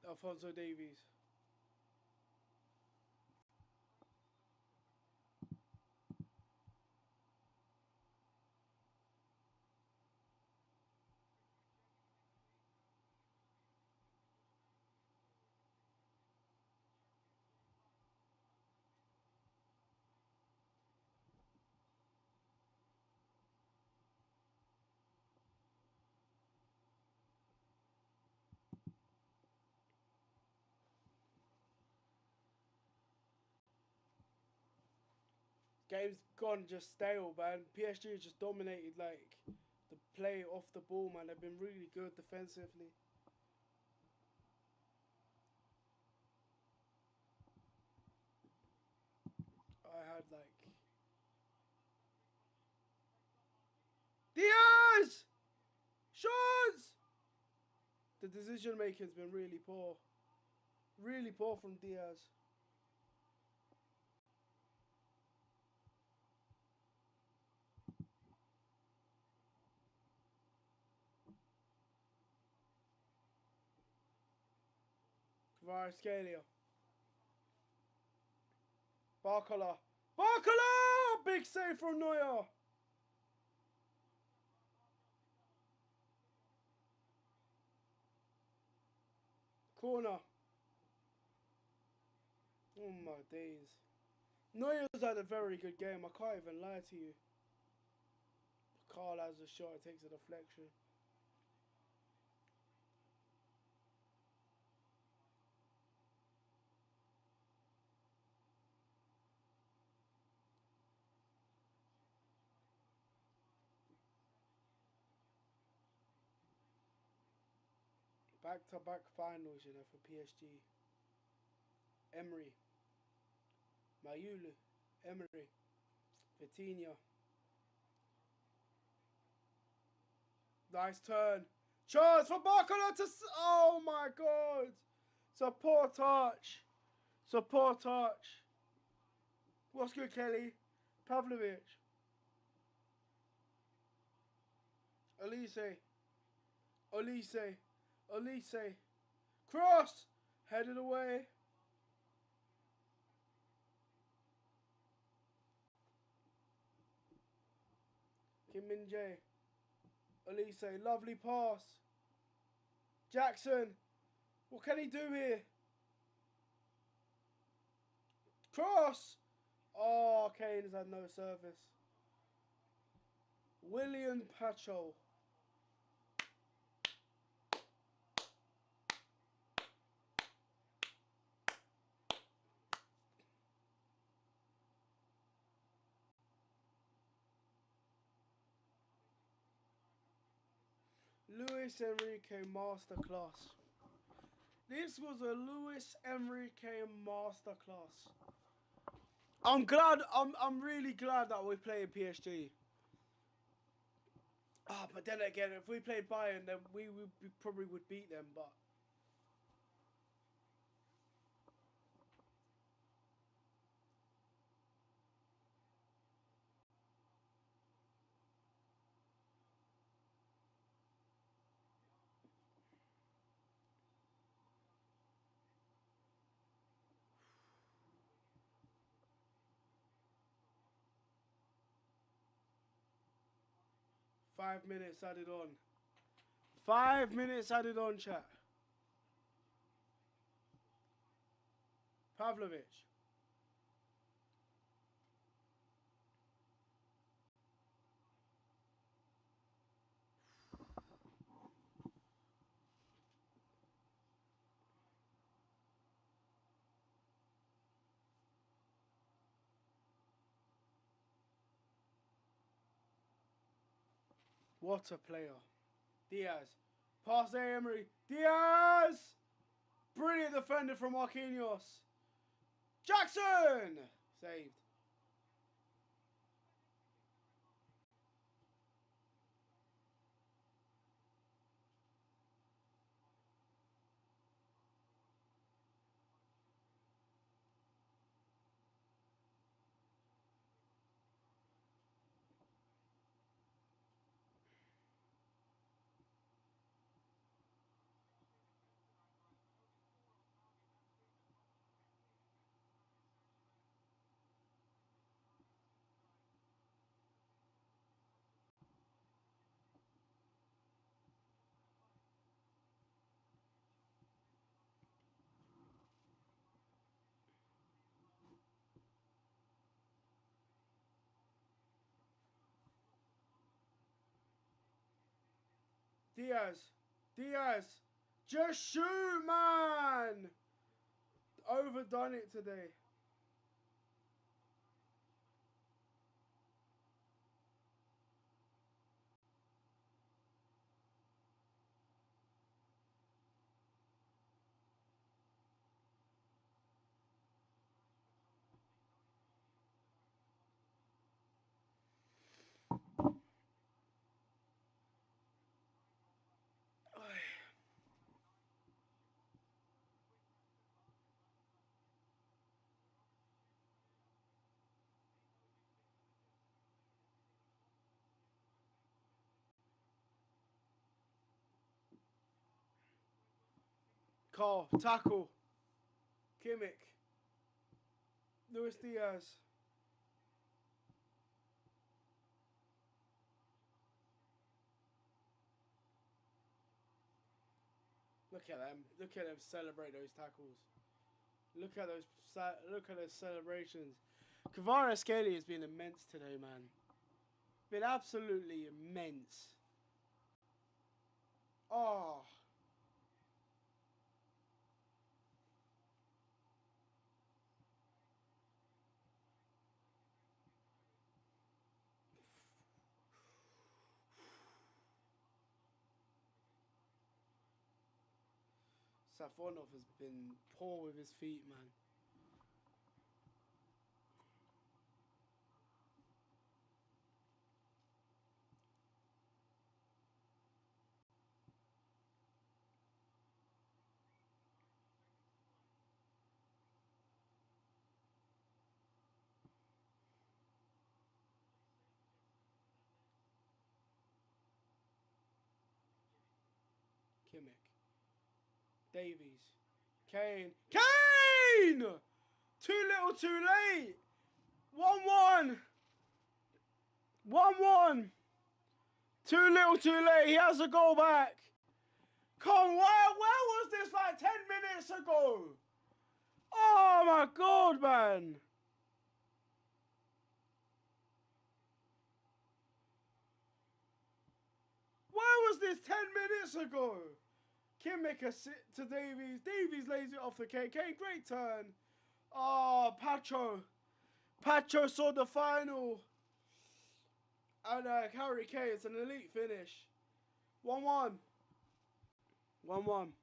Alphonso Davies. Game's gone just stale, man. PSG just dominated, like, the play off the ball, man. They've been really good defensively. I had, like... Diaz! Shots! The decision making's been really poor. Really poor from Diaz. Kvaratskhelia. Barcola. Barcola! Big save from Neuer. Corner. Oh my days. Neuer's had a very good game. I can't even lie to you. Carl has a shot. It takes a deflection. Back-to-back finals, you know, for PSG. Emery. Mayulu. Emery. Vitinha. Nice turn. Chance for Barcola to... Oh my god. It's a poor touch. It's a poor touch. What's good, Kelly? Pavlovic. Elise. Elise. Elise. Cross! Headed away. Kim Min Jae. Elise, lovely pass. Jackson. What can he do here? Cross! Oh, Kane has had no service. William Pacho. Luis Enrique masterclass. This was a Luis Enrique masterclass. I'm really glad that we played PSG. Ah, but then again, if we played Bayern, then we probably would beat them, but 5 minutes added on. 5 minutes added on, chat. Pavlovic. What a player. Diaz. Pass Emery. Diaz! Brilliant defender from Marquinhos. Jackson! Saved. Diaz. Diaz. Just shoot, man! Overdone it today. Carl, tackle. Kimmich. Luis Diaz. Look at them. Look at them celebrate those tackles. Look at those celebrations. Kvaratskhelia has been immense today, man. Been absolutely immense. Oh. Safonov has been poor with his feet, man. Kimmich. Davies. Kane. Kane! Too little, too late. 1-1. 1-1. Too little, too late. He has a goal back. Come, where was this like 10 minutes ago? Oh my God, man. Where was this 10 minutes ago? Kim make a sit to Davies. Davies lays it off the Kane. Kane, great turn. Oh, Pacho. Pacho saw the final. And Harry Kane, it's an elite finish. 1-1. 1-1.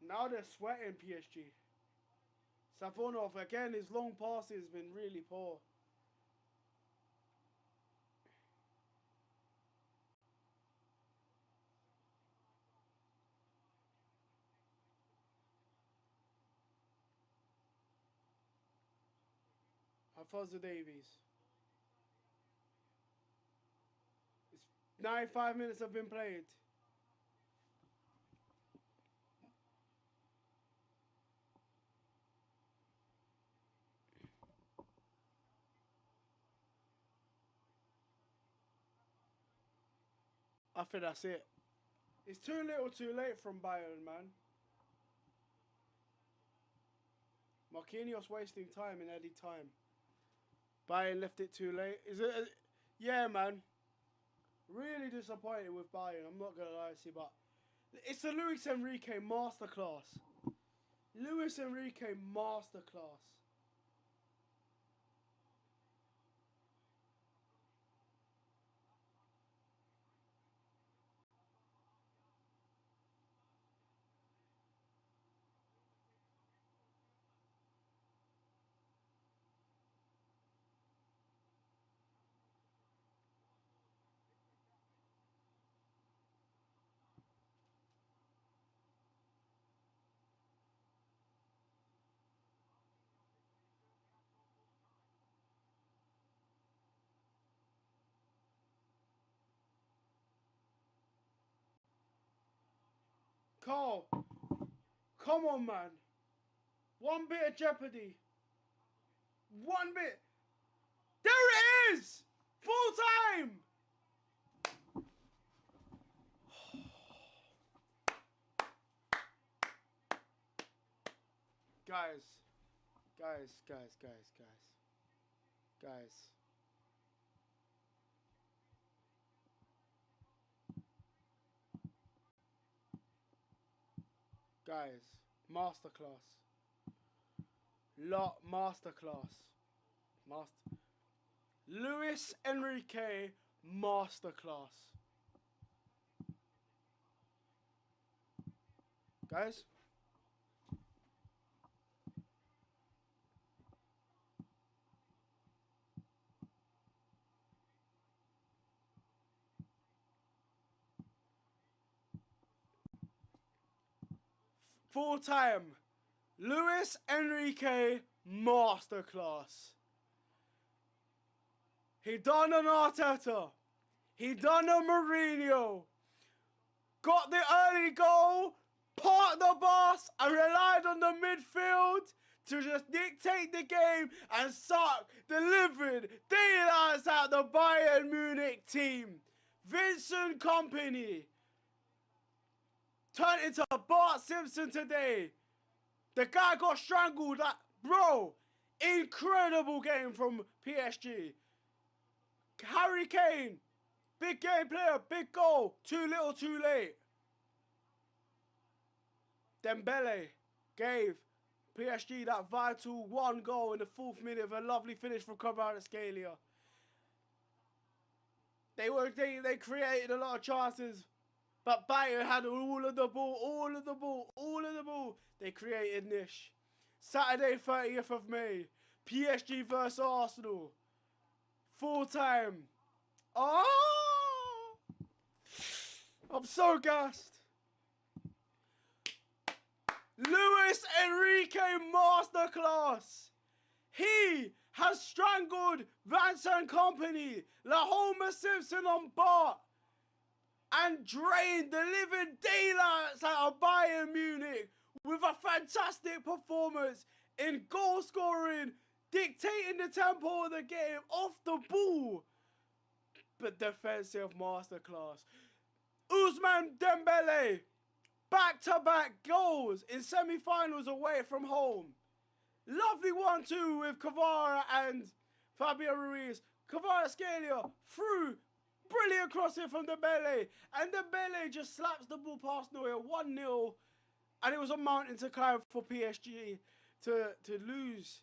Now they're sweating PSG. Savonov, again, his long passes has been really poor. Alfonso Davies. It's 95 minutes have been played. I think that's it. It's too little too late from Bayern, man. Marquinhos wasting time in any time. Bayern left it too late. Is it? Yeah, man. Really disappointed with Bayern. I'm not going to lie to you, but it's the Luis Enrique masterclass. Luis Enrique masterclass. Carl, come on, man. One bit of jeopardy. One bit. There it is! Full time! Guys. Guys, masterclass. Masterclass. Luis Enrique, masterclass. Guys? Full time. Luis Enrique, masterclass. He done an Arteta. He done a Mourinho. Got the early goal, parked the bus, and relied on the midfield to just dictate the game and suck the living daylights out the Bayern Munich team. Vincent Kompany turned into Bart Simpson today. The guy got strangled. Bro, incredible game from PSG. Harry Kane, big game player, big goal. Too little, too late. Dembele gave PSG that vital one goal in the 4th minute of a lovely finish from Kvaratskhelia. They created a lot of chances, but Bayern had all of the ball. They created niche. Saturday, 30th of May, PSG versus Arsenal. Full time. Oh! I'm so gassed. Luis Enrique masterclass. He has strangled Vincent Kompany, La Homer Simpson on Bart, and drained the living daylights out of Bayern Munich with a fantastic performance in goal scoring, dictating the tempo of the game off the ball. But defensive masterclass. Ousmane Dembele, back-to-back goals in semi-finals away from home. Lovely 1-2 with Kvara and Fabio Ruiz. Kvaratskhelia through. Brilliant crossing from Dembele. And Dembele just slaps the ball past Neuer. 1-0. And it was a mountain to climb for PSG to lose.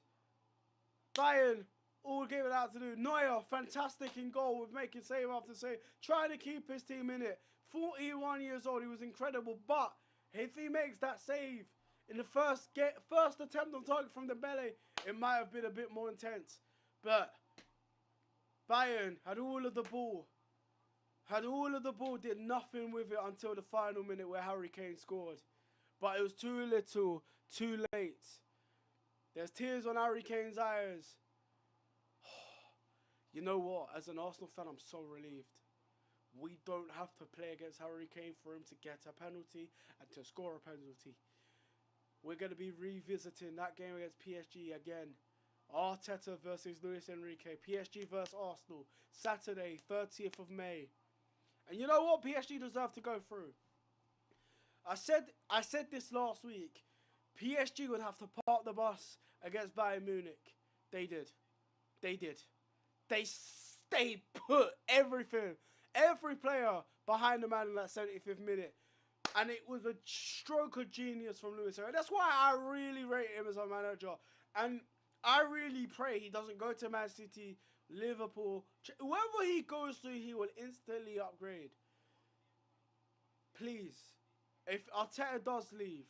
Bayern all gave it out to do. Neuer, fantastic in goal with making save after save. Trying to keep his team in it. 41 years old. He was incredible. But if he makes that save in the first attempt on target from Dembele, it might have been a bit more intense. But Bayern had all of the ball. Did nothing with it until the final minute where Harry Kane scored. But it was too little, too late. There's tears on Harry Kane's eyes. You know what? As an Arsenal fan, I'm so relieved. We don't have to play against Harry Kane for him to get a penalty and to score a penalty. We're going to be revisiting that game against PSG again. Arteta versus Luis Enrique. PSG versus Arsenal. Saturday, 30th of May. And you know what? PSG deserve to go through. I said this last week. PSG would have to park the bus against Bayern Munich. They did. They stayed put everything. Every player behind the man in that 75th minute. And it was a stroke of genius from Luis Enrique. That's why I really rate him as a manager. And I really pray he doesn't go to Man City, Liverpool. Whoever he goes to, he will instantly upgrade. Please, if Arteta does leave,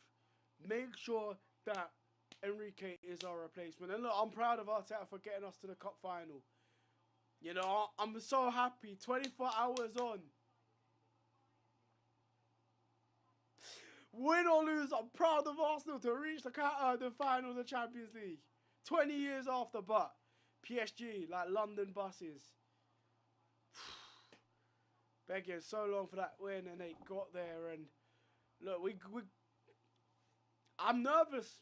make sure that Enrique is our replacement. And look, I'm proud of Arteta for getting us to the cup final. You know, I'm so happy. 24 hours on. Win or lose, I'm proud of Arsenal to reach the final of the Champions League. 20 years after, but PSG, like London buses. Begging so long for that win, and they got there. And look, I'm nervous.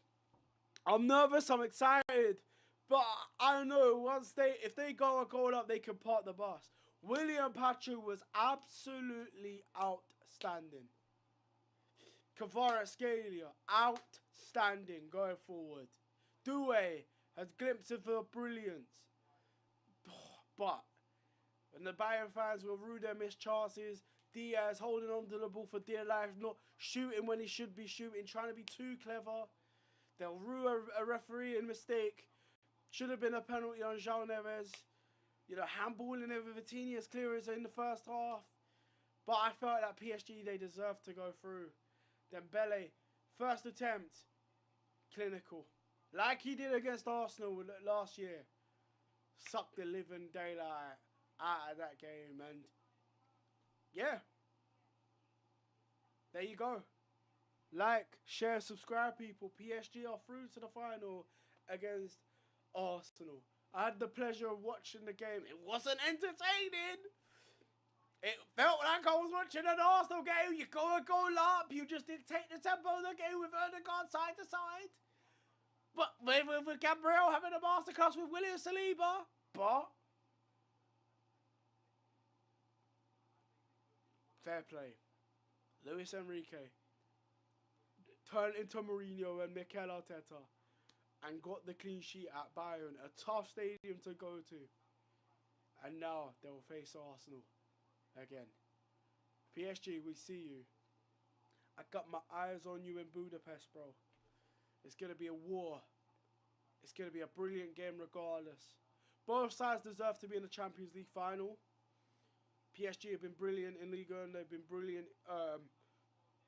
I'm excited. But I know if they go a goal up, they can part the bus. William Pachu was absolutely outstanding. Kvaratskhelia, outstanding going forward. Doué has glimpses of brilliance. But when the Bayern fans will rue their missed chances, Diaz holding on to the ball for dear life, not shooting when he should be shooting, trying to be too clever. They'll rue a referee in mistake. Should have been a penalty on João Neves. You know, handballing over Vitinha's clearance in the first half. But I felt that PSG, they deserved to go through. Dembele, first attempt, clinical. Like he did against Arsenal last year. Sucked the living daylight out of that game. And yeah. There you go. Like, share, subscribe, people. PSG are through to the final against Arsenal. I had the pleasure of watching the game. It wasn't entertaining. It felt like I was watching an Arsenal game. You go a goal up. You just dictate the tempo of the game with Erdogan side to side. But with Gabriel having a masterclass with William Saliba. But fair play. Luis Enrique turned into Mourinho and Mikel Arteta and got the clean sheet at Bayern. A tough stadium to go to. And now they will face Arsenal again. PSG, we see you. I got my eyes on you in Budapest, bro. It's going to be a war. It's going to be a brilliant game regardless. Both sides deserve to be in the Champions League final. PSG have been brilliant in Liga and they've been brilliant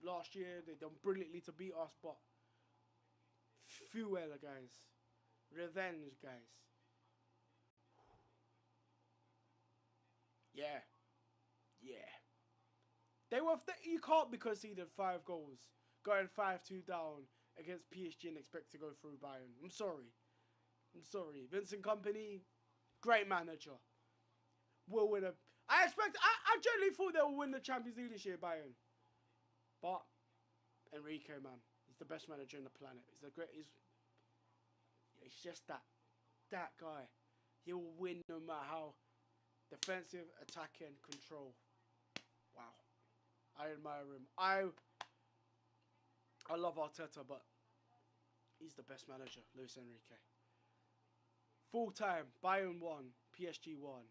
last year. They've done brilliantly to beat us, but fuel, guys. Revenge, guys. Yeah. They were. You can't be conceded 5 goals, going 5-2 down against PSG and expect to go through Bayern. I'm sorry. I'm sorry. Vincent Kompany, great manager. Will win a. I generally thought they will win the Champions League this year, Bayern. But Enrique, man, he's the best manager on the planet. He's the great. He's just that guy. He will win no matter how. Defensive, attacking, control. Wow. I admire him. I love Arteta, but he's the best manager, Luis Enrique. Full time, Bayern 1, PSG 1.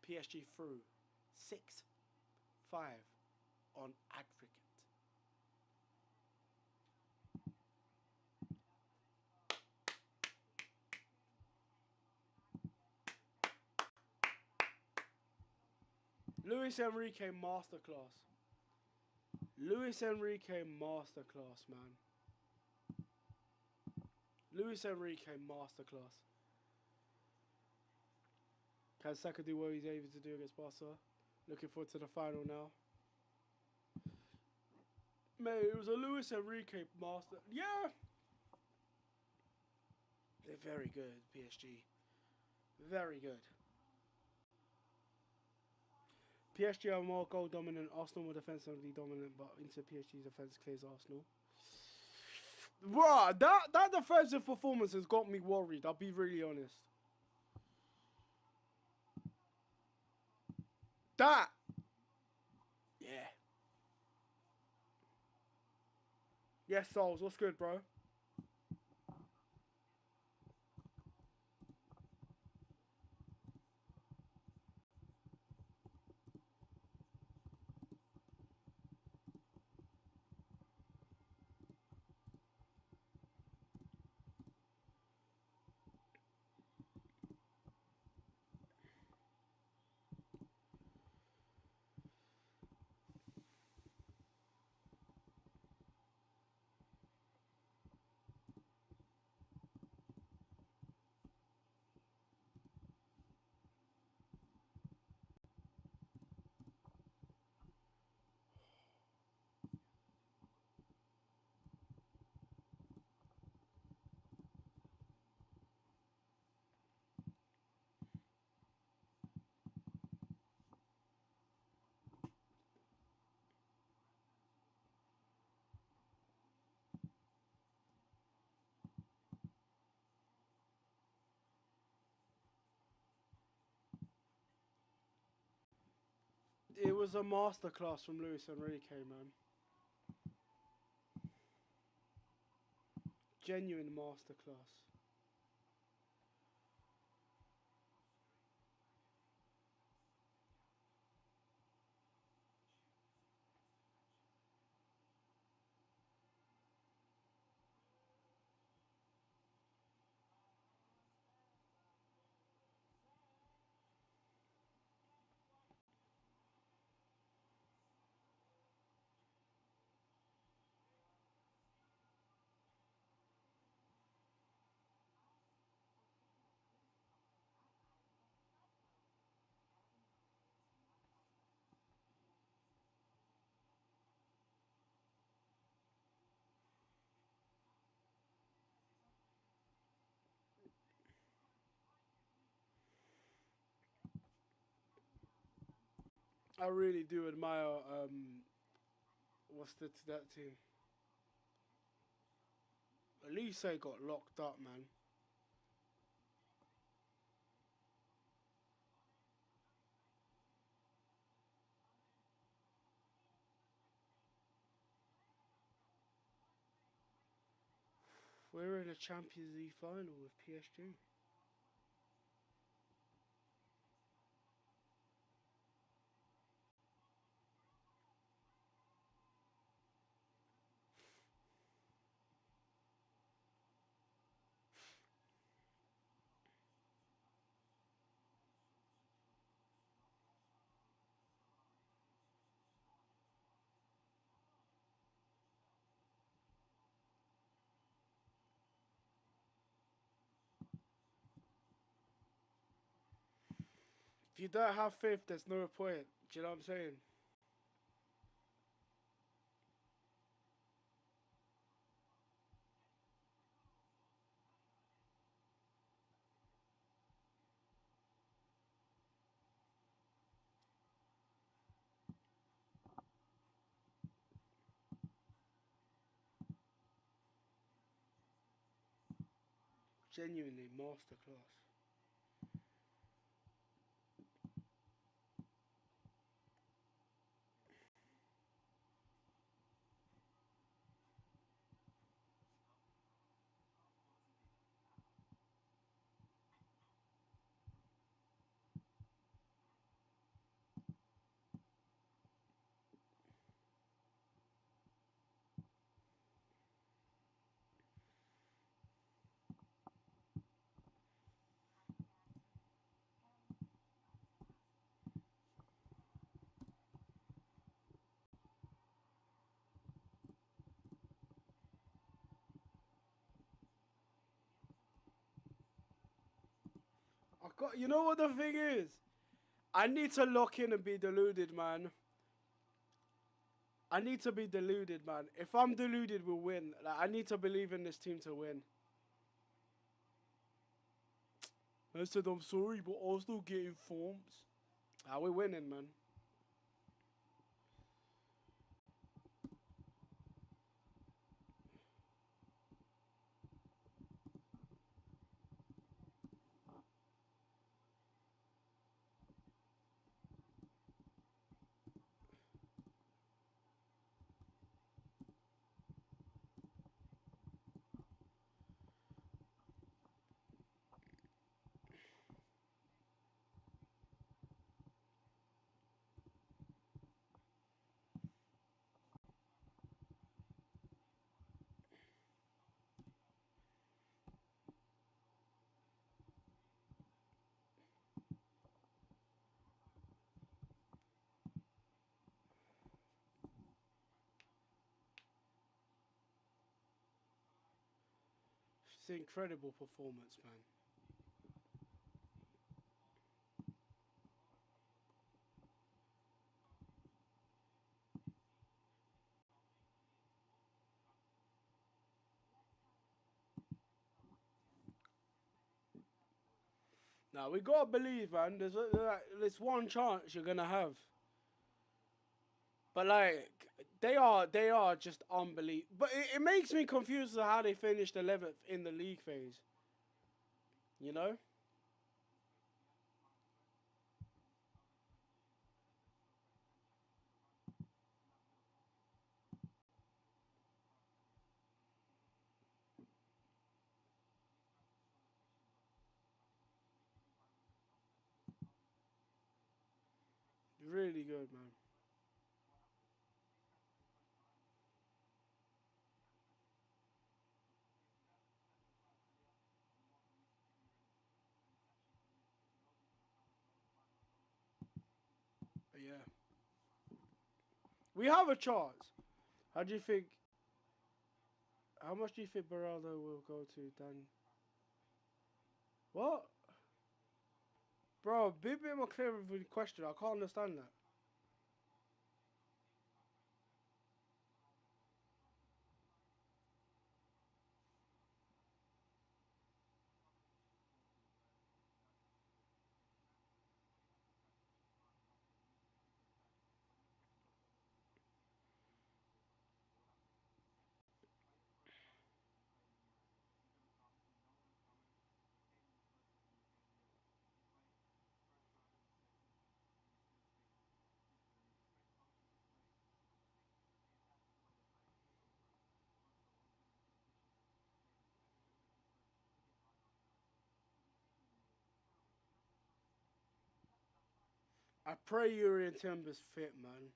PSG through 6-5 on aggregate. Luis Enrique masterclass. Luis Enrique masterclass, man. Luis Enrique masterclass. Can Saka do what he's able to do against Barca? Looking forward to the final now. Mate, it was a Luis Enrique master. Yeah. They're very good, PSG. Very good. PSG are more goal dominant. Arsenal more defensively dominant, but into PSG's defense clears Arsenal. Bruh, that defensive performance has got me worried. I'll be really honest. That. Yeah. Yes, Souls. What's good, bro? It was a masterclass from Luis Enrique, man. Genuine masterclass. I really do admire what's that team? Elise got locked up, man. We're in a Champions League final with PSG. If you don't have faith, there's no point. Do you know what I'm saying? Genuinely masterclass. I got. You know what the thing is? I need to lock in and be deluded, man. I need to be deluded, man. If I'm deluded, we'll win. Like, I need to believe in this team to win. I said I'm sorry, but Arsenal getting forms. Ah, we're winning, man. It's an incredible performance, man. Now we gotta believe, man. There's one chance you're gonna have, but like they are just unbelievable. But it makes me confused as to how they finished 11th in the league phase. You know, really good, man. But yeah, we have a chance. How do you think? How much do you think Beraldo will go to, Dan? What? Bro, be a bit more clear with the question. I can't understand that. I pray Urian Timber's fit, man.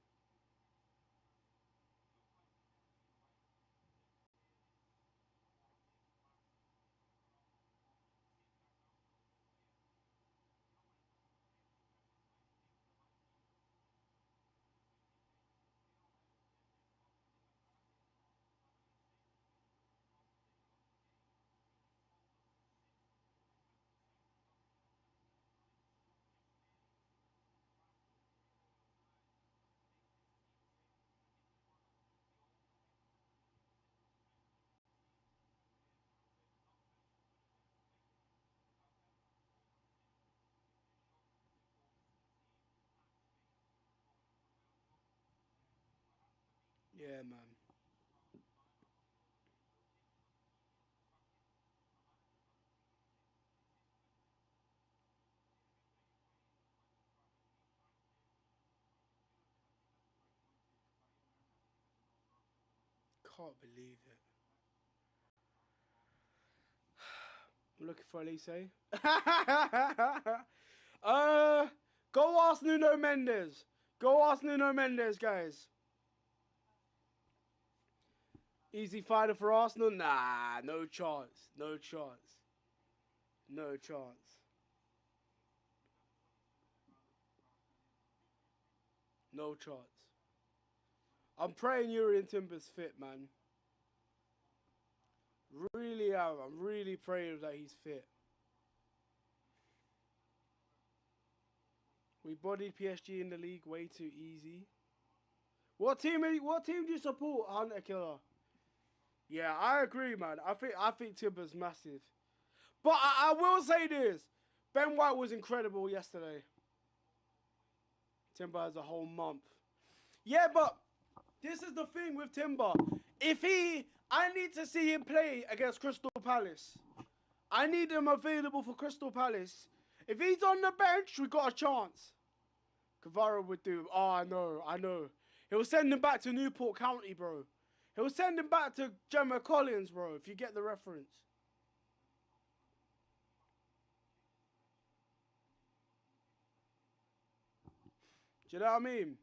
Yeah, man. can't believe it. I'm looking for Elise. Go ask Nuno Mendes. Go ask Nuno Mendes, guys. Easy fighter for Arsenal? Nah, no chance. No chance. No chance. No chance. I'm praying Urian Timber's fit, man. Really am. I'm really praying that he's fit. We bodied PSG in the league way too easy. What team do you support, Hunter Killer? Yeah, I agree, man. I think Timber's massive. But I will say this. Ben White was incredible yesterday. Timber has a whole month. Yeah, but this is the thing with Timber. I need to see him play against Crystal Palace. I need him available for Crystal Palace. If he's on the bench, we got a chance. Kvara would do. Oh, I know. He'll send him back to Newport County, bro. He'll send him back to Gemma Collins, bro, if you get the reference. Do you know what I mean?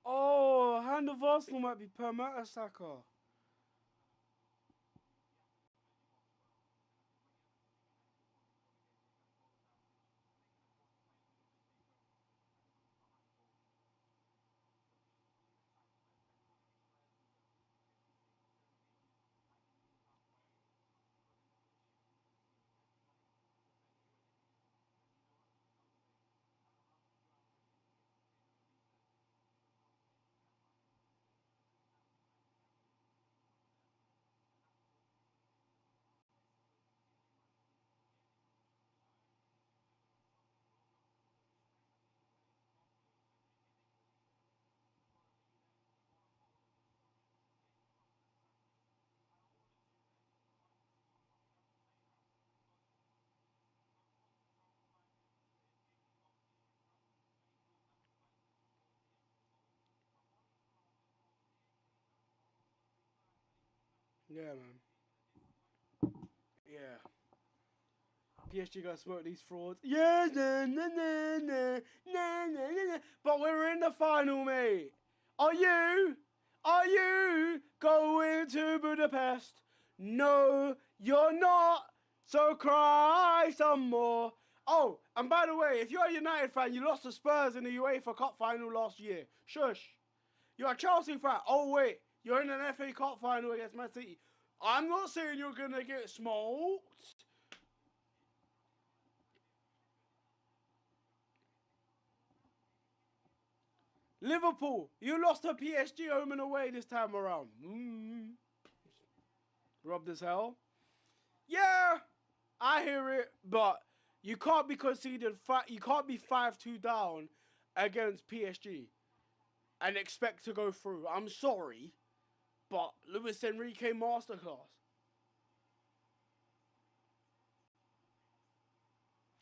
Oh, Hand of Arsenal might be Per Mertesacker. Yeah, man. Yeah. PSG gotta smoke these frauds. Yeah, nah, nah, nah, nah, nah, nah, nah, nah. But we're in the final, mate. Are you? Are you going to Budapest? No, you're not. So cry some more. Oh, and by the way, if you're a United fan, you lost to Spurs in the UEFA Cup final last year. Shush. You're a Chelsea fan. Oh, wait. You're in an FA Cup final against Man City. I'm not saying you're going to get smoked. Liverpool, you lost to PSG home and away this time around. Robbed as hell. Yeah, I hear it, but you can't be conceded. You can't be 5-2 down against PSG and expect to go through. I'm sorry, but Luis Enrique masterclass.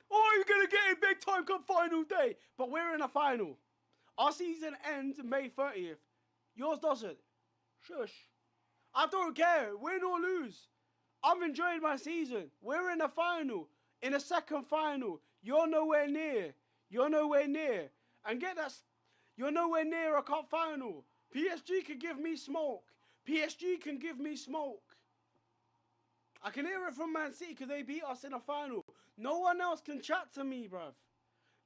Oh, you're gonna get a big time cup final day, but we're in a final. Our season ends May 30th. Yours doesn't. Shush. I don't care. Win or lose. I've enjoyed my season. We're in a final. In a second final. You're nowhere near. You're nowhere near. And get that. You're nowhere near a cup final. PSG can give me smoke. PSG can give me smoke. I can hear it from Man City because they beat us in a final. No one else can chat to me, bruv.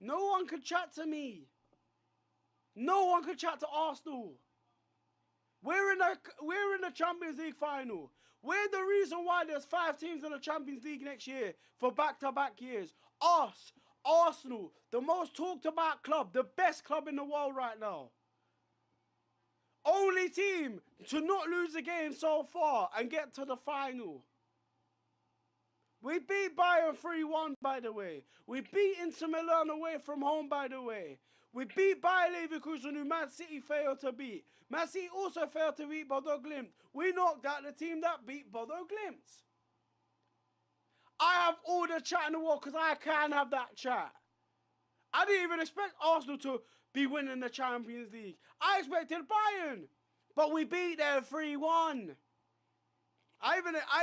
No one can chat to me. No one can chat to Arsenal. We're in the Champions League final. We're the reason why there's 5 teams in the Champions League next year for back-to-back years. Us, Arsenal, the most talked about club, the best club in the world right now. Only team to not lose a game so far and get to the final. We beat Bayern 3-1, by the way. We beat Inter Milan away from home, by the way. We beat Bayer Leverkusen, who Man City failed to beat. Man City also failed to beat Bodo Glimt. We knocked out the team that beat Bodo Glimt. I have all the chat in the world because I can have that chat. I didn't even expect Arsenal to be winning the Champions League. I expected Bayern. But we beat them 3-1. I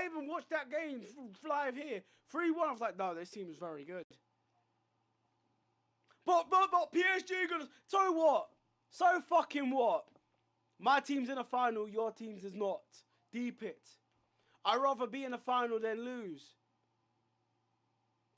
even watched that game live here. 3-1. I was like, no, this team is very good. But PSG gonna. So what? So fucking what? My team's in a final. Your team's is not. Deep it. I'd rather be in a final than lose.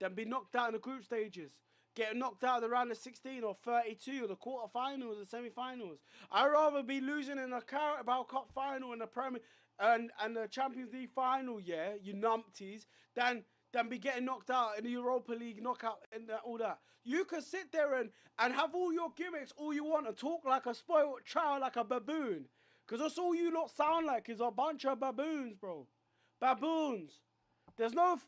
Than be knocked out in the group stages. Get knocked out of the round of 16 or 32 or the quarterfinals, the semi-finals. I'd rather be losing in a Carabao Cup final and the Premier and the Champions League final, yeah, you numpties, than be getting knocked out in the Europa League knockout and all that. You can sit there and have all your gimmicks all you want and talk like a spoiled child, like a baboon. Because that's all you lot sound like is a bunch of baboons, bro. Baboons. There's no...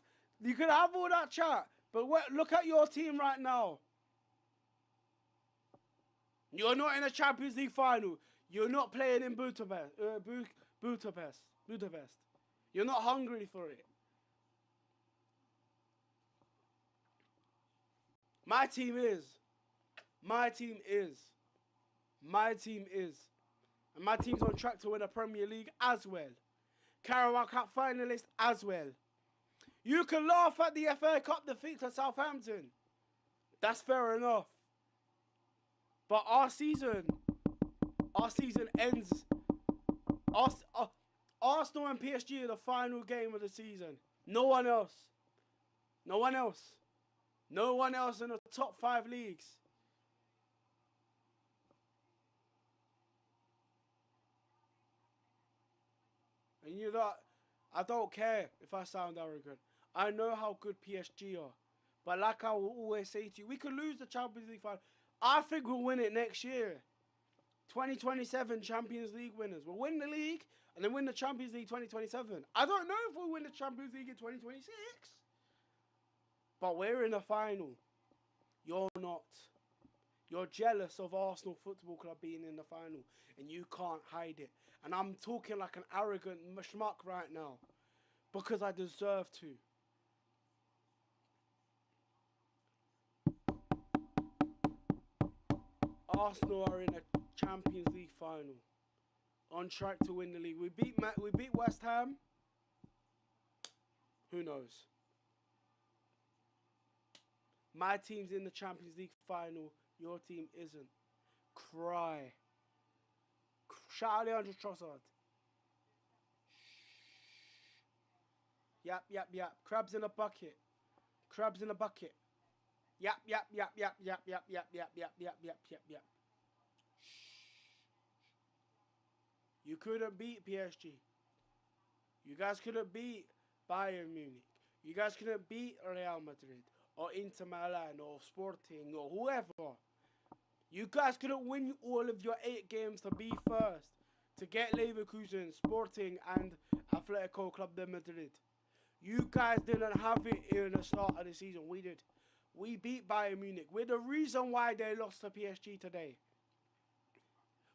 You can have all that chat. But look at your team right now. You're not in a Champions League final. You're not playing in Budapest. Budapest. You're not hungry for it. My team is. My team is. My team is. And my team's on track to win a Premier League as well. Carabao Cup finalist as well. You can laugh at the FA Cup defeat to Southampton. That's fair enough. But our season ends. Arsenal and PSG are the final game of the season. No one else. No one else. No one else in the top 5 leagues. And you know, I don't care if I sound arrogant. I know how good PSG are. But like I will always say to you, we could lose the Champions League final. I think we'll win it next year. 2027 Champions League winners. We'll win the league and then win the Champions League 2027. I don't know if we'll win the Champions League in 2026. But we're in the final. You're not. You're jealous of Arsenal Football Club being in the final. And you can't hide it. And I'm talking like an arrogant schmuck right now. Because I deserve to. Arsenal are in a Champions League final. On track to win the league. We beat West Ham. Who knows? My team's in the Champions League final. Your team isn't. Cry. Shout out Leandro Trossard. Yap, yap, yap. Crabs in a bucket. Crabs in a bucket. Yap, yap, yap, yap, yap, yap, yap, yap, yap, yap, yap, yap, yap. You couldn't beat PSG. You guys couldn't beat Bayern Munich. You guys couldn't beat Real Madrid or Inter Milan or Sporting or whoever. You guys couldn't win all of your 8 games to be first. To get Leverkusen, Sporting and Atletico Club de Madrid. You guys didn't have it in the start of the season. We did. We beat Bayern Munich. We're the reason why they lost to PSG today.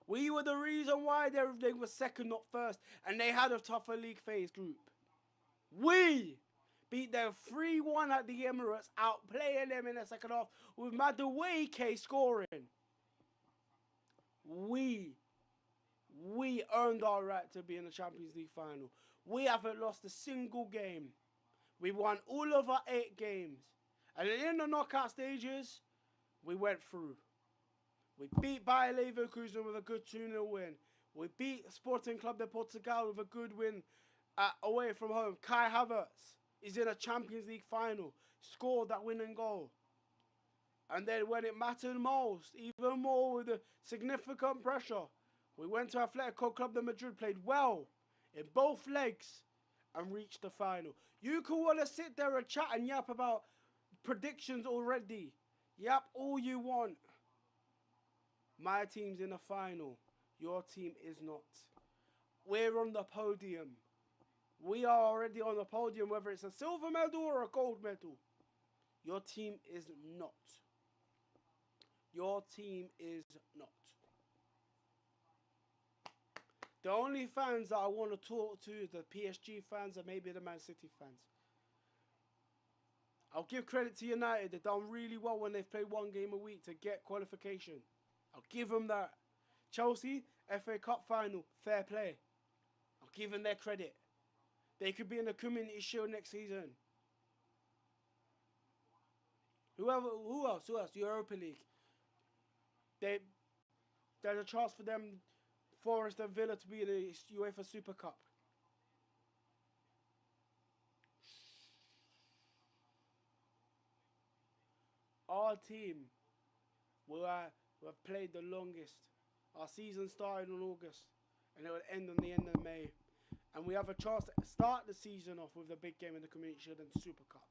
We were the reason why they were second, not first. And they had a tougher league phase group. We beat them 3-1 at the Emirates, outplaying them in the second half with Madueke scoring. We earned our right to be in the Champions League final. We haven't lost a single game. We won all of our 8 games. And in the knockout stages, we went through. We beat Bayer Leverkusen with a good 2-0 win. We beat Sporting Club de Portugal with a good win away from home. Kai Havertz is in a Champions League final. Scored that winning goal. And then when it mattered most, even more with the significant pressure, we went to Atletico Club de Madrid, played well in both legs, and reached the final. You can want to sit there and chat and yap about predictions already. Yap all you want. My team's in the final. Your team is not. We're on the podium. We are already on the podium, whether it's a silver medal or a gold medal. Your team is not. Your team is not. The only fans that I want to talk to is the PSG fans and maybe the Man City fans. I'll give credit to United. They've done really well when they've played one game a week to get qualification. I'll give them that. Chelsea, FA Cup final, fair play. I'll give them their credit. They could be in the Community Shield next season. Who else? Europa League. There's a chance for them, Forest and Villa, to be in the UEFA Super Cup. Our team will have played the longest. Our season started in August and it will end on the end of May. And we have a chance to start the season off with the big game in the Community Shield and Super Cup.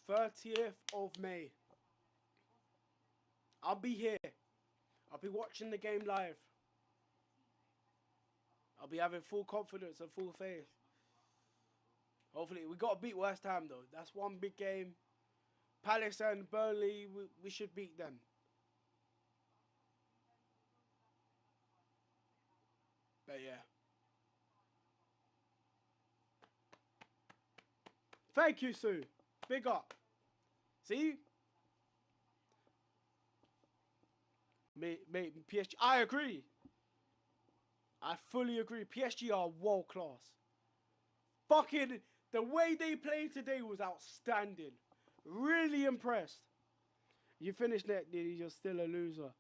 30th of May. I'll be here. I'll be watching the game live. I'll be having full confidence and full faith. Hopefully, we got to beat West Ham though. That's one big game. Palace and Burnley, we should beat them. But yeah. Thank you, Sue. Big up. See? Mate, PSG. I agree. I fully agree. PSG are world class. Fucking, the way they played today was outstanding. Really impressed. You finished that, you're still a loser.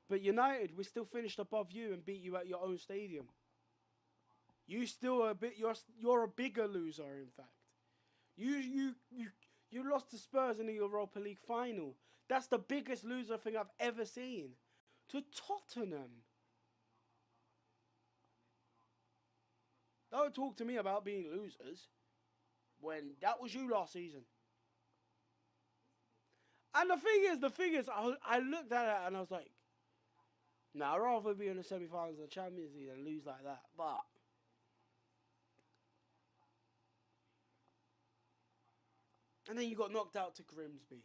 But United, we still finished above you and beat you at your own stadium. You still you're a bigger loser, in fact. You lost to Spurs in the Europa League final. That's the biggest loser thing I've ever seen. To Tottenham. Don't talk to me about being losers when that was you last season. And the thing is, I looked at it and I was like, nah, I'd rather be in the semi-finals of the Champions League than lose like that. But and then you got knocked out to Grimsby.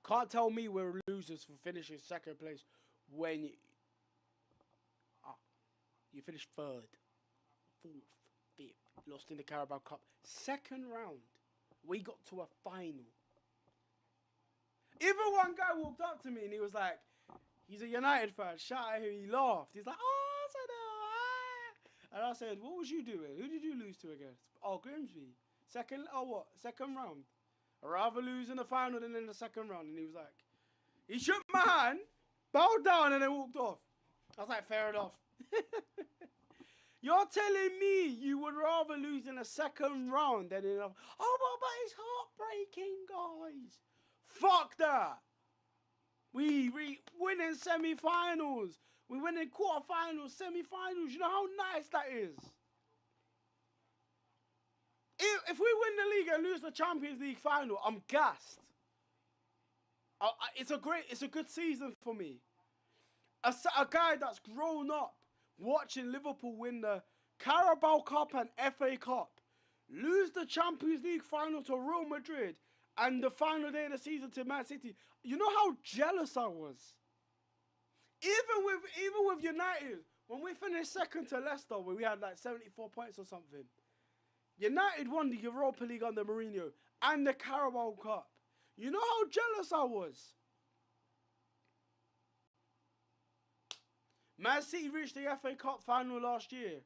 Can't tell me we're losers for finishing second place when you finished third, fourth, fifth, lost in the Carabao Cup. Second round, we got to a final. Even one guy walked up to me and he was like, he's a United fan, shout at him, he laughed. He's like, oh, I know. And I said, what was you doing? Who did you lose to against? Oh, Grimsby. Second round. I'd rather lose in the final than in the second round. And he was like, he shook my hand, bowed down, and then walked off. I was like, fair enough. You're telling me you would rather lose in the second round than in a... Oh, but it's heartbreaking, guys. Fuck that. We win in semi-finals. We win in quarter-finals, semi-finals. You know how nice that is? If we win the league and lose the Champions League final, I'm gassed. It's a good season for me. A guy that's grown up watching Liverpool win the Carabao Cup and FA Cup, lose the Champions League final to Real Madrid, and the final day of the season to Man City. You know how jealous I was? Even with United, when we finished second to Leicester, where we had like 74 points or something, United won the Europa League under Mourinho and the Carabao Cup. You know how jealous I was? Man City reached the FA Cup final last year.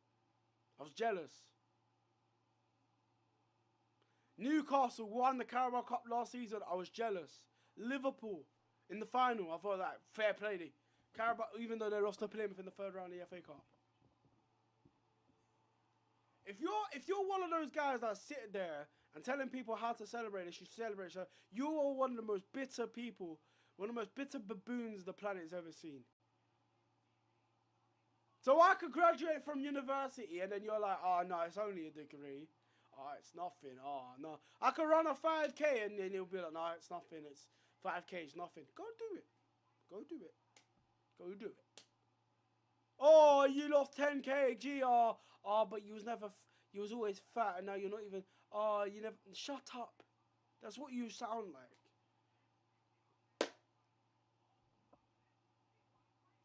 I was jealous. Newcastle won the Carabao Cup last season. I was jealous. Liverpool In the final, I thought that fair play. Carabao, even though they lost to Plymouth in the third round of the FA Cup. If you're one of those guys that sit there and telling people how to celebrate, they should celebrate. So you are one of the most bitter people, one of the most bitter baboons the planet's ever seen. So I could graduate from university and then you're like, oh no, it's only a degree. Oh, it's nothing. Oh no. I could run a 5K and then you'll be like, no, it's nothing. It's 5K is nothing. Go do it. Go do it. Go do it. Oh, you lost 10 kg. Oh, but you was always fat and now you're not even. Oh, you never. Shut up. That's what you sound like.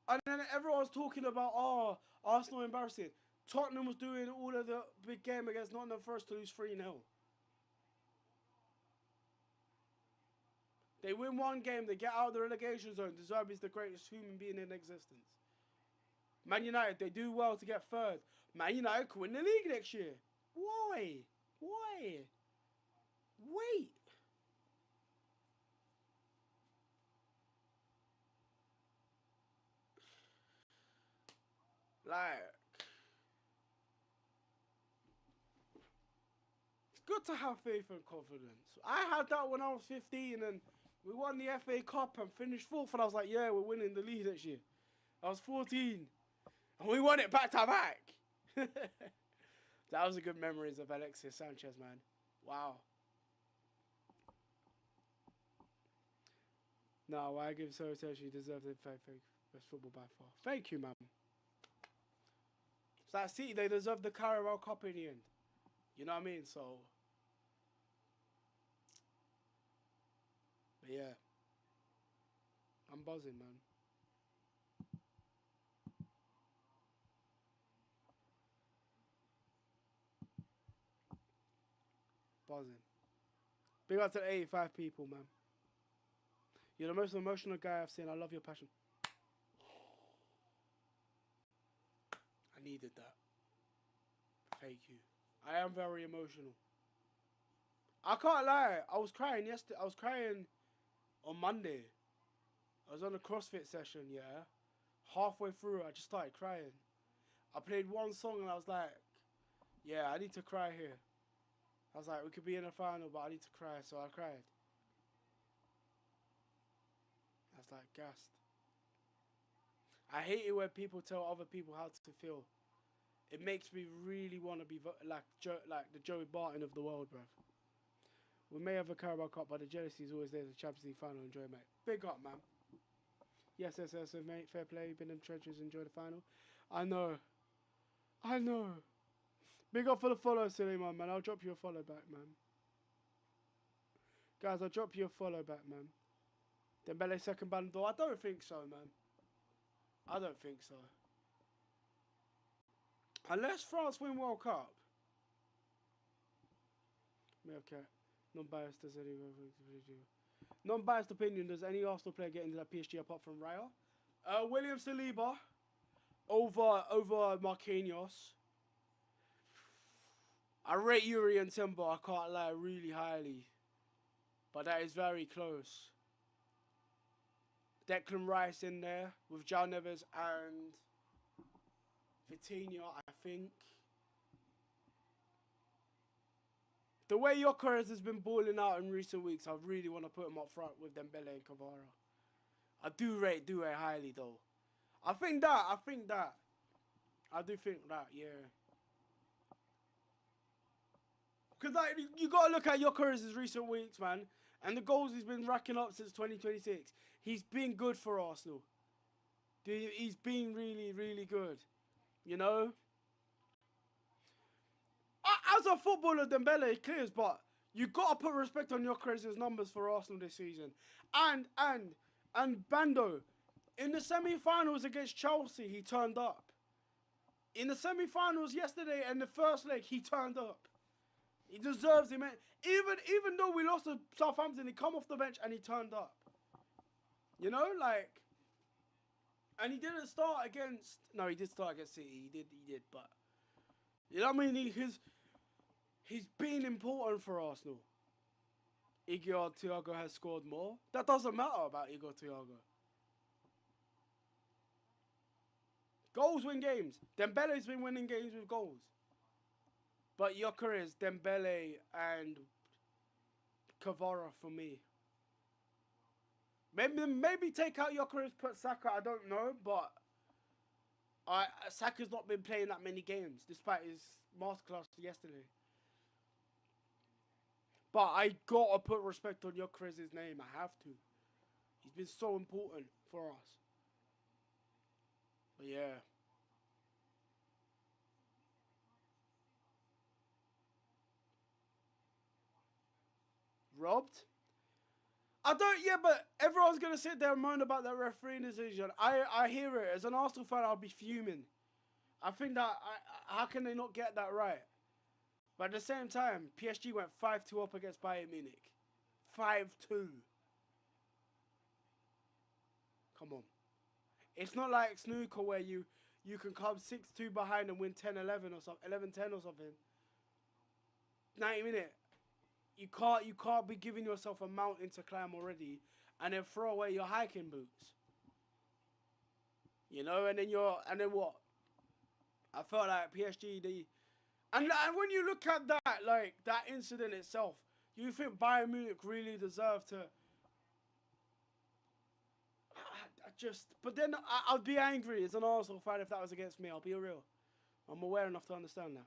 And then everyone's talking about, oh, Arsenal embarrassing. Tottenham was doing all of the big game against Nottingham Forest to lose 3-0. They win one game, they get out of the relegation zone. De Zerbi is the greatest human being in existence. Man United, they do well to get third. Man United could win the league next year. Why? Why? Wait. Like, it's good to have faith and confidence. I had that when I was 15 and we won the FA Cup and finished fourth and I was like, yeah, we're winning the league next year. I was 14 and we won it back to back. That was a good memories of Alexis Sanchez, man. Wow. No, why give so attention? You deserve the best football by far. Thank you, man. So that City, they deserve the Carabao Cup in the end. You know what I mean? So, but yeah, I'm buzzing, man. Buzzing. Big up to the 85 people, man. You're the most emotional guy I've seen. I love your passion. I needed that. Thank you. I am very emotional. I can't lie. I was crying yesterday. I was crying on Monday. I was on a CrossFit session, yeah. Halfway through, I just started crying. I played one song and I was like, yeah, I need to cry here. I was like, we could be in a final, but I need to cry, so I cried. I was like, gassed. I hate it when people tell other people how to feel. It makes me really want to be like the Joey Barton of the world, bruv. We may have a Carabao Cup, but the jealousy is always there. The Champions League final, enjoy, mate. Big up, man. Yes, mate. Fair play. Been in the trenches, enjoy the final. I know. Big up for the follow, Suleiman, man. I'll drop you a follow back, man. Guys, I'll drop you a follow back, man. Dembele second Ballon d'Or? I don't think so, man. I don't think so. Unless France win World Cup. Okay. Non-biased, does any non-biased opinion, does any Arsenal player get into that PSG apart from Raya? William Saliba over Marquinhos. I rate Yuri and Timber, I can't lie, really highly. But that is very close. Declan Rice in there with João Neves and Vitinha, I think. The way Gyökeres has been balling out in recent weeks, I really want to put him up front with Dembele and Kvara. I do rate highly though. I think that. I do think that, yeah. Because like, you got to look at Gyökeres' recent weeks, man. And the goals he's been racking up since 2026. He's been good for Arsenal. Dude, he's been really, really good. You know? As a footballer, Dembele clears, but you got to put respect on Gyökeres' numbers for Arsenal this season. And Bando, in the semi-finals against Chelsea, he turned up. In the semi-finals yesterday and the first leg, he turned up. He deserves it, man. Even though we lost to Southampton, he come off the bench and he turned up. You know, like, and he didn't start against. No, he did start against City. He did, but you know what I mean. He's been important for Arsenal. Igor Thiago has scored more. That doesn't matter about Igor Thiago. Goals win games. Dembele's been winning games with goals. But Gyökeres, Dembele, and Kvara for me. Maybe take out Gyökeres, put Saka. I don't know, but Saka's not been playing that many games, despite his masterclass yesterday. But I gotta put respect on Gyökeres' name. I have to. He's been so important for us. But yeah. Robbed? I don't, yeah, but everyone's going to sit there and moan about that refereeing decision. I hear it. As an Arsenal fan, I'll be fuming. I think that, how can they not get that right? But at the same time, PSG went 5-2 up against Bayern Munich. 5-2. Come on. It's not like snooker where you can come 6-2 behind and win 10-11 or something, 11-10 or something. 90 minutes. You can't be giving yourself a mountain to climb already and then throw away your hiking boots. You know, and then what? I felt like PSG, and when you look at that, like, that incident itself, you think Bayern Munich really deserve to... But then I'd be angry as an Arsenal fan if that was against me. I'll be real. I'm aware enough to understand that.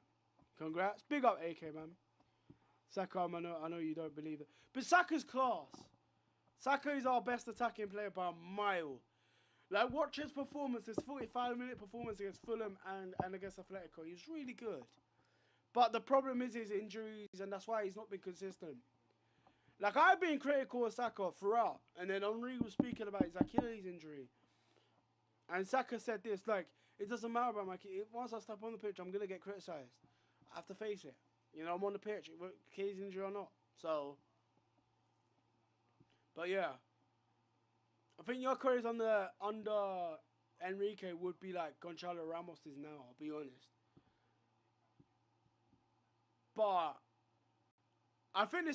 Congrats. Big up, AK, man. Saka, I know you don't believe it. But Saka's class. Saka is our best attacking player by a mile. Like, watch his performance, his 45-minute performance against Fulham and against Atletico. He was really good. But the problem is his injuries, and that's why he's not been consistent. Like, I've been critical of Saka throughout. And then Henry was speaking about his Achilles injury. And Saka said this, like, it doesn't matter about my Achilles. Once I step on the pitch, I'm going to get criticised. I have to face it. You know, I'm on the pitch, Achilles injury or not. So, but yeah. I think Gyökeres under Enrique would be like Gonzalo Ramos is now, I'll be honest. But I think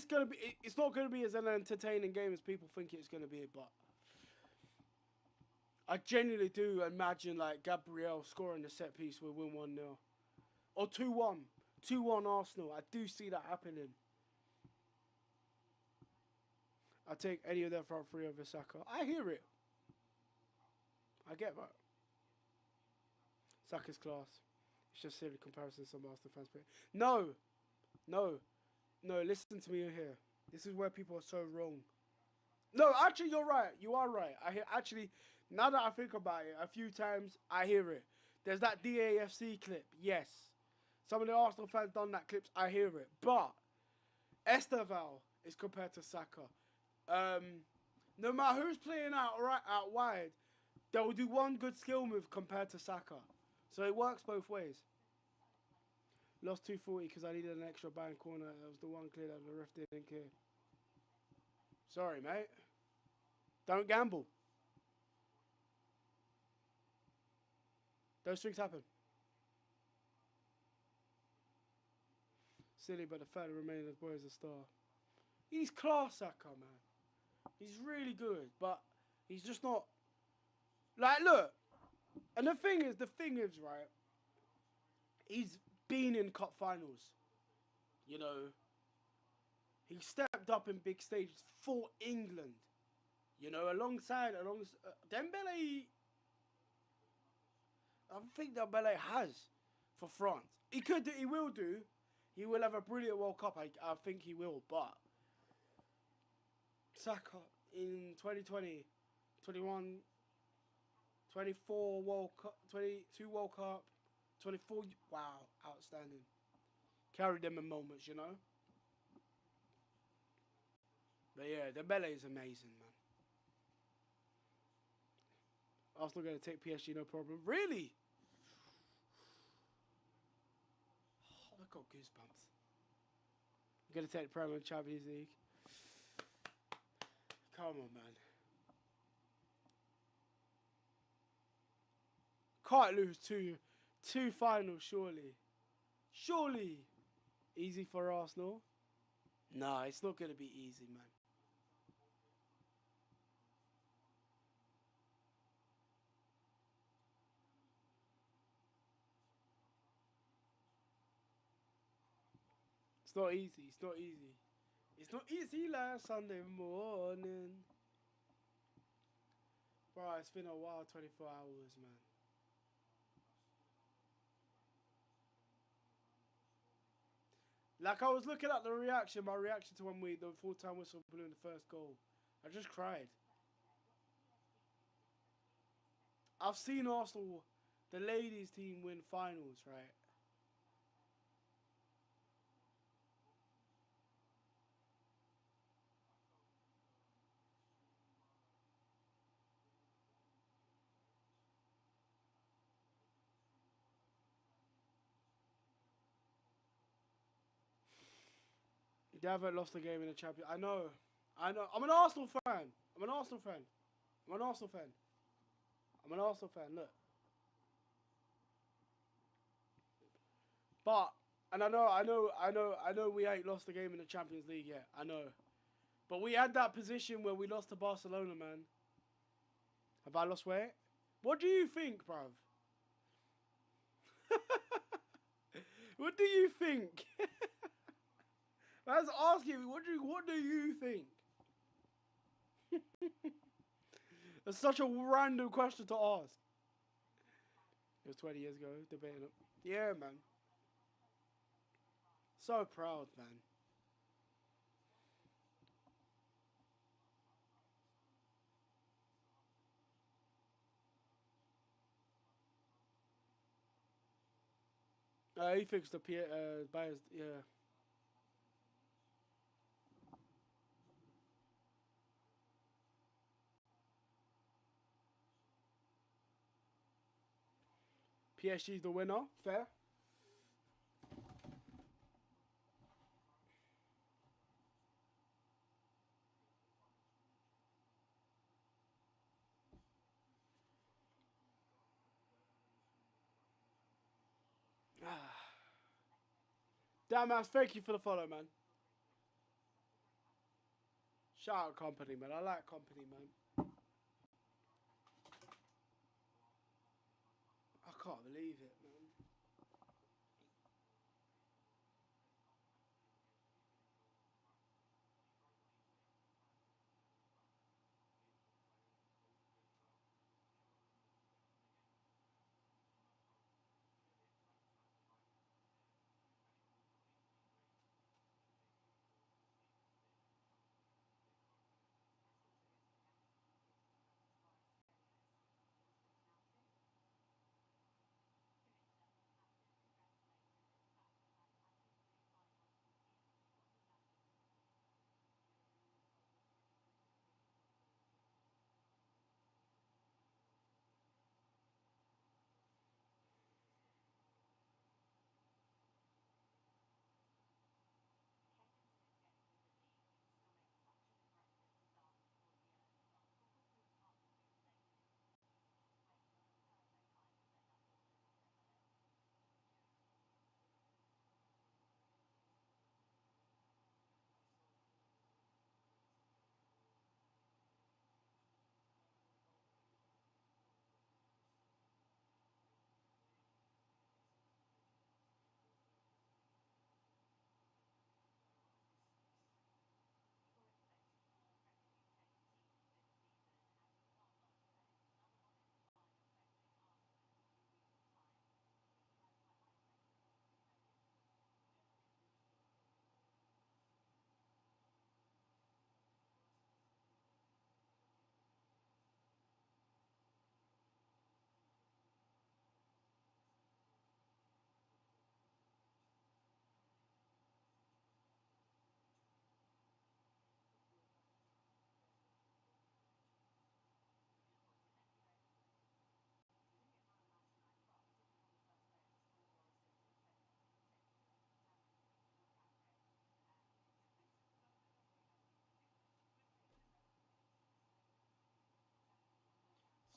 it's not gonna be as an entertaining game as people think it's gonna be, but I genuinely do imagine like Gabriel scoring the set piece will win 1-0. Or 2-1. 2-1 Arsenal. I do see that happening. I take any of their front three over Saka. I hear it. I get that. Saka's class. It's just silly comparison some Arsenal fans play. No. Listen to me here. This is where people are so wrong. No, actually, you're right. You are right. Actually, now that I think about it, a few times I hear it. There's that DAFC clip. Yes. Some of the Arsenal fans done that clips. I hear it. But Esteval is compared to Saka. No matter who's playing out wide, they will do one good skill move compared to Saka. So it works both ways. Lost 240 because I needed an extra bang corner. That was the one clear that the ref didn't care. Sorry, mate. Don't gamble. Those things happen. Silly, but the fact that remaining as boy is a star. He's class, Saka, man. He's really good, but he's just not... Like, look. And the thing is, right, he's been in cup finals. You know, he stepped up in big stages for England. You know, alongside Dembele. I think Dembele has for France. He will do. He will have a brilliant World Cup. I think he will, but Saka in 2020, 21, 24 World Cup, 22 World Cup, 24. Wow, outstanding. Carried them in moments, you know. But yeah, Dembele is amazing, man. Arsenal going to take PSG, no problem. Really? Oh, I got goosebumps. I'm going to take the Premier Champions League. Come on, man. Can't lose two finals, surely. Surely. Easy for Arsenal? Nah, it's not going to be easy, man. It's not easy. It's not easy. It's not easy last Sunday morning. Bro, it's been a while, 24 hours, man. Like, I was looking at the reaction, my reaction to when the full-time whistle blew in the first goal. I just cried. I've seen Arsenal, the ladies team, win finals, right? They haven't lost a game in the Champions. I know. I know. I'm an Arsenal fan. I'm an Arsenal fan. I'm an Arsenal fan. I'm an Arsenal fan. Look. But, and I know we ain't lost a game in the Champions League yet. I know. But we had that position where we lost to Barcelona, man. Have I lost weight? What do you think, bruv? What do you think? I was asking you, what do you think? It's such a random question to ask. It was 20 years ago, debating it. Yeah, man. So proud, man. He fixed the Bayern, yeah. PSG's the winner. Fair. Damn, man, thank you for the follow, man. Shout out company, man. I like company, man. I can't believe it, man.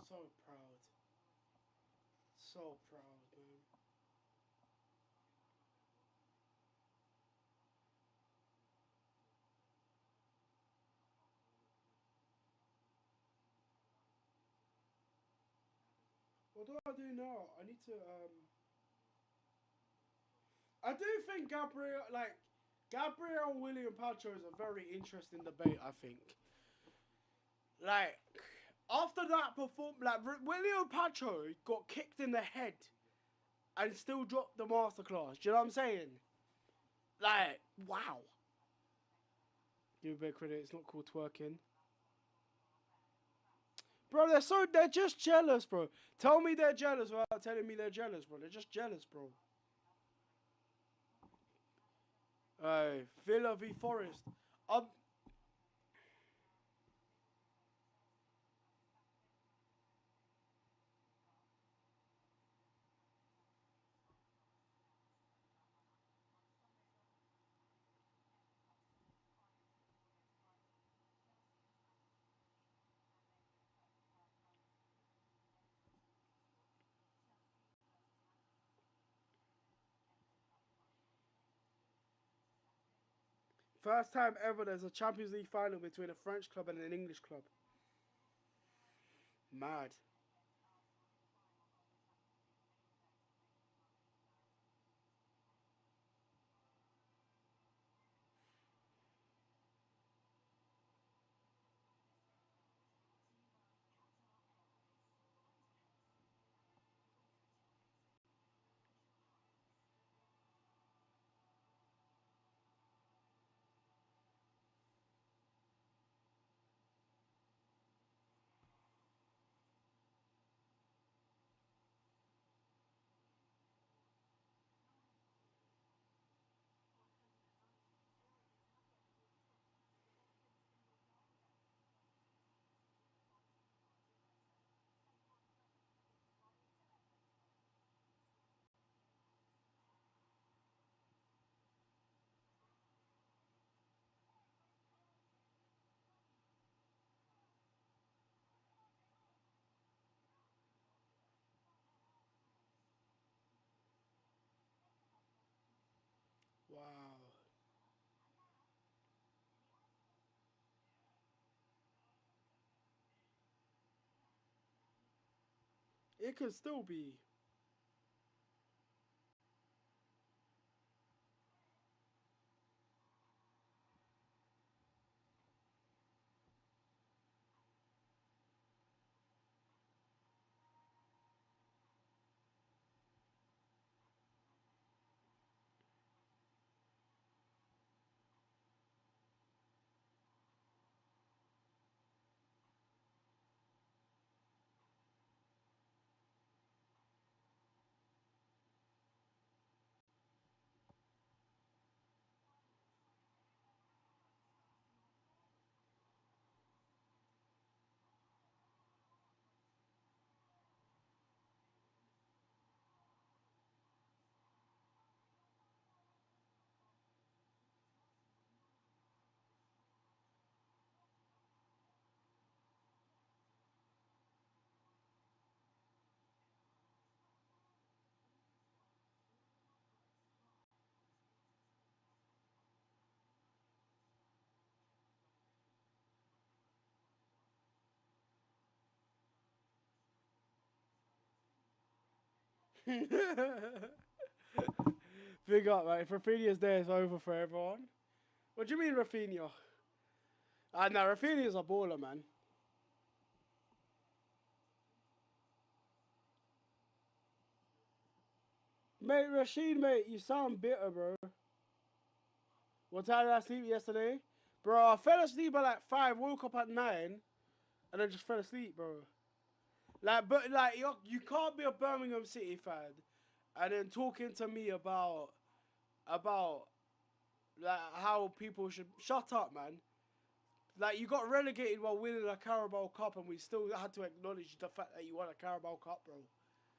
So proud. So proud, man. What do I do now? I do think Gabriel, like, Gabriel and William Pacho is a very interesting debate, I think. Like, after that performance, like, William Pacho got kicked in the head and still dropped the masterclass. Do you know what I'm saying? Like, wow. Give a bit of credit, it's not called twerking. Bro, they're just jealous, bro. Tell me they're jealous without telling me they're jealous, bro. They're just jealous, bro. Villa v Forest. First time ever there's a Champions League final between a French club and an English club. Mad. Wow. It could still be. Big up, mate. If Rafinha's there, it's over for everyone. What do you mean, Rafinha? No, Rafinha's a baller, man. Mate, Rashid, mate, you sound bitter, bro. What time did I sleep yesterday? Bro, I fell asleep at like 5, woke up at 9, and then just fell asleep, bro. Like, but like, you can't be a Birmingham City fan and then talking to me about like how people should shut up, man. Like, you got relegated while winning a Carabao Cup, and we still had to acknowledge the fact that you won a Carabao Cup, bro.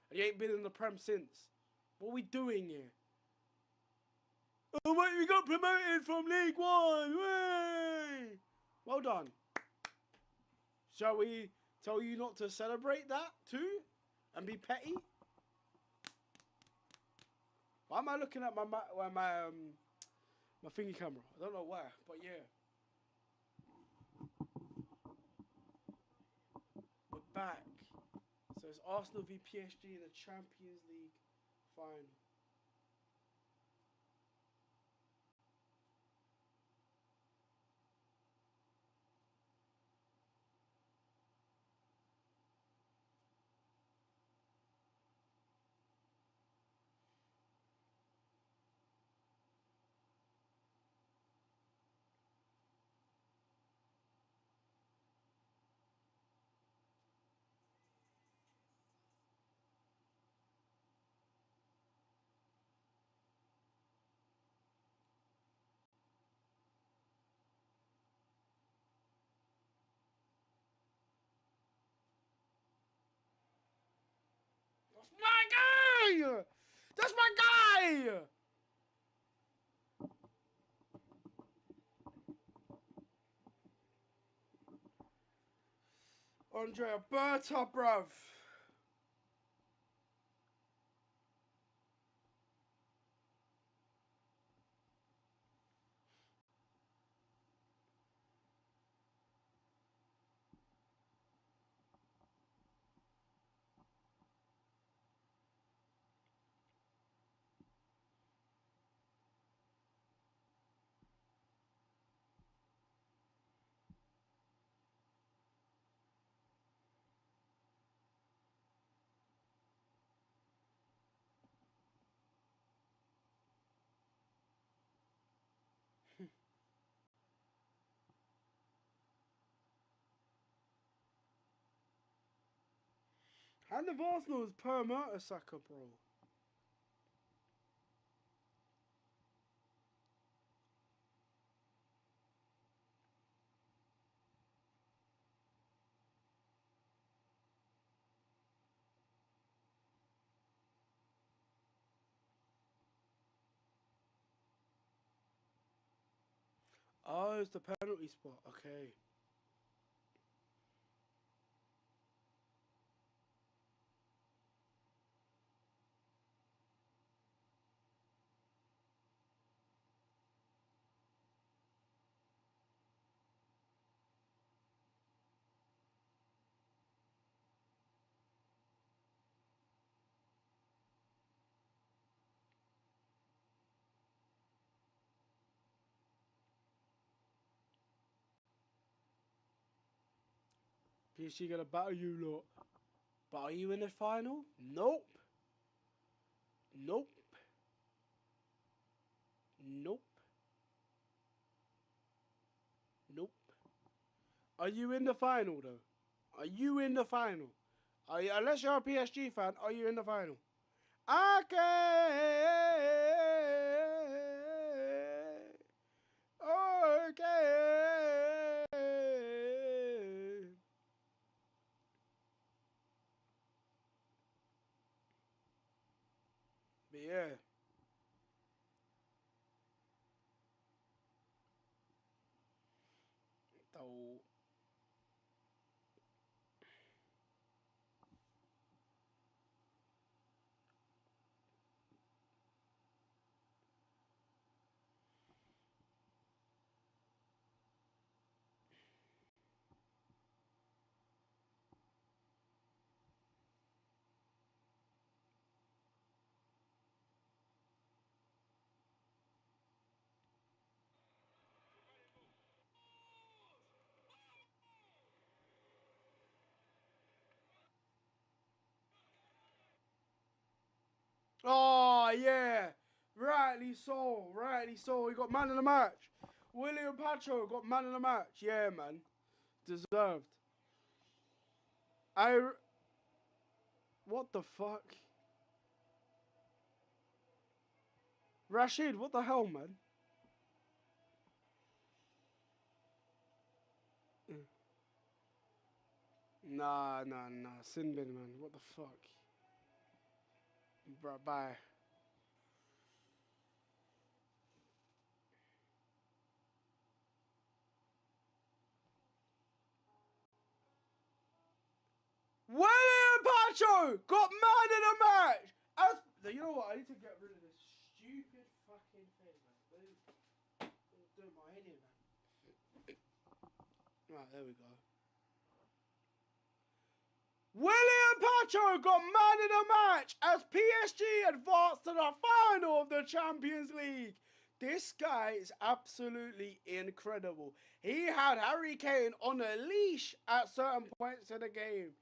And you ain't been in the Prem since. What are we doing here? Oh, wait, we got promoted from League One. Way! Well done. Shall we tell you not to celebrate that too, and be petty? Why am I looking at my thingy camera? I don't know why, but yeah. We're back. So it's Arsenal v PSG in the Champions League final. my guy! That's my guy! Andrea Berta, bruv. Hand of Arsenal is per Mertesacker, bro. Oh, it's the penalty spot. Okay. PSG gonna battle you lot. But are you in the final? Nope. Nope. Nope. Nope. Are you in the final though? Are you in the final? Are you, unless you're a PSG fan, are you in the final? Okay. Okay. But yeah. So oh yeah. Rightly so. Rightly so. He got man of the match. William Pacho got man of the match. Yeah, man. Deserved. What the fuck? Rashid, what the hell, man? Nah. Sin bin, man. What the fuck? Bruh, bye. William Pacho got man of the match! You know what? I need to get rid of this stupid fucking thing, man. Do my head in, man. Right, there we go. William Pacho got man of the match as PSG advanced to the final of the Champions League. This guy is absolutely incredible. He had Harry Kane on a leash at certain points of the game.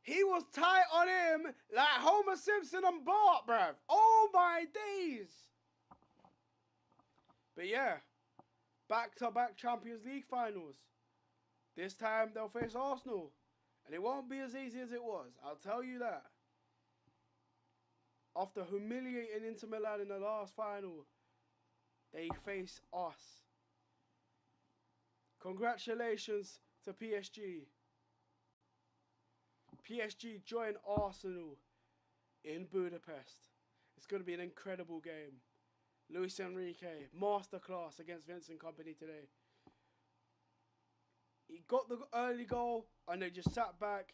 He was tight on him like Homer Simpson and Bart, bruv. Oh my days. But yeah, back-to-back Champions League finals. This time they'll face Arsenal. And it won't be as easy as it was. I'll tell you that. After humiliating Inter Milan in the last final, they face us. Congratulations to PSG. PSG join Arsenal in Budapest. It's going to be an incredible game. Luis Enrique, masterclass against Vincent Kompany today. He got the early goal and they just sat back,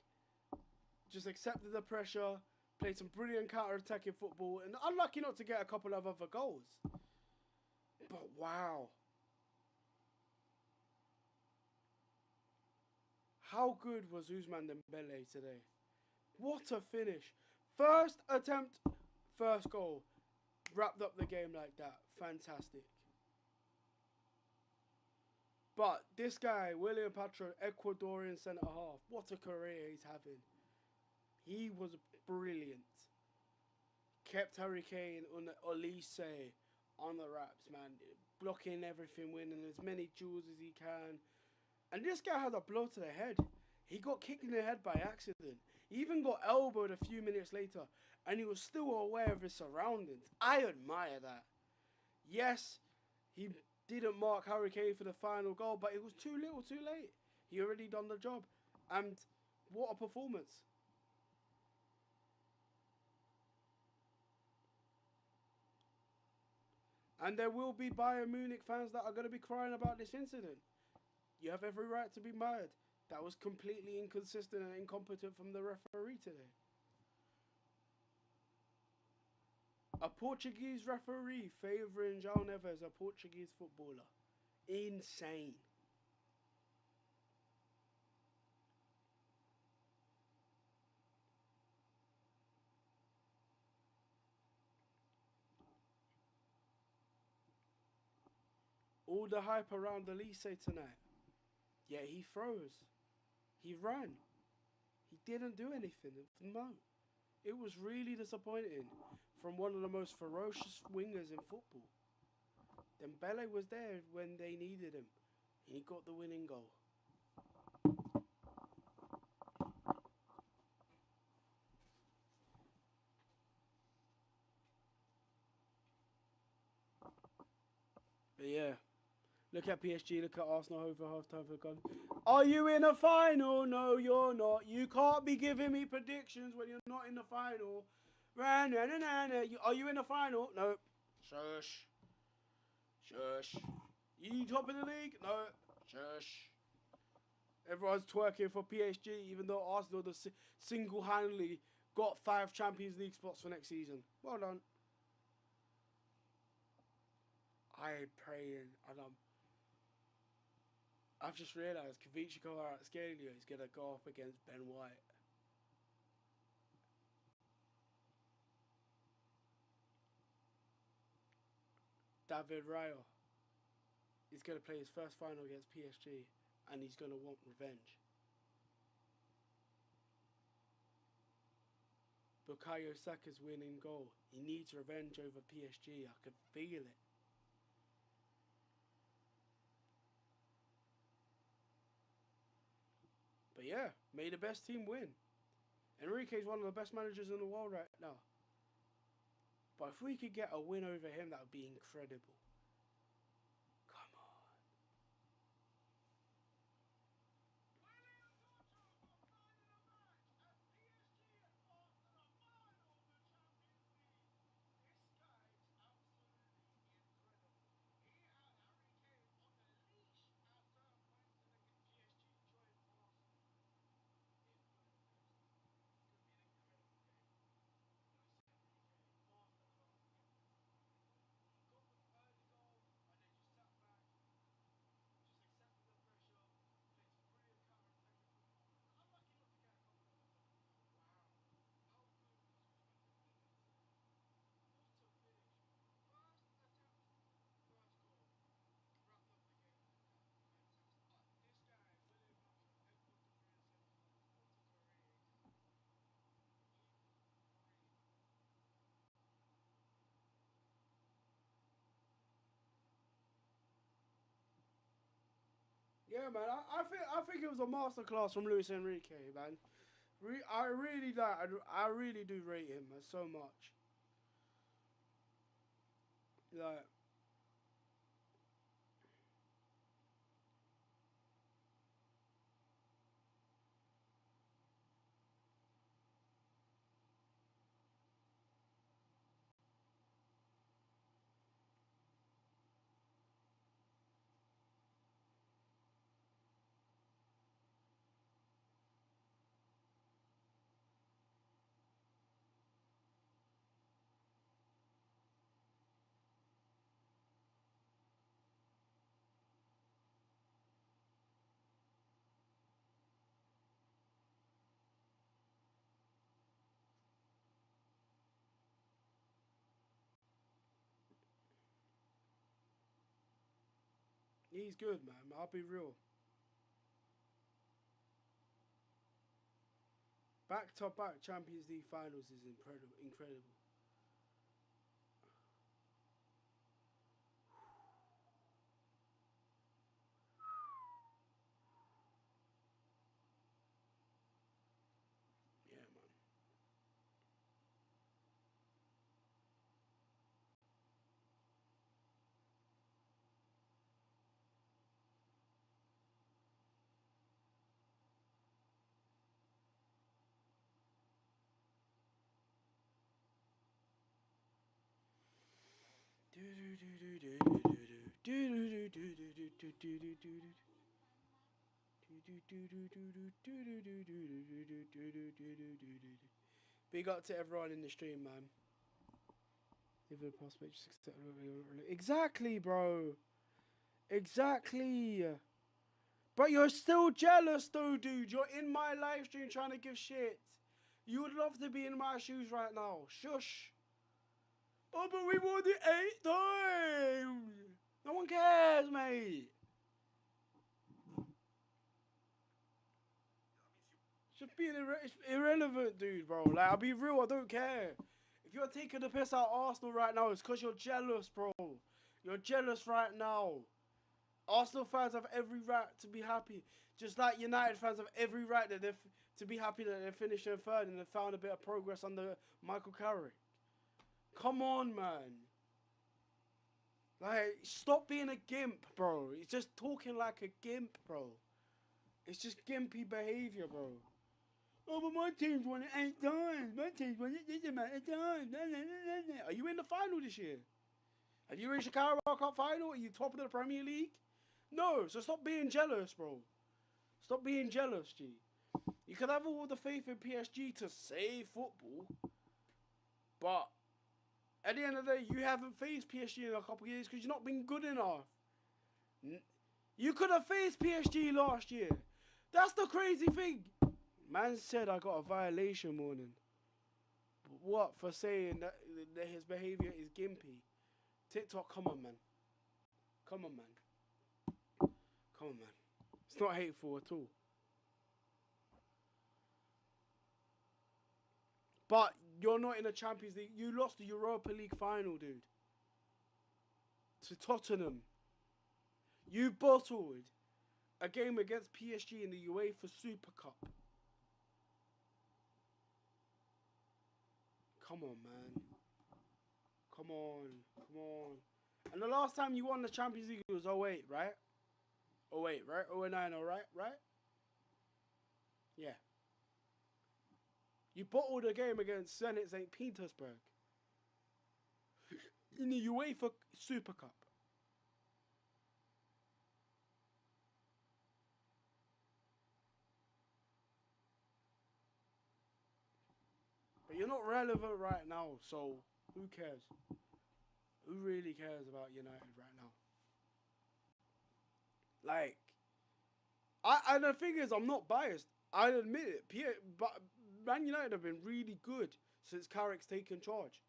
just accepted the pressure, played some brilliant counter-attacking football, and unlucky not to get a couple of other goals. But wow. How good was Ousmane Dembele today? What a finish. First attempt, first goal. Wrapped up the game like that. Fantastic. But this guy, William Patro, Ecuadorian centre-half, what a career he's having. He was brilliant. Kept Harry Kane on the Olise on the wraps, man. Blocking everything, winning as many duels as he can. And this guy had a blow to the head. He got kicked in the head by accident. He even got elbowed a few minutes later. And he was still aware of his surroundings. I admire that. Yes, he didn't mark Harry Kane for the final goal, but it was too little, too late. He already done the job. And what a performance. And there will be Bayern Munich fans that are going to be crying about this incident. You have every right to be mad. That was completely inconsistent and incompetent from the referee today. A Portuguese referee favouring João Neves, a Portuguese footballer. Insane. All the hype around Olise tonight. Yet he froze. He ran. He didn't do anything. No. It was really disappointing from one of the most ferocious wingers in football. Dembele was there when they needed him. He got the winning goal. But yeah. Look at PSG, look at Arsenal over half-time for gone. Are you in a final? No, you're not. You can't be giving me predictions when you're not in the final. Are you in the final? No. Shush. Shush. You top of the league? No. Shush. Everyone's twerking for PSG, even though Arsenal single-handedly got 5 Champions League spots for next season. Well done. I'm praying, and I've just realised Kavichi Kvaratskhelia is going to go up against Ben White. David Raya is going to play his first final against PSG, and he's going to want revenge. Bukayo Saka's winning goal. He needs revenge over PSG. I can feel it. But yeah, may the best team win. Enrique's one of the best managers in the world right now. But if we could get a win over him, that would be incredible. Come on. Yeah, man. I think it was a masterclass from Luis Enrique, man. I really do rate him so much. Like, He's good, man. I'll be real. Back-to-back Champions League finals is incredible. Incredible. Yeah, man. Big up to everyone in the stream, man. Exactly, bro. Exactly. But you're still jealous, though, dude. You're in my live stream trying to give shit. You would love to be in my shoes right now. Shush. Oh, but we won it 8 times. No one cares, mate. Just being irrelevant, dude, bro. Like, I'll be real, I don't care. If you're taking the piss out of Arsenal right now, it's because you're jealous, bro. You're jealous right now. Arsenal fans have every right to be happy. Just like United fans have every right that to be happy that they're finishing third and they found a bit of progress under Michael Carrick. Come on, man. Like, stop being a gimp, bro. It's just talking like a gimp, bro. It's just gimpy behaviour, bro. Oh, but my team's won it 8 times. My team's won it this amount of times. Are you in the final this year? Have you reached the Carabao Cup final? Are you top of the Premier League? No, so stop being jealous, bro. Stop being jealous, G. You can have all the faith in PSG to save football, but at the end of the day, you haven't faced PSG in a couple of years because you've not been good enough. You could have faced PSG last year. That's the crazy thing. Man said I got a violation warning. But what? For saying that his behaviour is gimpy. TikTok, come on, man. Come on, man. Come on, man. It's not hateful at all. But you're not in the Champions League. You lost the Europa League final, dude. To Tottenham. You bottled a game against PSG in the UEFA Super Cup. Come on, man. Come on. Come on. And the last time you won the Champions League was 08, right? 08, right? 09, alright, right? Yeah. You bottled a game against Zenit St. Petersburg in the UEFA Super Cup. But you're not relevant right now, so who cares? Who really cares about United right now? Like, and the thing is, I'm not biased. I admit it. But Man United have been really good since Carrick's taken charge.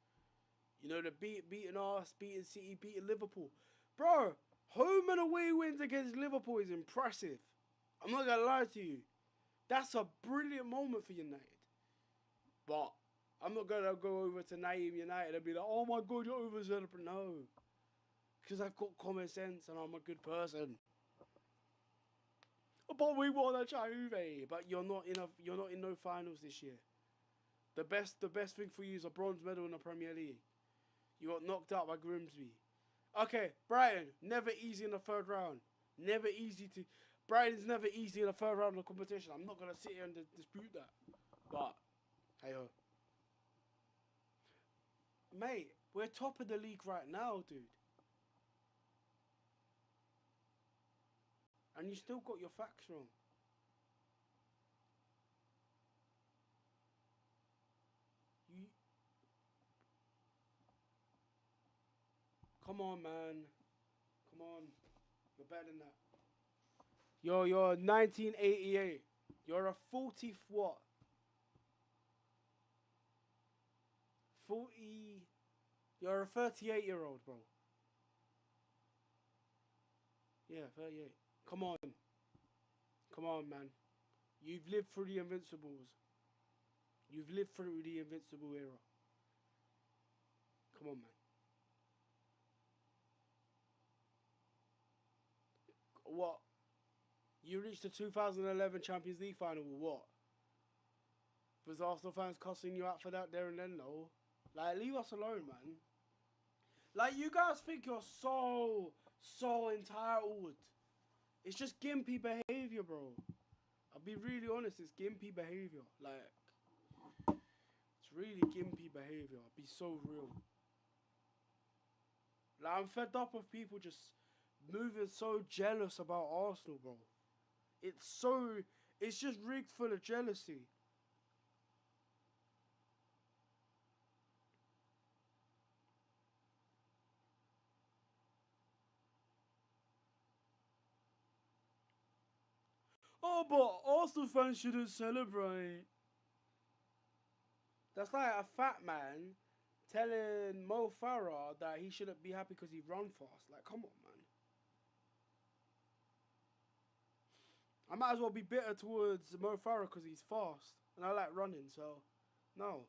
You know, beating us, beating City, beating Liverpool. Bro, home and away wins against Liverpool is impressive. I'm not going to lie to you. That's a brilliant moment for United. But I'm not going to go over to Naeem United and be like, oh my God, you're over-celebrating. No. Because I've got common sense and I'm a good person. But we won a Juve. But you're not in no finals this year. The best thing for you is a bronze medal in the Premier League. You got knocked out by Grimsby. Okay, Brighton, never easy in the third round. Never easy to... Brighton's never easy in the third round of the competition. I'm not going to sit here and dispute that. But, hey-ho. Mate, we're top of the league right now, dude. And you still got your facts wrong. Come on, man. Come on. You're better than that. You're 1988. You're a 40 what? 40... You're a 38-year-old, bro. Yeah, 38. Come on. Come on, man. You've lived through the Invincibles. You've lived through the Invincible era. Come on, man. What? You reached the 2011 Champions League final with what? Was Arsenal fans cussing you out for that there and then, though? Like, leave us alone, man. Like, you guys think you're so entitled. It's just gimpy behaviour, bro. I'll be really honest, it's gimpy behaviour. Like, it's really gimpy behaviour. I'll be so real. Like, I'm fed up of people just moving so jealous about Arsenal, bro. It's just rigged full of jealousy. Oh, but Arsenal fans shouldn't celebrate. That's like a fat man telling Mo Farah that he shouldn't be happy because he run fast. Like, come on, man. I might as well be bitter towards Mo Farah because he's fast. And I like running, so no.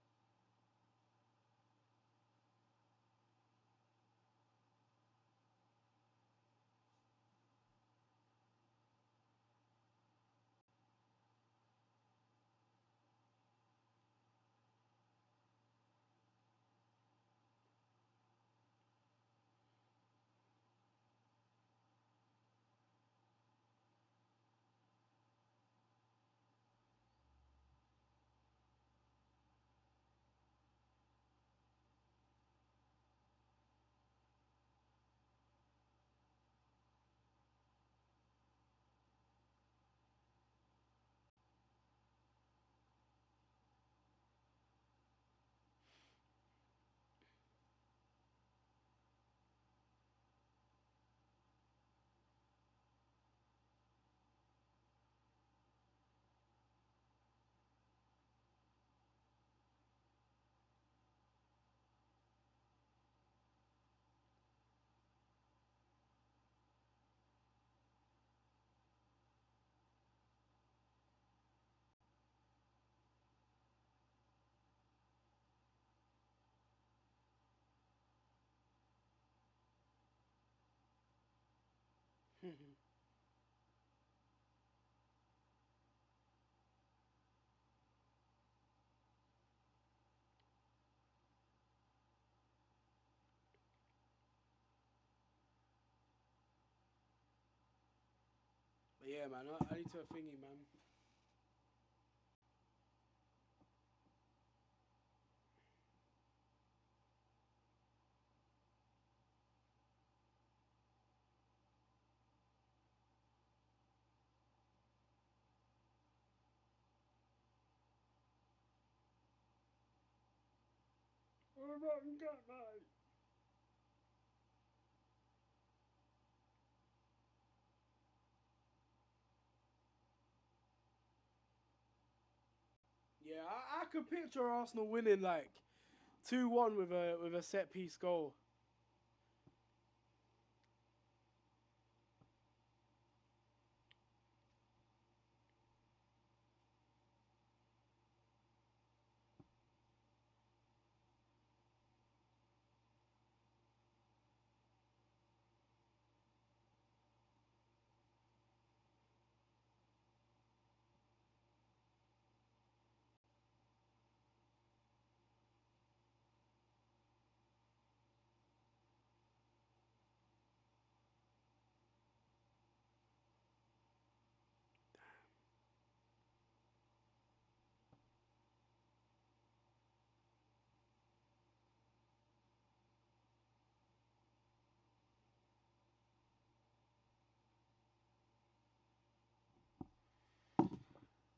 But yeah, man, I need to thingy, man. Yeah, I could picture Arsenal winning like 2-1 with a set piece goal.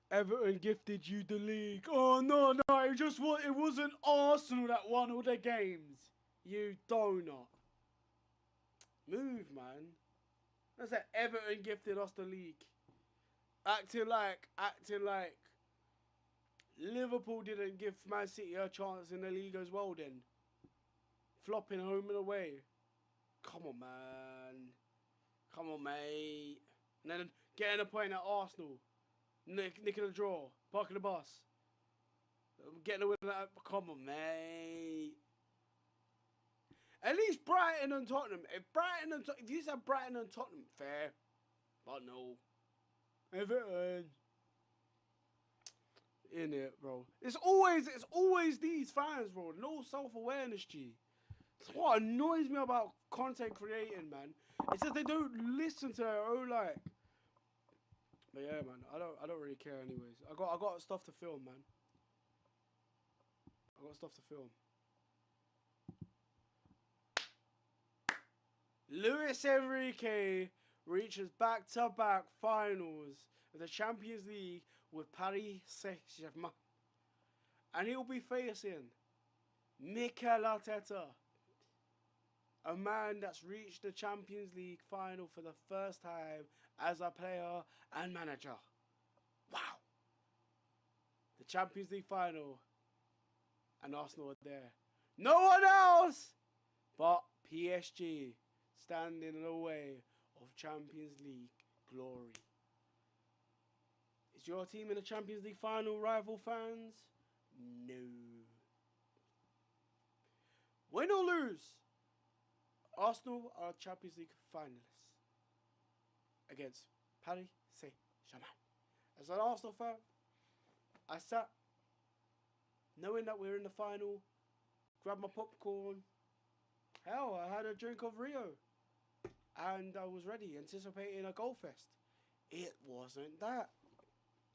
Everton gifted you the league. Oh no, no, it wasn't Arsenal that won all the games. You donut. Move, man. That's like Everton gifted us the league. Acting like Liverpool didn't give Man City a chance in the league as well then. Flopping home and away. Come on, man. Come on, mate. And then getting a point at Arsenal. Nicking a draw. Parking the bus. Getting a win at... Come on, mate. At least Brighton and Tottenham. If you said Brighton and Tottenham, fair. But no. Everton. In it, bro. It's always these fans, bro. No self-awareness, G. That's what annoys me about content creating, man. It's that they don't listen to their own, like. But yeah, man. I don't really care, anyways. I got stuff to film, man. I got stuff to film. Luis Enrique reaches back-to-back finals of the Champions League with Paris St Germain. And he'll be facing Mikel Arteta, a man that's reached the Champions League final for the first time as a player and manager. Wow. The Champions League final. And Arsenal are there. No one else but PSG standing in the way of Champions League glory. Is your team in the Champions League final, rival fans? No. Win or lose, Arsenal are Champions League finalists against Paris St Germain. As an Arsenal fan, I sat knowing that we're in the final, grabbed my popcorn. Hell, I had a drink of Rio. And I was ready, anticipating a goal fest. It wasn't that.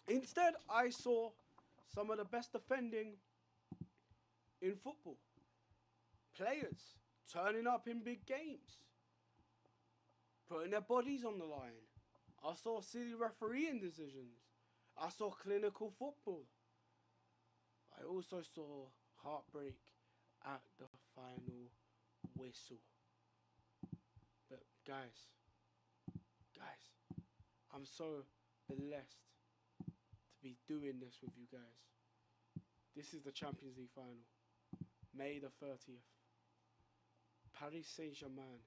Instead, I saw some of the best defending in football. Players turning up in big games. Putting their bodies on the line. I saw silly refereeing decisions. I saw clinical football. I also saw heartbreak at the final whistle. But guys, I'm so blessed to be doing this with you guys. This is the Champions League final. May the 30th. Paris St Germain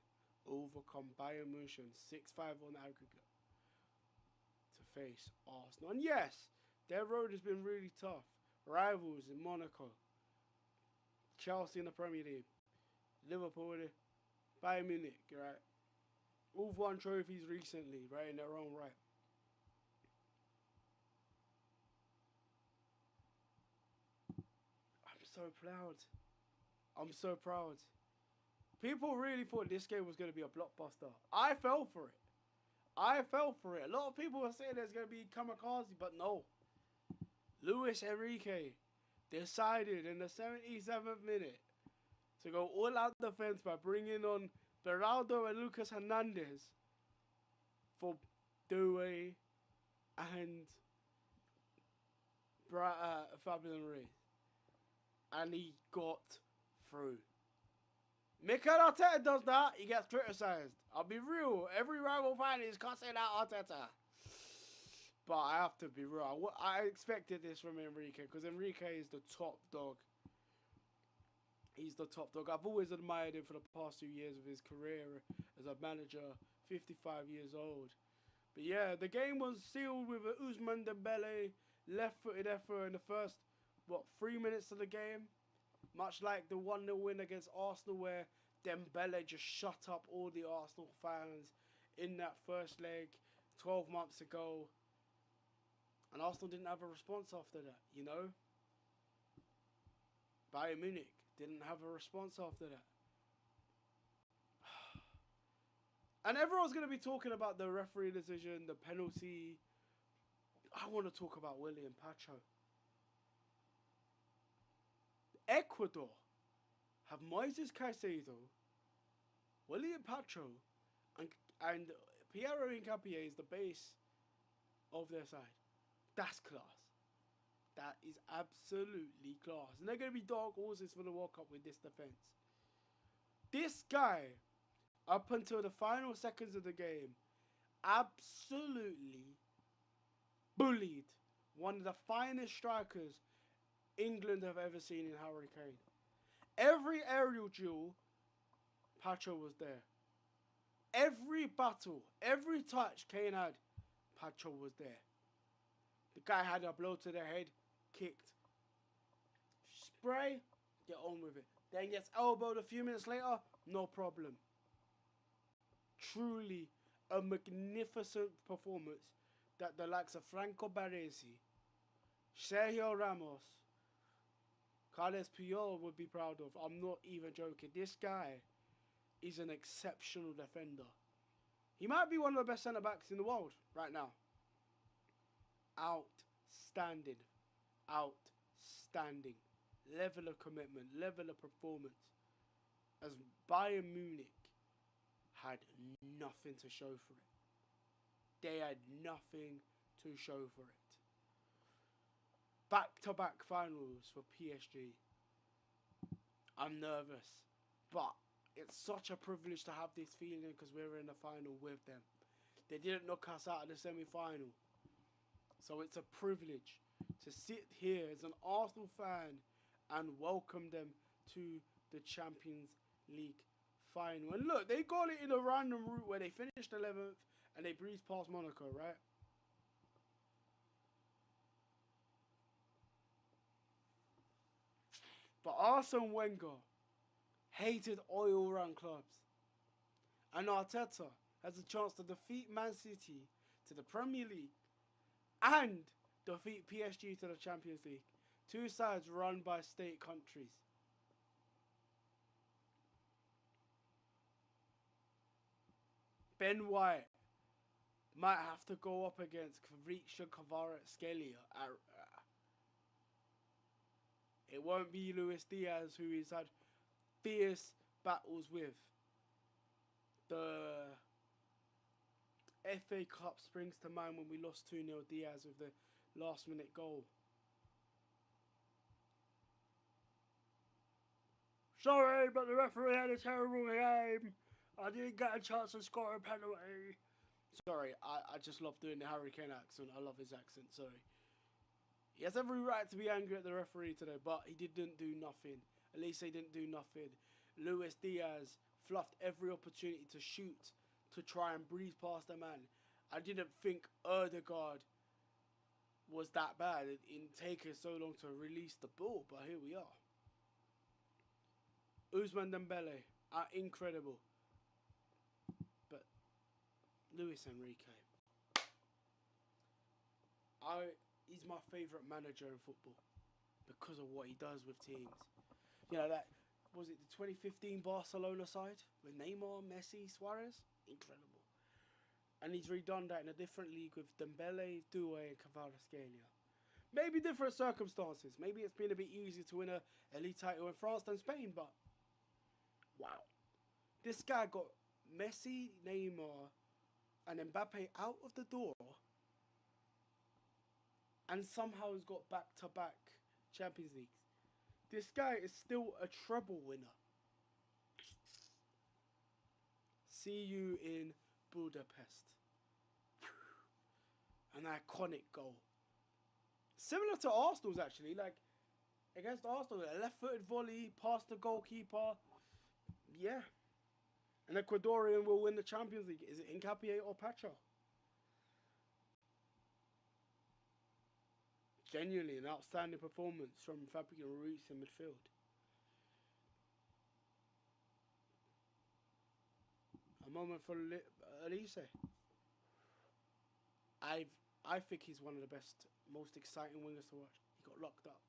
overcome Bayern Munich 6-5 on aggregate to face Arsenal. And yes, their road has been really tough. Rivals in Monaco, Chelsea in the Premier League, Liverpool, Bayern Munich, right? All won trophies recently, right, in their own right. I'm so proud. I'm so proud. People really thought this game was going to be a blockbuster. I fell for it. A lot of people were saying there's going to be kamikaze, but no. Luis Enrique decided in the 77th minute to go all out defense by bringing on Beraldo and Lucas Hernandez for Doué and Fabian Ruiz. And he got through. Mikel Arteta does that, he gets criticised. I'll be real, every rival fan is cussing out Arteta. But I have to be real. I expected this from Enrique because Enrique is the top dog. He's the top dog. I've always admired him for the past 2 years of his career as a manager, 55 years old. But yeah, the game was sealed with an Ousmane Dembele left-footed effort in the first, 3 minutes of the game? Much like the 1-0 win against Arsenal where Dembele just shut up all the Arsenal fans in that first leg 12 months ago. And Arsenal didn't have a response after that, you know? Bayern Munich didn't have a response after that. And everyone's going to be talking about the referee decision, the penalty. I want to talk about William Pacho. Ecuador have Moises Caicedo, William Pacho, and Piero Hincapié is the base of their side. That's class. That is absolutely class. And they're going to be dark horses for the World Cup with this defense. This guy, up until the final seconds of the game, absolutely bullied one of the finest strikers England have ever seen in Harry Kane. Every aerial duel, Pacho was there. Every battle, every touch Kane had, Pacho was there. The guy had a blow to the head, kicked. Spray, get on with it. Then gets elbowed a few minutes later, no problem. Truly a magnificent performance that the likes of Franco Baresi, Sergio Ramos, Carles Puyol would be proud of. I'm not even joking. This guy is an exceptional defender. He might be one of the best centre-backs in the world right now. Outstanding. Outstanding. Level of commitment, level of performance. As Bayern Munich had nothing to show for it. They had nothing to show for it. Back-to-back finals for PSG. I'm nervous, but it's such a privilege to have this feeling because we're in the final with them. They didn't knock us out of the semi-final. So it's a privilege to sit here as an Arsenal fan and welcome them to the Champions League final. And look, they got it in a random route where they finished 11th and they breezed past Monaco, right? But Arsene Wenger hated oil-run clubs. And Arteta has a chance to defeat Man City to the Premier League and defeat PSG to the Champions League. Two sides run by state countries. Ben White might have to go up against Kvaratskhelia. It won't be Luis Diaz, who he's had fierce battles with. The FA Cup springs to mind when we lost 2-0 Diaz with the last-minute goal. Sorry, but the referee had a terrible game. I didn't get a chance to score a penalty. Sorry, I just love doing the Harry Kane accent. I love his accent, sorry. He has every right to be angry at the referee today, but he didn't do nothing. At least he didn't do nothing. Luis Diaz fluffed every opportunity to shoot, to try and breeze past the man. I didn't think Erdegaard was that bad in taking so long to release the ball, but here we are. Ousmane Dembele are incredible. But Luis Enrique, he's my favourite manager in football because of what he does with teams. You know, that was it the 2015 Barcelona side with Neymar, Messi, Suarez? Incredible. And he's redone that in a different league with Dembele, Doué and Kvaratskhelia. Maybe different circumstances. Maybe it's been a bit easier to win a elite title in France than Spain, but wow. This guy got Messi, Neymar and Mbappe out of the door and somehow has got back-to-back Champions Leagues. This guy is still a treble winner. See you in Budapest. An iconic goal. Similar to Arsenal's actually, like against Arsenal, a left-footed volley past the goalkeeper. Yeah. An Ecuadorian will win the Champions League. Is it Hincapié or Pacho? Genuinely an outstanding performance from Fabian Ruiz in midfield. A moment for Elise. I think he's one of the best, most exciting wingers to watch. He got locked up.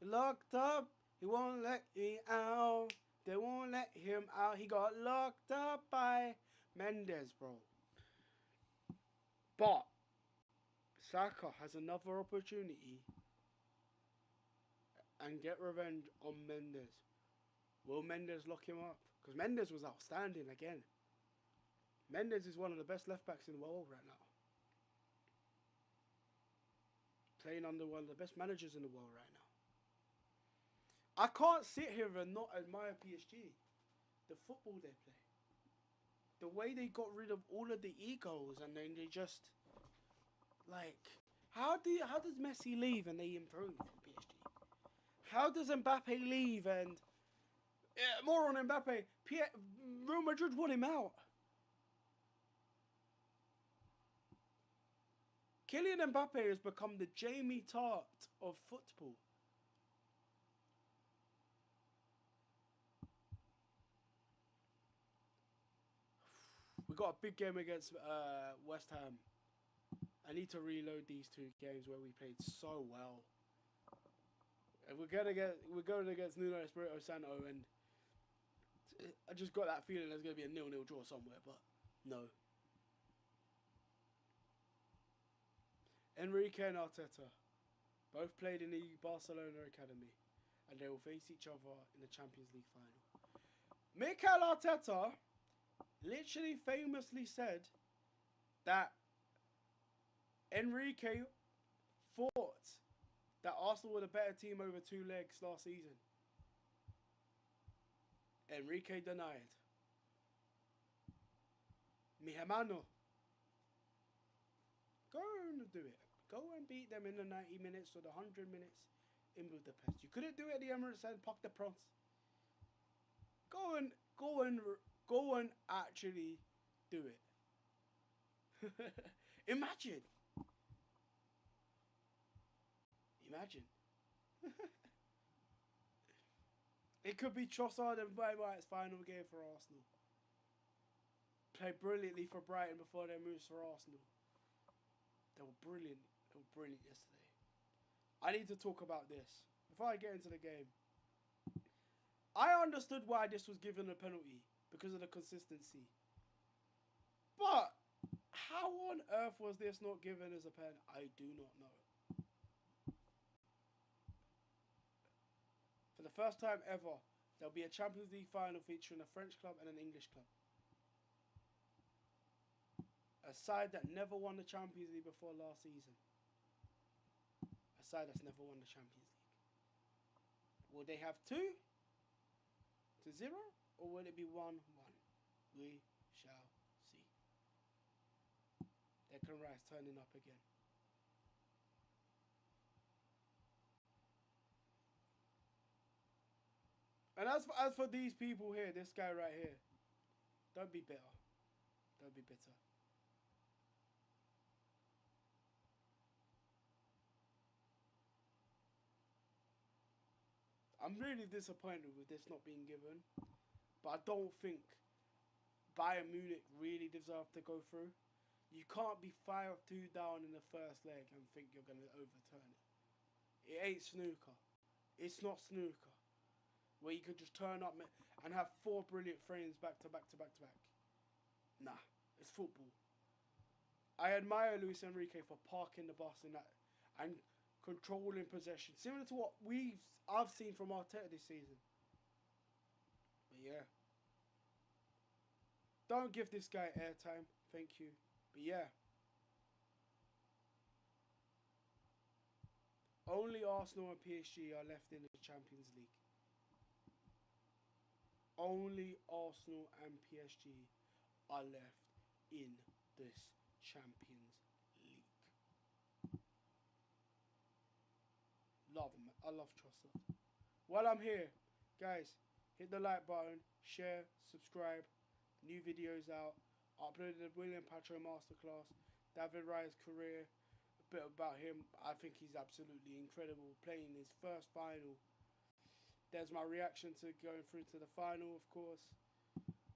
Locked up. He won't let me out. They won't let him out. He got locked up by Mendes, bro. But Saka has another opportunity and get revenge on Mendes. Will Mendes lock him up? Because Mendes was outstanding again. Mendes is one of the best left backs in the world right now. Playing under one of the best managers in the world right now. I can't sit here and not admire PSG. The football they play. The way they got rid of all of the egos and then they just... Like, how does Messi leave and they improve in PSG? How does Mbappe leave and... more on Mbappe. Real Madrid want him out. Kylian Mbappe has become the Jamie Tart of football. We got a big game against West Ham. I need to reload these 2 games where we played so well. And we're going against Nuno Espirito Santo, and I just got that feeling there's going to be a 0-0 draw somewhere, but no. Enrique and Arteta both played in the Barcelona academy, and they will face each other in the Champions League final. Mikel Arteta literally famously said that Enrique thought that Arsenal were the better team over 2 legs last season. Enrique denied. Mi hermano, go and do it. Go and beat them in the 90 minutes or the 100 minutes in Budapest. You couldn't do it at the Emirates and Parc des Princes. Go and actually do it. Imagine. It could be Trossard and Van Dijk's final game for Arsenal. Played brilliantly for Brighton before they moved for Arsenal. They were brilliant. They were brilliant yesterday. I need to talk about this before I get into the game. I understood why this was given a penalty because of the consistency. But how on earth was this not given as a pen? I do not know. For the first time ever, there'll be a Champions League final featuring a French club and an English club. A side that never won the Champions League before last season. A side that's never won the Champions League. Will they have 2-0? Or will it be 1-1? We shall see. Declan Rice turning up again. And as for these people here, this guy right here, don't be bitter. Don't be bitter. I'm really disappointed with this not being given. But I don't think Bayern Munich really deserve to go through. You can't be 5-2 down in the first leg and think you're going to overturn it. It ain't snooker. It's not snooker. Where you could just turn up and have 4 brilliant frames back to back to back to back. Nah, it's football. I admire Luis Enrique for parking the bus in that and controlling possession, similar to what I've seen from Arteta this season. But yeah, don't give this guy airtime, thank you. But yeah, only Arsenal and PSG are left in the Champions League. Only Arsenal and PSG are left in this Champions League. Love him. I love Trossard. While I'm here, guys, hit the like button, share, subscribe. New videos out. I uploaded the William Patro Masterclass, David Raya's career, a bit about him. I think he's absolutely incredible, playing his first final. There's my reaction to going through to the final, of course.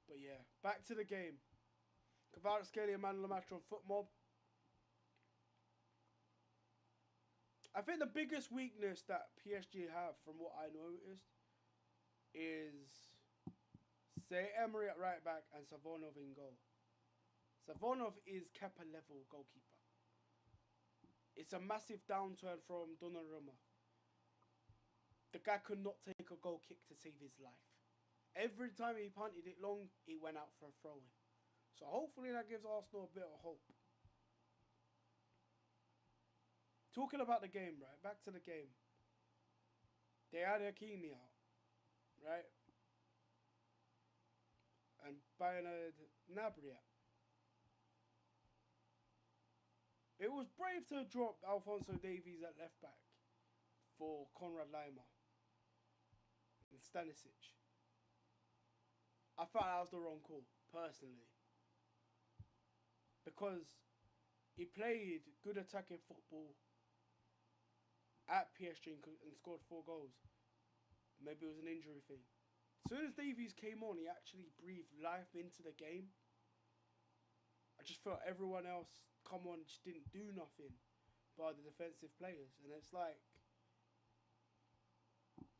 But yeah, back to the game. Kvaratskhelia man of the match on FootMob. I think the biggest weakness that PSG have, from what I noticed, is Say Emery at right back and Savonov in goal. Savonov is Kepa level goalkeeper. It's a massive downturn from Donnarumma. The guy could not take a goal kick to save his life. Every time he punted it long, it went out for a throw-in. So hopefully that gives Arsenal a bit of hope. Talking about the game, right? Back to the game. They had Hakimi out, right? And Bayern had Gnabry out. It was brave to drop Alphonso Davies at left back for Konrad Laimer and Stanisic. I thought that was the wrong call, personally. Because he played good attacking football at PSG and scored 4 goals. Maybe it was an injury thing. As soon as Davies came on, he actually breathed life into the game. I just felt everyone else come on just didn't do nothing by the defensive players. And it's like,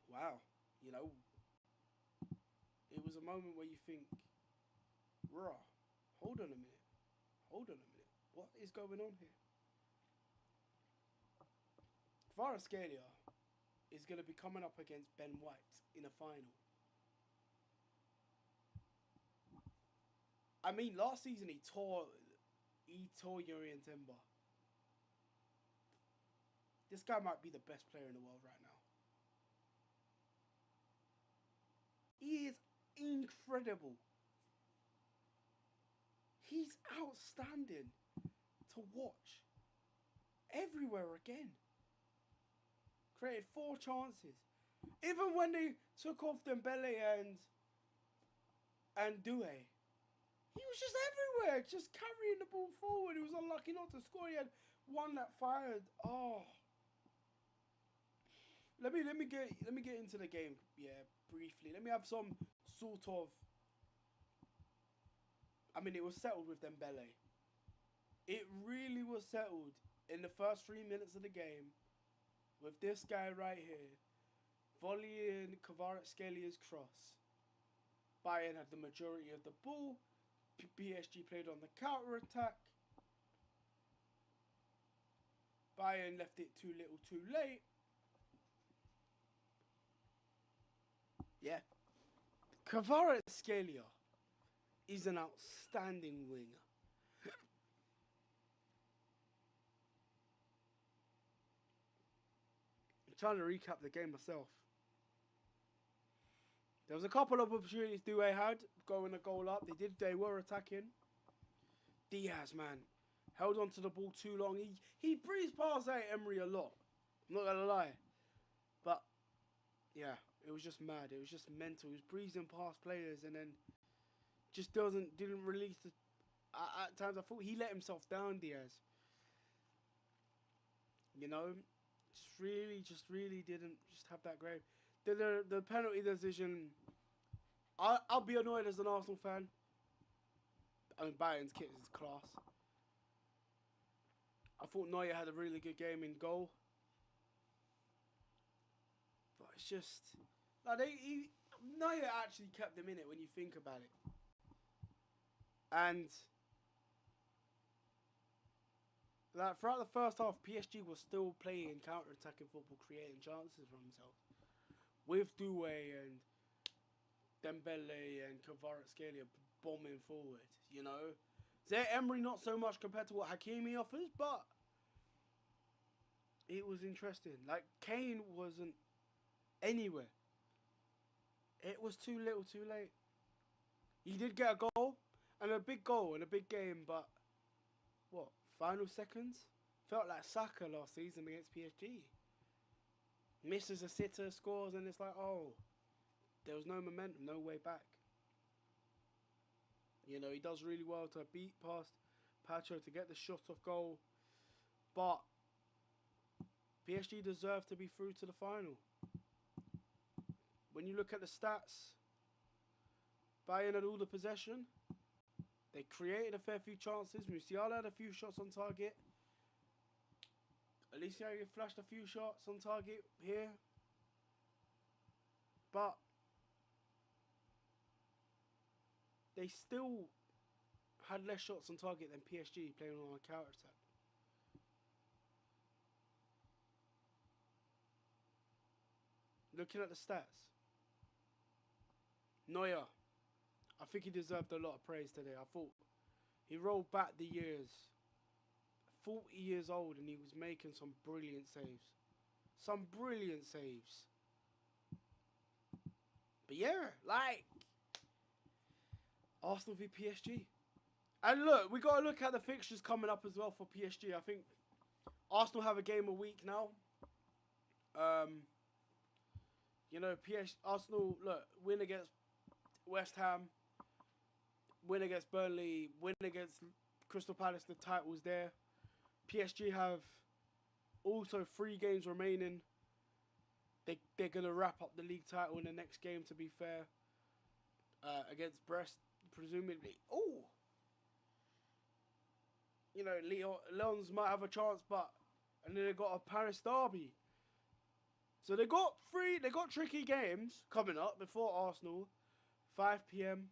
wow, you know, it was a moment where you think, rah, hold on a minute. What is going on here? Kvaratskhelia is going to be coming up against Ben White in a final. I mean, last season he tore Urian Timber. This guy might be the best player in the world right now. He is incredible. He's outstanding to watch. Everywhere again. Created 4 chances. Even when they took off Dembele and Doué, he was just everywhere, just carrying the ball forward. He was unlucky not to score. He had one that fired. Oh. Let me get into the game, briefly. Let me have some sort of. I mean, it was settled with Dembele. It really was settled in the first 3 minutes of the game with this guy right here volleying Kvaratskhelia cross. Bayern had the majority of the ball. PSG played on the counter-attack. Bayern left it too little too late. Yeah. Kvaratskhelia is an outstanding winger. I'm trying to recap the game myself. There was a couple of opportunities Doué had going a goal up. They were attacking. Diaz, man, held on to the ball too long. He breezed past Emery a lot. I'm not gonna lie. But yeah, it was just mad. It was just mental. He was breezing past players and then just didn't release the. At times I thought he let himself down, Diaz. You know, just really didn't have that great. The penalty decision. I'll be annoyed as an Arsenal fan. I mean, Bayern's kit is class. I thought Neuer had a really good game in goal. But it's just like Neuer actually kept them in it when you think about it. And like throughout the first half, PSG was still playing counter-attacking football, creating chances for themselves. With Doué and Dembele and Kvaratskhelia bombing forward, you know. Zaire Emery not so much compared to what Hakimi offers, but it was interesting. Like, Kane wasn't anywhere. It was too little too late. He did get a goal, and a big goal in a big game, but what, final seconds? Felt like Saka last season against PSG. Misses a sitter, scores, and it's like, oh, there was no momentum, no way back. You know, he does really well to beat past Pacho to get the shot off goal. But PSG deserve to be through to the final. When you look at the stats, Bayern had all the possession. They created a fair few chances. Musiala had a few shots on target. Alicia flashed a few shots on target here. But they still had less shots on target than PSG playing on a counter-attack. Looking at the stats. Neuer, I think he deserved a lot of praise today. I thought he rolled back the years. 40 years old and he was making some brilliant saves. Some brilliant saves. But yeah, like Arsenal v PSG. And look, we got to look at the fixtures coming up as well for PSG. I think Arsenal have a game a week now. You know, Arsenal, look, win against West Ham, win against Burnley, win against Crystal Palace, the title's there. PSG have also 3 games remaining. They're going to wrap up the league title in the next game, to be fair. Against Brest, presumably. Oh! You know, Lyons might have a chance, but... And then they got a Paris derby. So they got tricky games coming up before Arsenal. 5 p.m.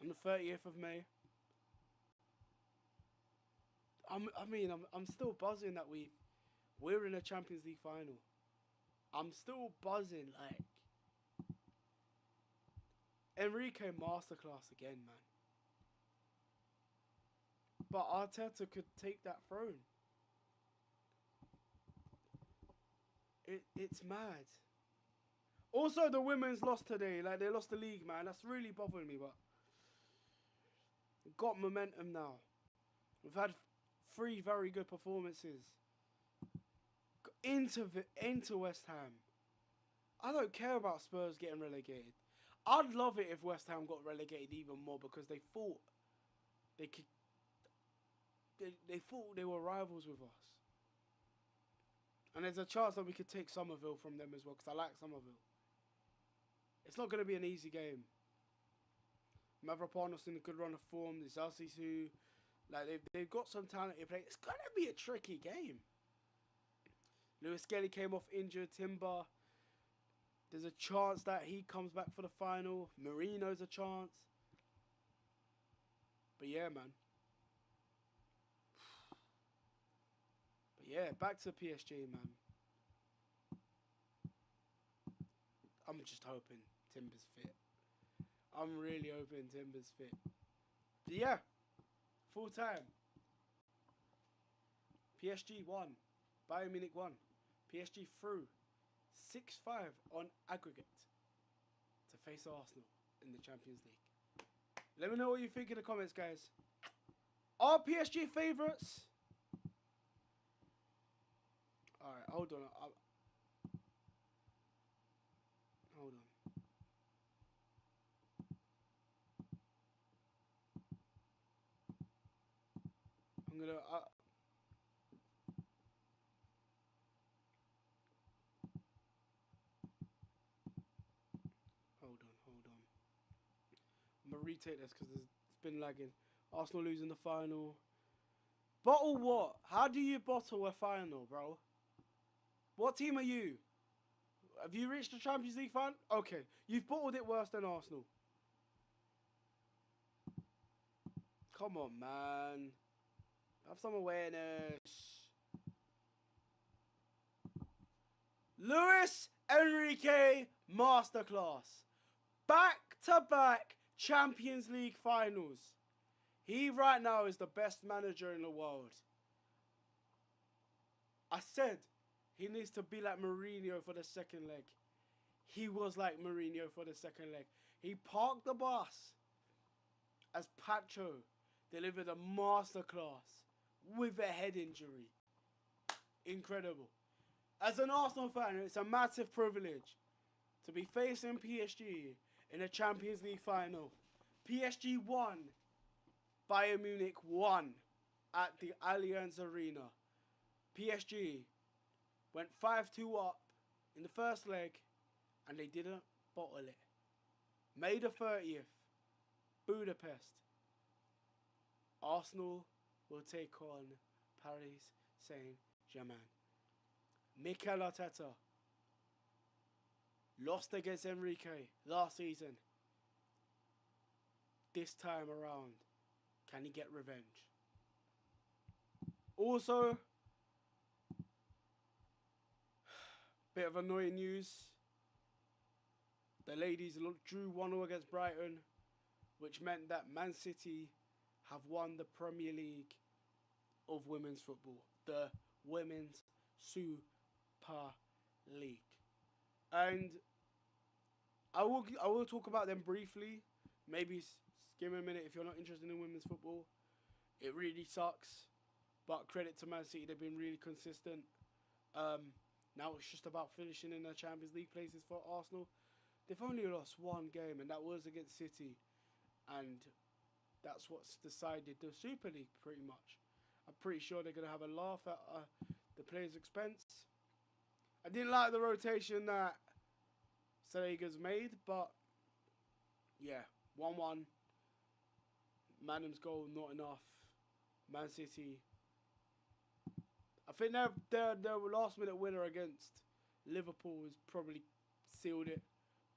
on the 30th of May. I'm still buzzing that we're in a Champions League final. I'm still buzzing, like... Enrique masterclass again, man. But Arteta could take that throne. It's mad. Also, the women's lost today. Like, they lost the league, man. That's really bothering me, but... We've got momentum now. We've had 3 very good performances. Into West Ham. I don't care about Spurs getting relegated. I'd love it if West Ham got relegated even more, because they thought they could... They thought they were rivals with us. And there's a chance that we could take Somerville from them as well, because I like Somerville. It's not going to be an easy game. Mavropanos in a good run of form. There's Alcisu. Like, they've got some talented players. It's going to be a tricky game. Lewis Skelly came off injured. Timber. There's a chance that he comes back for the final. Marino's a chance. But yeah, man. But yeah, back to PSG, man. I'm just hoping Timber's fit. I'm really hoping Timber's fit. But yeah, full time. PSG won. Bayern Munich won. PSG through 6-5 on aggregate to face Arsenal in the Champions League. Let me know what you think in the comments, guys. Are PSG favourites? Alright, hold on. Hold on. I'm gonna... Hold on. I'm gonna retake this because it's been lagging. Arsenal losing the final. Bottle what? How do you bottle a final, bro? What team are you? Have you reached the Champions League final? Okay, you've bottled it worse than Arsenal. Come on, man. Have some awareness. Luis Enrique masterclass. Back-to-back Champions League finals. He right now is the best manager in the world. I said he needs to be like Mourinho for the second leg. He was like Mourinho for the second leg. He parked the bus as Pacho delivered a masterclass with a head injury. Incredible. As an Arsenal fan, it's a massive privilege to be facing PSG in a Champions League final. PSG won. Bayern Munich won at the Allianz Arena. PSG went 5-2 up in the first leg and they didn't bottle it. May the 30th, Budapest. Arsenal will take on Paris St Germain. Mikel Arteta lost against Enrique last season. This time around, can he get revenge? Also, bit of annoying news. The ladies drew 1-0 against Brighton, which meant that Man City have won the Premier League of women's football. The Women's Super League. And I will talk about them briefly. Maybe skim a minute if you're not interested in women's football. It really sucks. But credit to Man City, they've been really consistent. Now it's just about finishing in the Champions League places for Arsenal. They've only lost 1 game, and that was against City. And that's what's decided the Super League, pretty much. I'm pretty sure they're going to have a laugh at the players' expense. I didn't like the rotation that Sanega's made, but yeah, 1-1. Manham's goal, not enough. Man City. I think their last-minute winner against Liverpool has probably sealed it.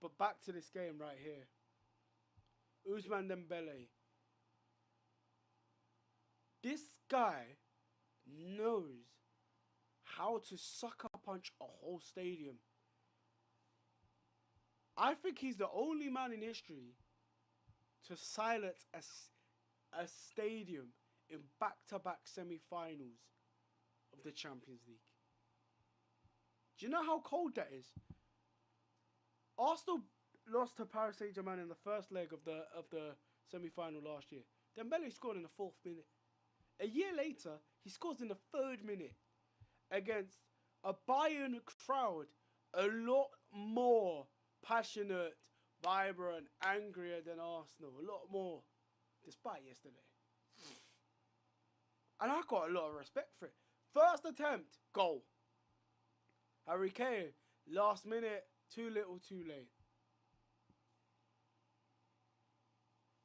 But back to this game right here. Ousmane Dembele. This guy knows how to sucker punch a whole stadium. I think he's the only man in history to silence a stadium in back-to-back semi-finals of the Champions League. Do you know how cold that is? Arsenal lost to Paris St Germain in the first leg of the semi-final last year. Dembele scored in the 4th minute. A year later, he scores in the 3rd minute against a Bayern crowd a lot more passionate, vibrant, angrier than Arsenal. A lot more, despite yesterday. And I got a lot of respect for it. First attempt, goal. Harry Kane, last minute, too little, too late.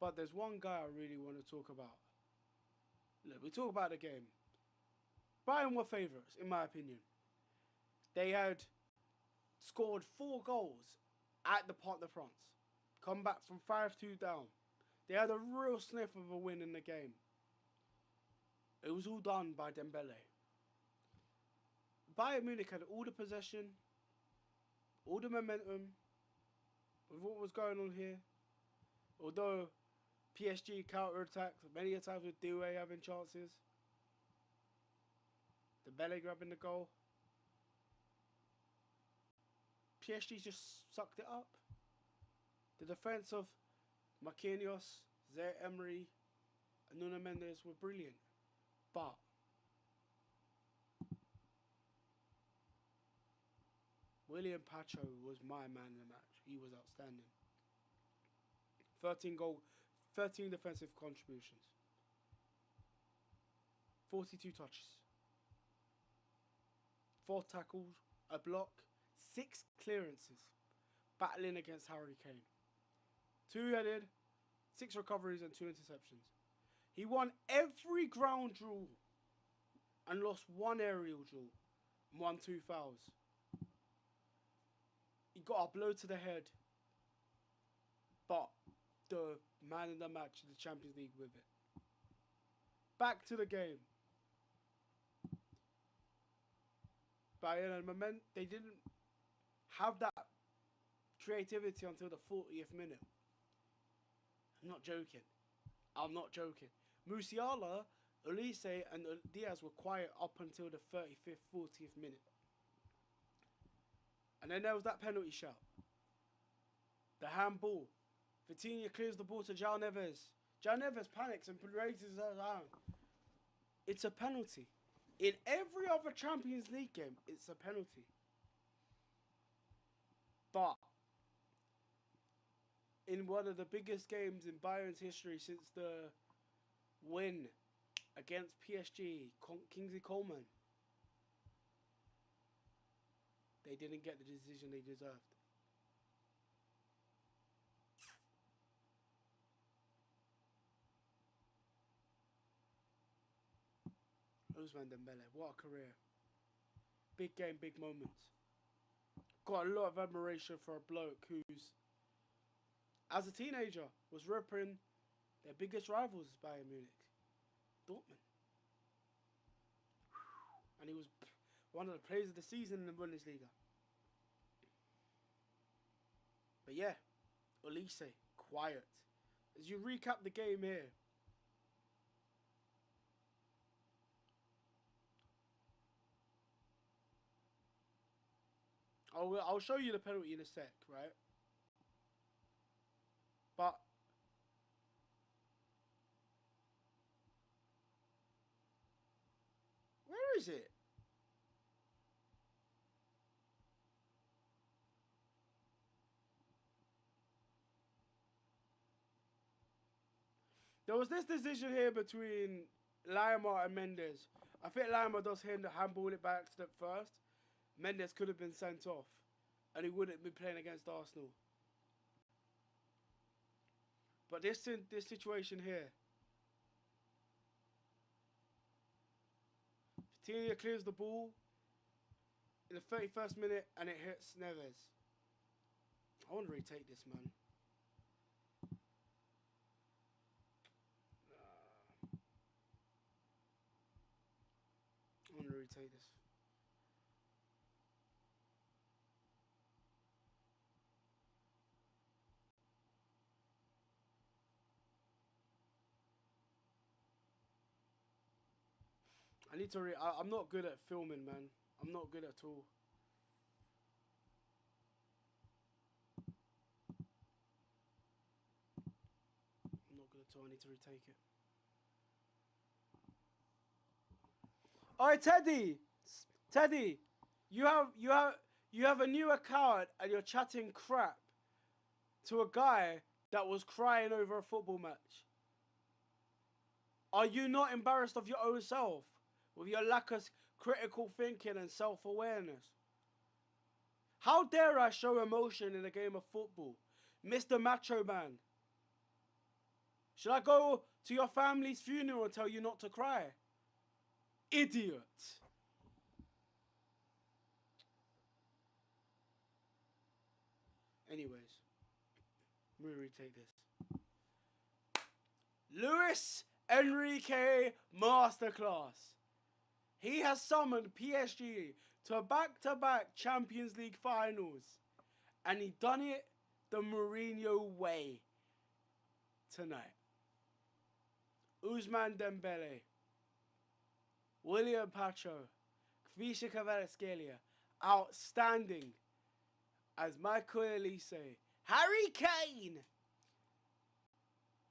But there's one guy I really want to talk about. Look, we talk about the game. Bayern were favourites, in my opinion. They had scored 4 goals at the Parc des Princes. Come back from 5-2 down. They had a real sniff of a win in the game. It was all done by Dembele. Bayern Munich had all the possession, all the momentum with what was going on here. Although PSG counter-attacked many times with Doué having chances. Dembele grabbing the goal. PSG just sucked it up. The defence of Marquinhos, Zaire Emery, and Nuno Mendes were brilliant. But William Pacho was my man in the match. He was outstanding. 13 defensive contributions. 42 touches. 4 tackles, a block, 6 clearances. Battling against Harry Kane. 2 headed, 6 recoveries and 2 interceptions. He won every ground duel and lost 1 aerial duel and won 2 fouls. He got a blow to the head, but the man in the match in the Champions League with it. Back to the game. Bayern and Moment, they didn't have that creativity until the 40th minute. I'm not joking. Musiala, Elise and Diaz were quiet up until the 35th, 40th minute. And then there was that penalty shout. The handball. Vitinha clears the ball to João Neves. João Neves panics and raises his hand. It's a penalty. In every other Champions League game, it's a penalty. But in one of the biggest games in Bayern's history since the win against PSG, Kingsley Coman, they didn't get the decision they deserved. Ousmane Dembele, what a career. Big game, big moments. Got a lot of admiration for a bloke who's, as a teenager, was ripping their biggest rivals, Bayern Munich, Dortmund. And he was one of the players of the season in the Bundesliga. But yeah, Elise, quiet. As you recap the game here, I'll show you the penalty in a sec, right? But where is it? There was this decision here between Lima and Mendes. I think Lima does handball it back step first. Mendes could have been sent off, and he wouldn't be playing against Arsenal. But this situation here, Vitinha clears the ball in the 31st minute, and it hits Neves. I want to retake this, man. I want to retake this. I need to I'm not good at filming, man. I'm not good at all. I'm not good at all. I need to retake it. Alright, Teddy! Teddy! You have a new account and you're chatting crap to a guy that was crying over a football match. Are you not embarrassed of your own self? With your lack of critical thinking and self-awareness? How dare I show emotion in a game of football? Mr. Macho Man. Should I go to your family's funeral and tell you not to cry? Idiot. Anyways, let me retake this. Luis Enrique Masterclass. He has summoned PSG to back-to-back Champions League finals. And he done it the Mourinho way tonight. Ousmane Dembele, William Pacho, Kvisha Kvaratskhelia, outstanding. As Michael Elise, Harry Kane,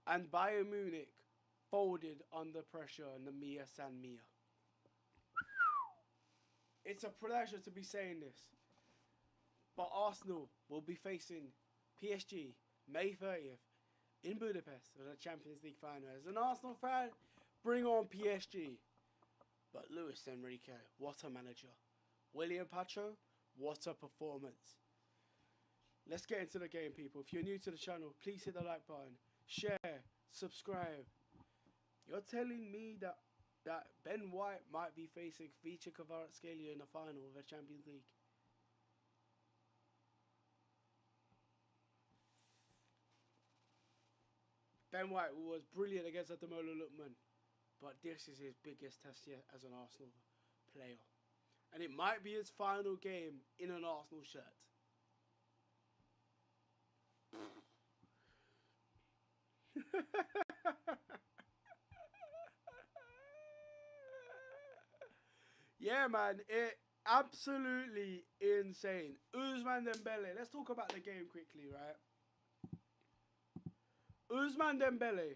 and Bayern Munich folded under pressure in the Mia San Mia. It's a pleasure to be saying this, but Arsenal will be facing PSG May 30th in Budapest for the Champions League final. As an Arsenal fan, bring on PSG. But Luis Enrique, what a manager. William Pacho, what a performance. Let's get into the game, people. If you're new to the channel, please hit the like button, share, subscribe. You're telling me that Ben White might be facing Kvisha Kvaratskhelia in the final of the Champions League. Ben White was brilliant against Ademola Lookman, but this is his biggest test yet as an Arsenal player. And it might be his final game in an Arsenal shirt. Yeah, man, it absolutely insane. Ousmane Dembele. Let's talk about the game quickly, right? Ousmane Dembele,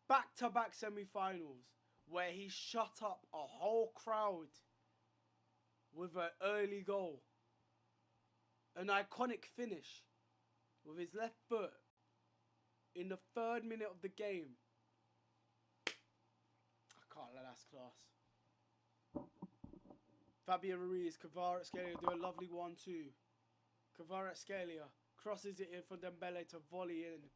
back-to-back semi-finals, where he shut up a whole crowd with an early goal. An iconic finish with his left foot in the 3rd minute of the game. I can't let that's class. Fabio Ruiz, Kvaratskhelia do a lovely 1-2. Kvaratskhelia crosses it in for Dembele to volley in.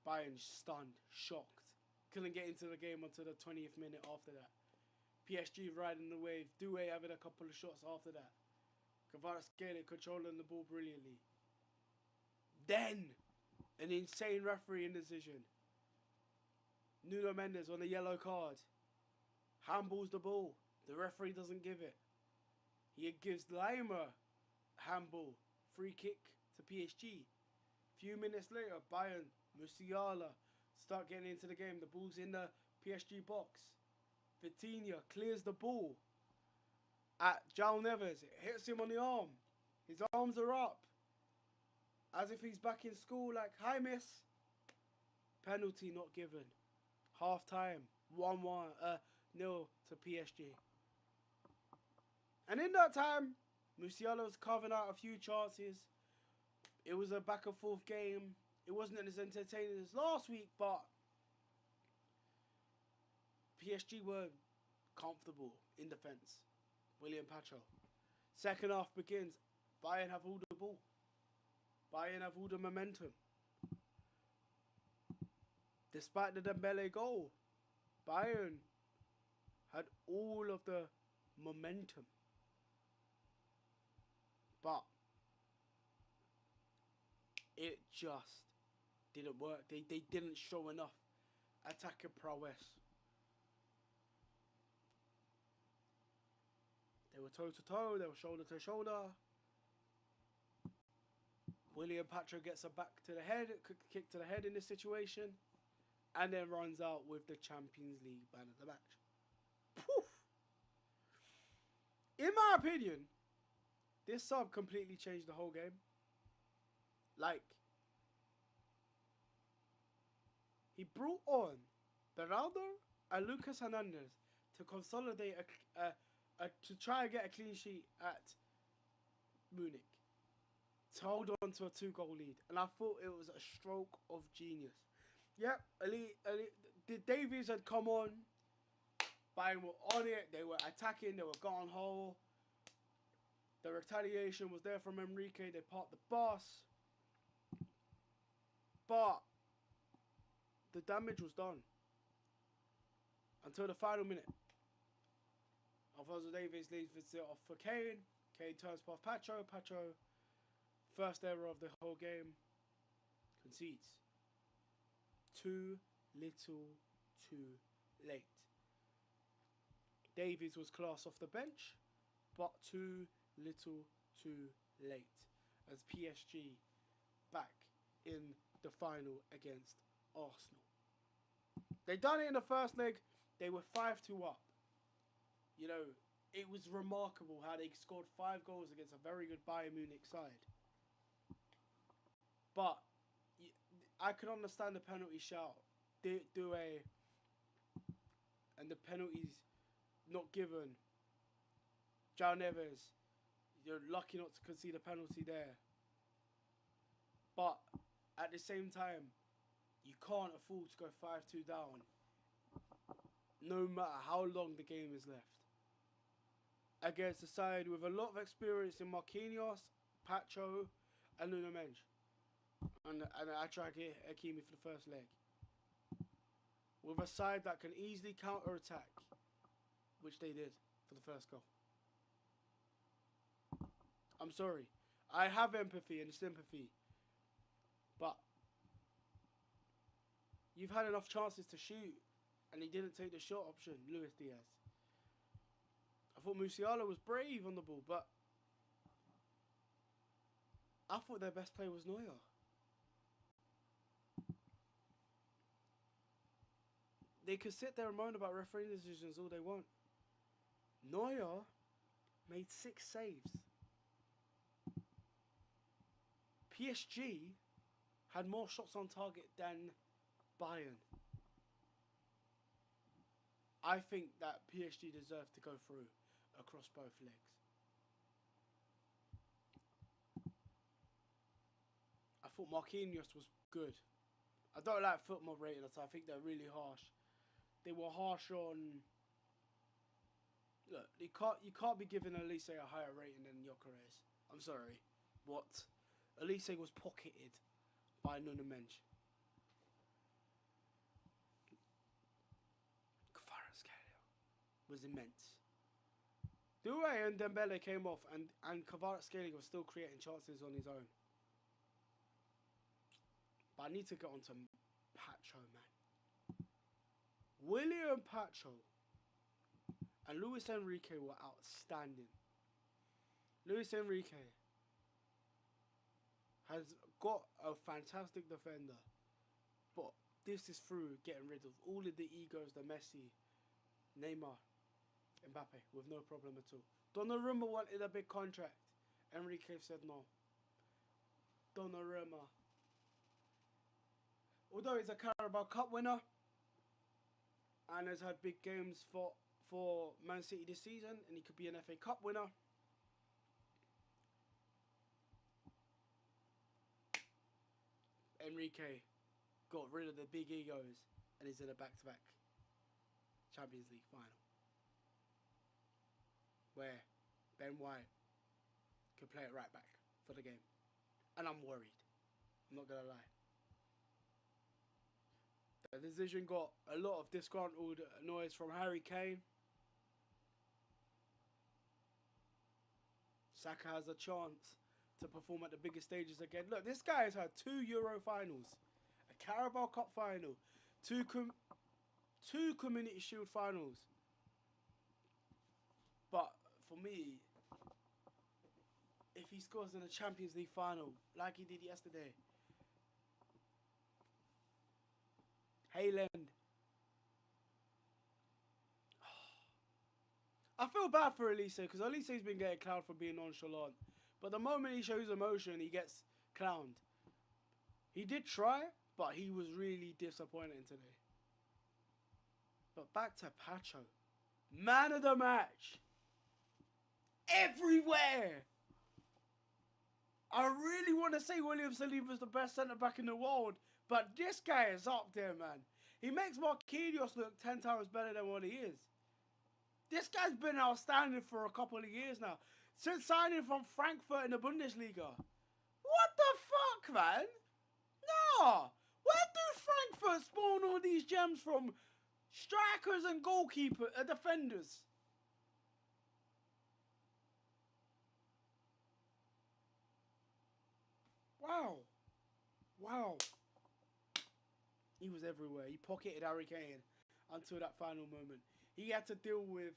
Bayern stunned, shocked. Couldn't get into the game until the 20th minute after that. PSG riding the wave. Doué having a couple of shots after that. Kvaratskhelia controlling the ball brilliantly. Then, an insane refereeing decision. Nuno Mendes on a yellow card. Handballs the ball. The referee doesn't give it. He gives Lima handball. Free kick to PSG. Few minutes later, Bayern, Musiala start getting into the game. The ball's in the PSG box. Vitinha clears the ball at João Neves. It hits him on the arm. His arms are up. As if he's back in school, like, hi, miss. Penalty not given. Half time. 1-1. 0 to PSG. And in that time, Musiala was carving out a few chances. It was a back and forth game. It wasn't as entertaining as last week, but PSG were comfortable in defence. William Pacho. Second half begins. Bayern have all the ball. Bayern have all the momentum. Despite the Dembele goal, Bayern had all of the momentum. But it just didn't work. They didn't show enough attacking prowess. They were toe to toe. They were shoulder to shoulder. William Pacho gets a back to the head, kick to the head in this situation, and then runs out with the Champions League man of the match. Poof! In my opinion, this sub completely changed the whole game. Like, he brought on Beraldo and Lucas Hernandez to consolidate to try and get a clean sheet at Munich, to hold on to a 2-goal lead. And I thought it was a stroke of genius. Yep, the Davies had come on. Bayern were on it. They were attacking. They were gone whole. The retaliation was there from Enrique. They parked the bus. But the damage was done. Until the final minute. Alphonso Davies leaves it off for Kane. Kane turns past Pacho. Pacho, first error of the whole game, concedes. Too little, too late. Davies was class off the bench, but too little, too late. As PSG back in the final against Arsenal. They done it in the first leg. They were 5-2 up. You know, it was remarkable how they scored 5 goals against a very good Bayern Munich side. But I could understand the penalty shout. And the penalties not given. João Neves, you're lucky not to concede a penalty there. But at the same time, you can't afford to go 5-2 down, no matter how long the game is left. Against a side with a lot of experience in Marquinhos, Pacho, and Nuno Mendes. And I tried Hakimi for the first leg. With a side that can easily counter-attack, which they did for the first goal. I'm sorry. I have empathy and sympathy. But you've had enough chances to shoot, and he didn't take the shot option, Luis Diaz. I thought Musiala was brave on the ball, but I thought their best player was Neuer. They could sit there and moan about referee decisions all they want. Neuer made 6 saves. PSG had more shots on target than Bayern. I think that PSG deserved to go through across both legs. I thought Marquinhos was good. I don't like football ratings. I think they're really harsh. They were harsh on. Look, you can't be giving Elise a higher rating than Gyökeres. I'm sorry. What? Elise was pocketed by Nuno Mendes. Kvaratskhelia was immense. Doué and Dembele came off, and Kvaratskhelia was still creating chances on his own. But I need to get on to Pacho, man. William Pacho and Luis Enrique were outstanding. Luis Enrique has got a fantastic defender, but this is through getting rid of all of the egos, the Messi, Neymar, Mbappe, with no problem at all. Donnarumma wanted a big contract. Enrique said no. Donnarumma, although he's a Carabao Cup winner and has had big games for Man City this season, and he could be an FA Cup winner, Enrique got rid of the big egos and is in a back-to-back Champions League final. Where Ben White could play it right back for the game. And I'm worried. I'm not going to lie. The decision got a lot of disgruntled noise from Harry Kane. Saka has a chance to perform at the biggest stages again. Look, this guy has had 2 Euro finals, a Carabao Cup final, two Community Shield finals. But for me, if he scores in a Champions League final like he did yesterday, Haaland. I feel bad for Elise because Elise's been getting clowned for being nonchalant. But the moment he shows emotion, he gets clowned. He did try, but he was really disappointing today. But back to Pacho. Man of the match. Everywhere. I really want to say William Saliba's the best centre-back in the world, but this guy is up there, man. He makes Marquinhos look 10 times better than what he is. This guy's been outstanding for a couple of years now. Since signing from Frankfurt in the Bundesliga. What the fuck, man? Nah. Where do Frankfurt spawn all these gems from? Strikers and defenders. Wow. Wow. He was everywhere. He pocketed Harry Kane until that final moment. He had to deal with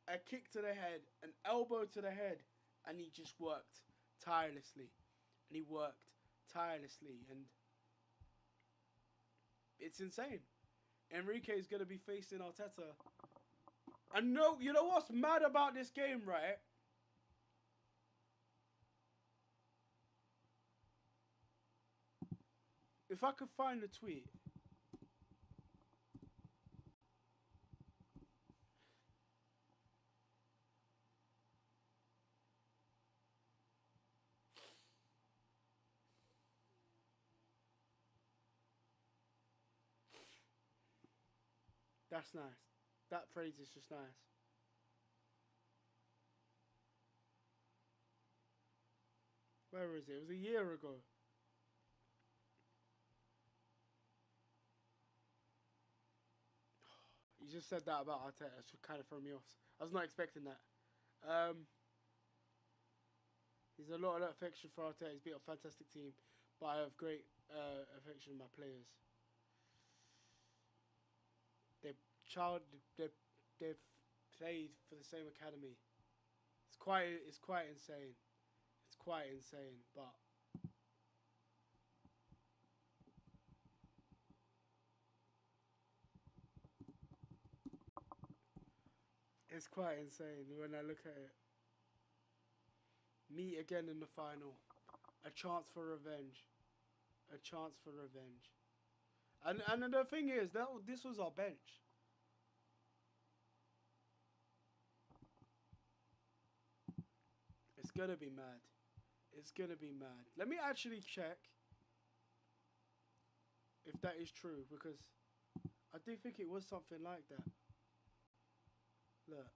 a kick to the head, an elbow to the head, and he just worked tirelessly. And he worked tirelessly, and it's insane. Enrique is going to be facing Arteta. And no, you know what's mad about this game, right? If I could find the tweet. That's nice. That phrase is just nice. Where is it? It was a year ago. You just said that about Arteta. It should kind of throw me off. I was not expecting that. He's a lot of affection for Arteta. He's built a fantastic team, but I have great affection for my players. They've played for the same academy. It's quite insane. It's quite insane, but it's quite insane when I look at it. Meet again in the final. A chance for revenge. A chance for revenge. And the thing is, this was our bench. It's gonna be mad. It's gonna be mad. Let me actually check if that is true, because I do think it was something like that. Look.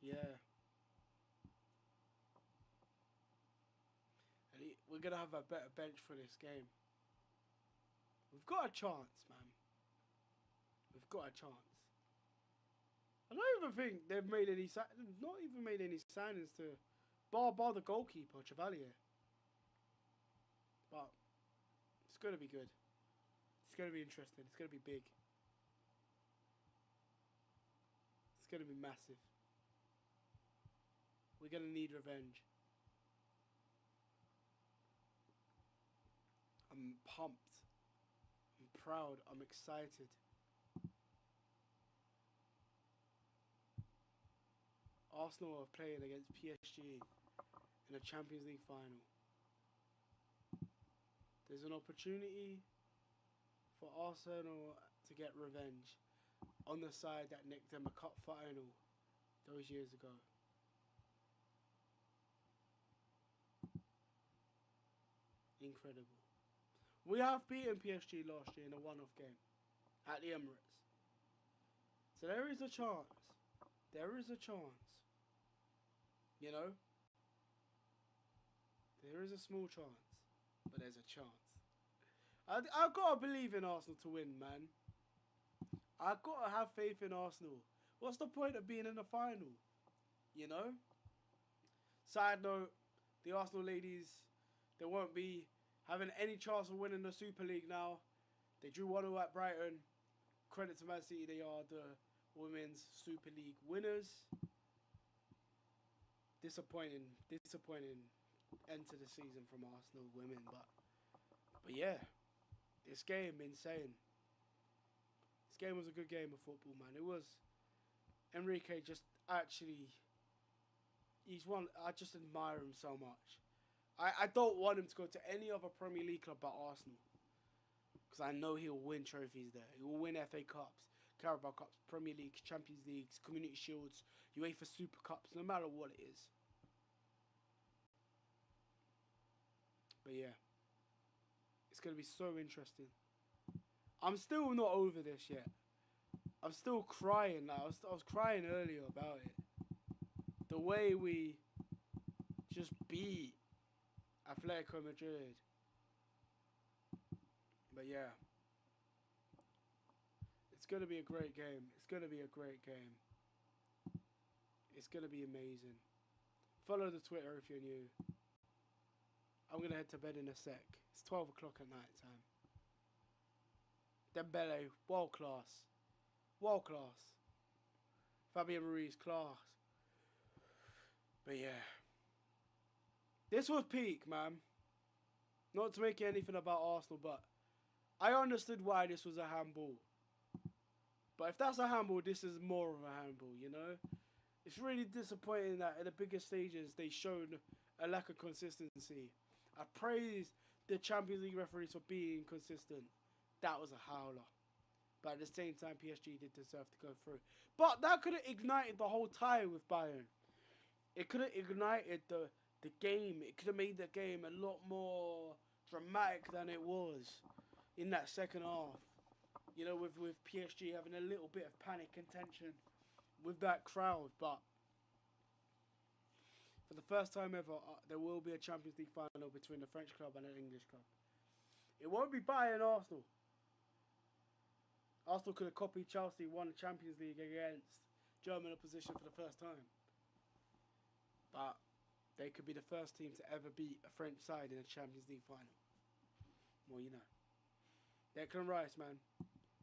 Yeah. And we're going to have a better bench for this game. We've got a chance, man. We've got a chance. I don't even think they've made any signings to bar the goalkeeper, Chevalier. But it's going to be good. It's going to be interesting. It's going to be big. It's going to be massive. We're going to need revenge. I'm pumped. I'm proud. I'm excited. Arsenal are playing against PSG in a Champions League final. There's an opportunity for Arsenal to get revenge on the side that nicked them a cup final those years ago. Incredible. We have beaten PSG last year in a one-off game at the Emirates. So there is a chance. There is a chance. You know? There is a small chance. But there's a chance. I've got to believe in Arsenal to win, man. I've got to have faith in Arsenal. What's the point of being in the final? You know? Side note, the Arsenal ladies, they won't be having any chance of winning the Super League now. They drew 1-0 at Brighton. Credit to Man City, they are the Women's Super League winners. Disappointing end to the season from Arsenal women, but yeah, this game, insane. This game was a good game of football, man. It was. Enrique just actually, he's one, I just admire him so much. I don't want him to go to any other Premier League club but Arsenal. Because I know he'll win trophies there. He will win FA Cups, Carabao Cups, Premier League, Champions Leagues, Community Shields, UEFA Super Cups, no matter what it is. But yeah, it's going to be so interesting. I'm still not over this yet. I'm still crying. Like, I was crying earlier about it. The way we just beat Atletico Madrid. But yeah, it's going to be a great game. It's going to be a great game. It's going to be amazing. Follow the Twitter if you're new. I'm going to head to bed in a sec. It's 12 o'clock at night time. Dembele, world class. World class. Fabian Ruiz, class. But yeah. This was peak, man. Not to make anything about Arsenal, but I understood why this was a handball. But if that's a handball, this is more of a handball, you know? It's really disappointing that at the biggest stages, they showed a lack of consistency. I praise the Champions League referees for being consistent. That was a howler. But at the same time, PSG did deserve to go through. But that could have ignited the whole tie with Bayern. It could have ignited the game. It could have made the game a lot more dramatic than it was in that second half. You know, with PSG having a little bit of panic and tension with that crowd. But for the first time ever, there will be a Champions League final between a French club and an English club. It won't be Bayern Arsenal. Arsenal could have copied Chelsea, won the Champions League against German opposition for the first time. But they could be the first team to ever beat a French side in a Champions League final. Well, you know. Declan Rice, man.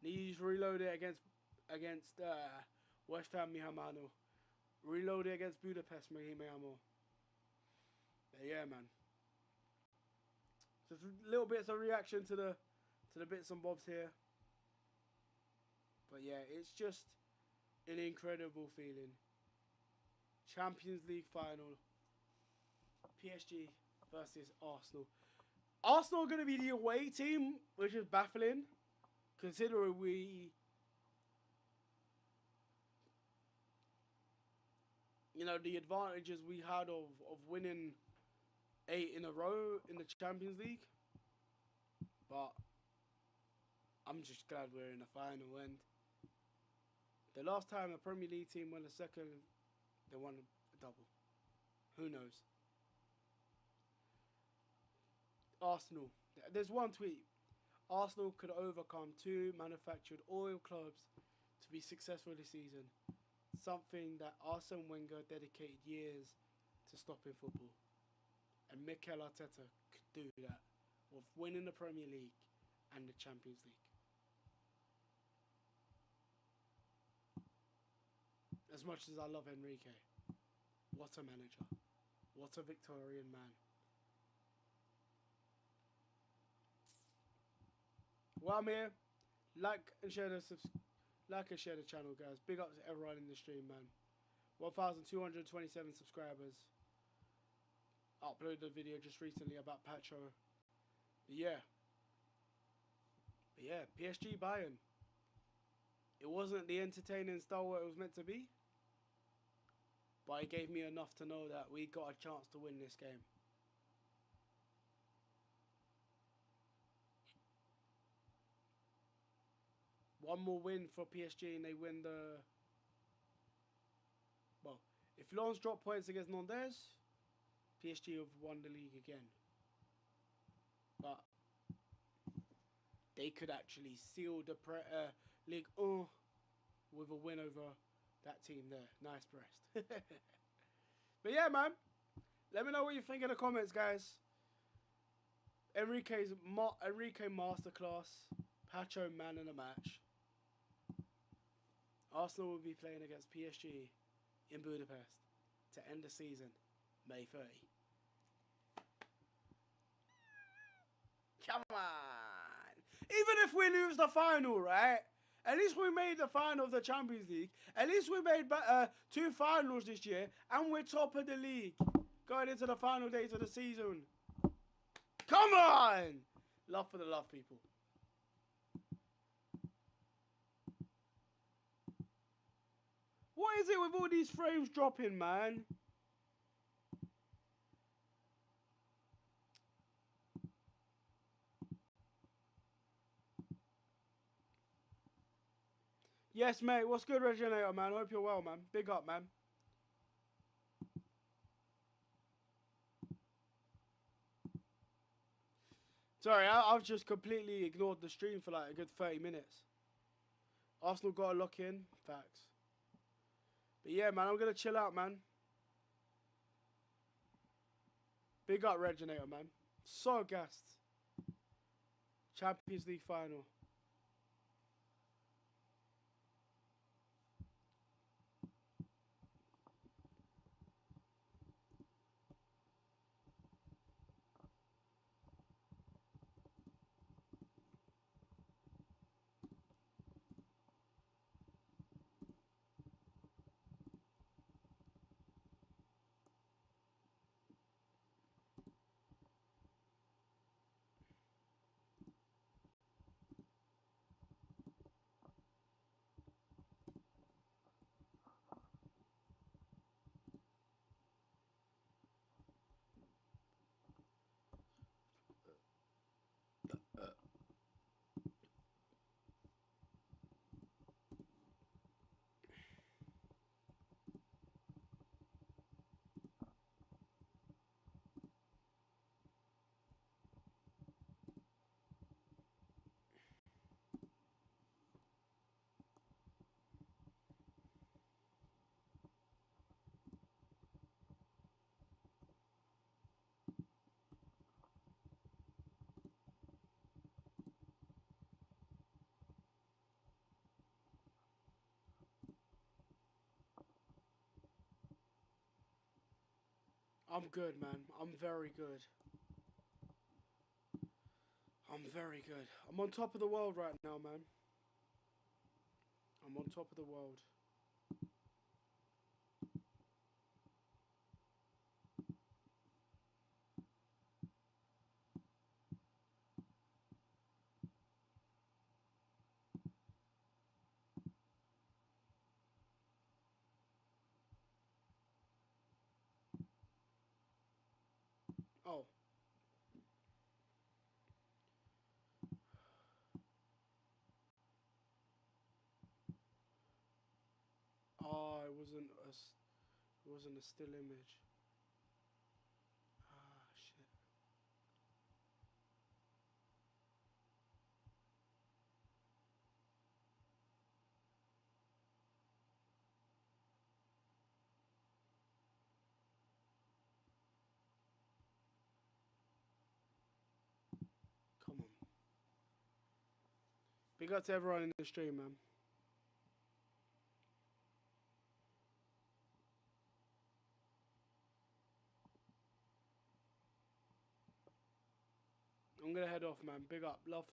Needs reloaded against West Ham, mi hermano. Reloaded against Budapest, mi amo. Yeah, man. Just little bits of reaction to the bits and bobs here. But yeah, it's just an incredible feeling. Champions League final. PSG versus Arsenal. Arsenal are going to be the away team, which is baffling, considering we, you know, the advantages we had of winning 8 in a row in the Champions League. But I'm just glad we're in the final. And the last time a Premier League team won a second, they won a double. Who knows? Arsenal. There's one tweet. Arsenal could overcome 2 manufactured oil clubs to be successful this season. Something that Arsene Wenger dedicated years to stop in football. And Mikel Arteta could do that with winning the Premier League and the Champions League. As much as I love Enrique, what a manager. What a Victorian man. Well, I'm here. Like and share the channel, guys. Big up to everyone in the stream, man. 1,227 subscribers. Uploaded a video just recently about Pacho. But yeah. But yeah, PSG Bayern. It wasn't the entertaining style what it was meant to be. But it gave me enough to know that we got a chance to win this game. One more win for PSG and they win the... Well, if Lens drop points against Nantes, PSG have won the league again. But they could actually seal the Ligue 1 with a win over that team there. Nice Brest. But yeah, man. Let me know what you think in the comments, guys. Enrique masterclass. Pacho man in the match. Arsenal will be playing against PSG in Budapest to end the season, May 30. Come on. Even if we lose the final, right? At least we made the final of the Champions League. At least we made 2 finals this year. And we're top of the league. Going into the final days of the season. Come on! Love for the love, people. What is it with all these frames dropping, man? Yes, mate. What's good, Reginator, man? Hope you're well, man. Big up, man. Sorry, I've just completely ignored the stream for like a good 30 minutes. Arsenal got to lock in. Facts. But yeah, man, I'm going to chill out, man. Big up, Reginator, man. So gassed. Champions League final. I'm good, man. I'm very good. I'm very good. I'm on top of the world right now, man. I'm on top of the world. Oh. Oh, it wasn't a still image. Ah, shit. Come on. Big up to everyone in the stream, man. I'm gonna head off, man. Big up. Love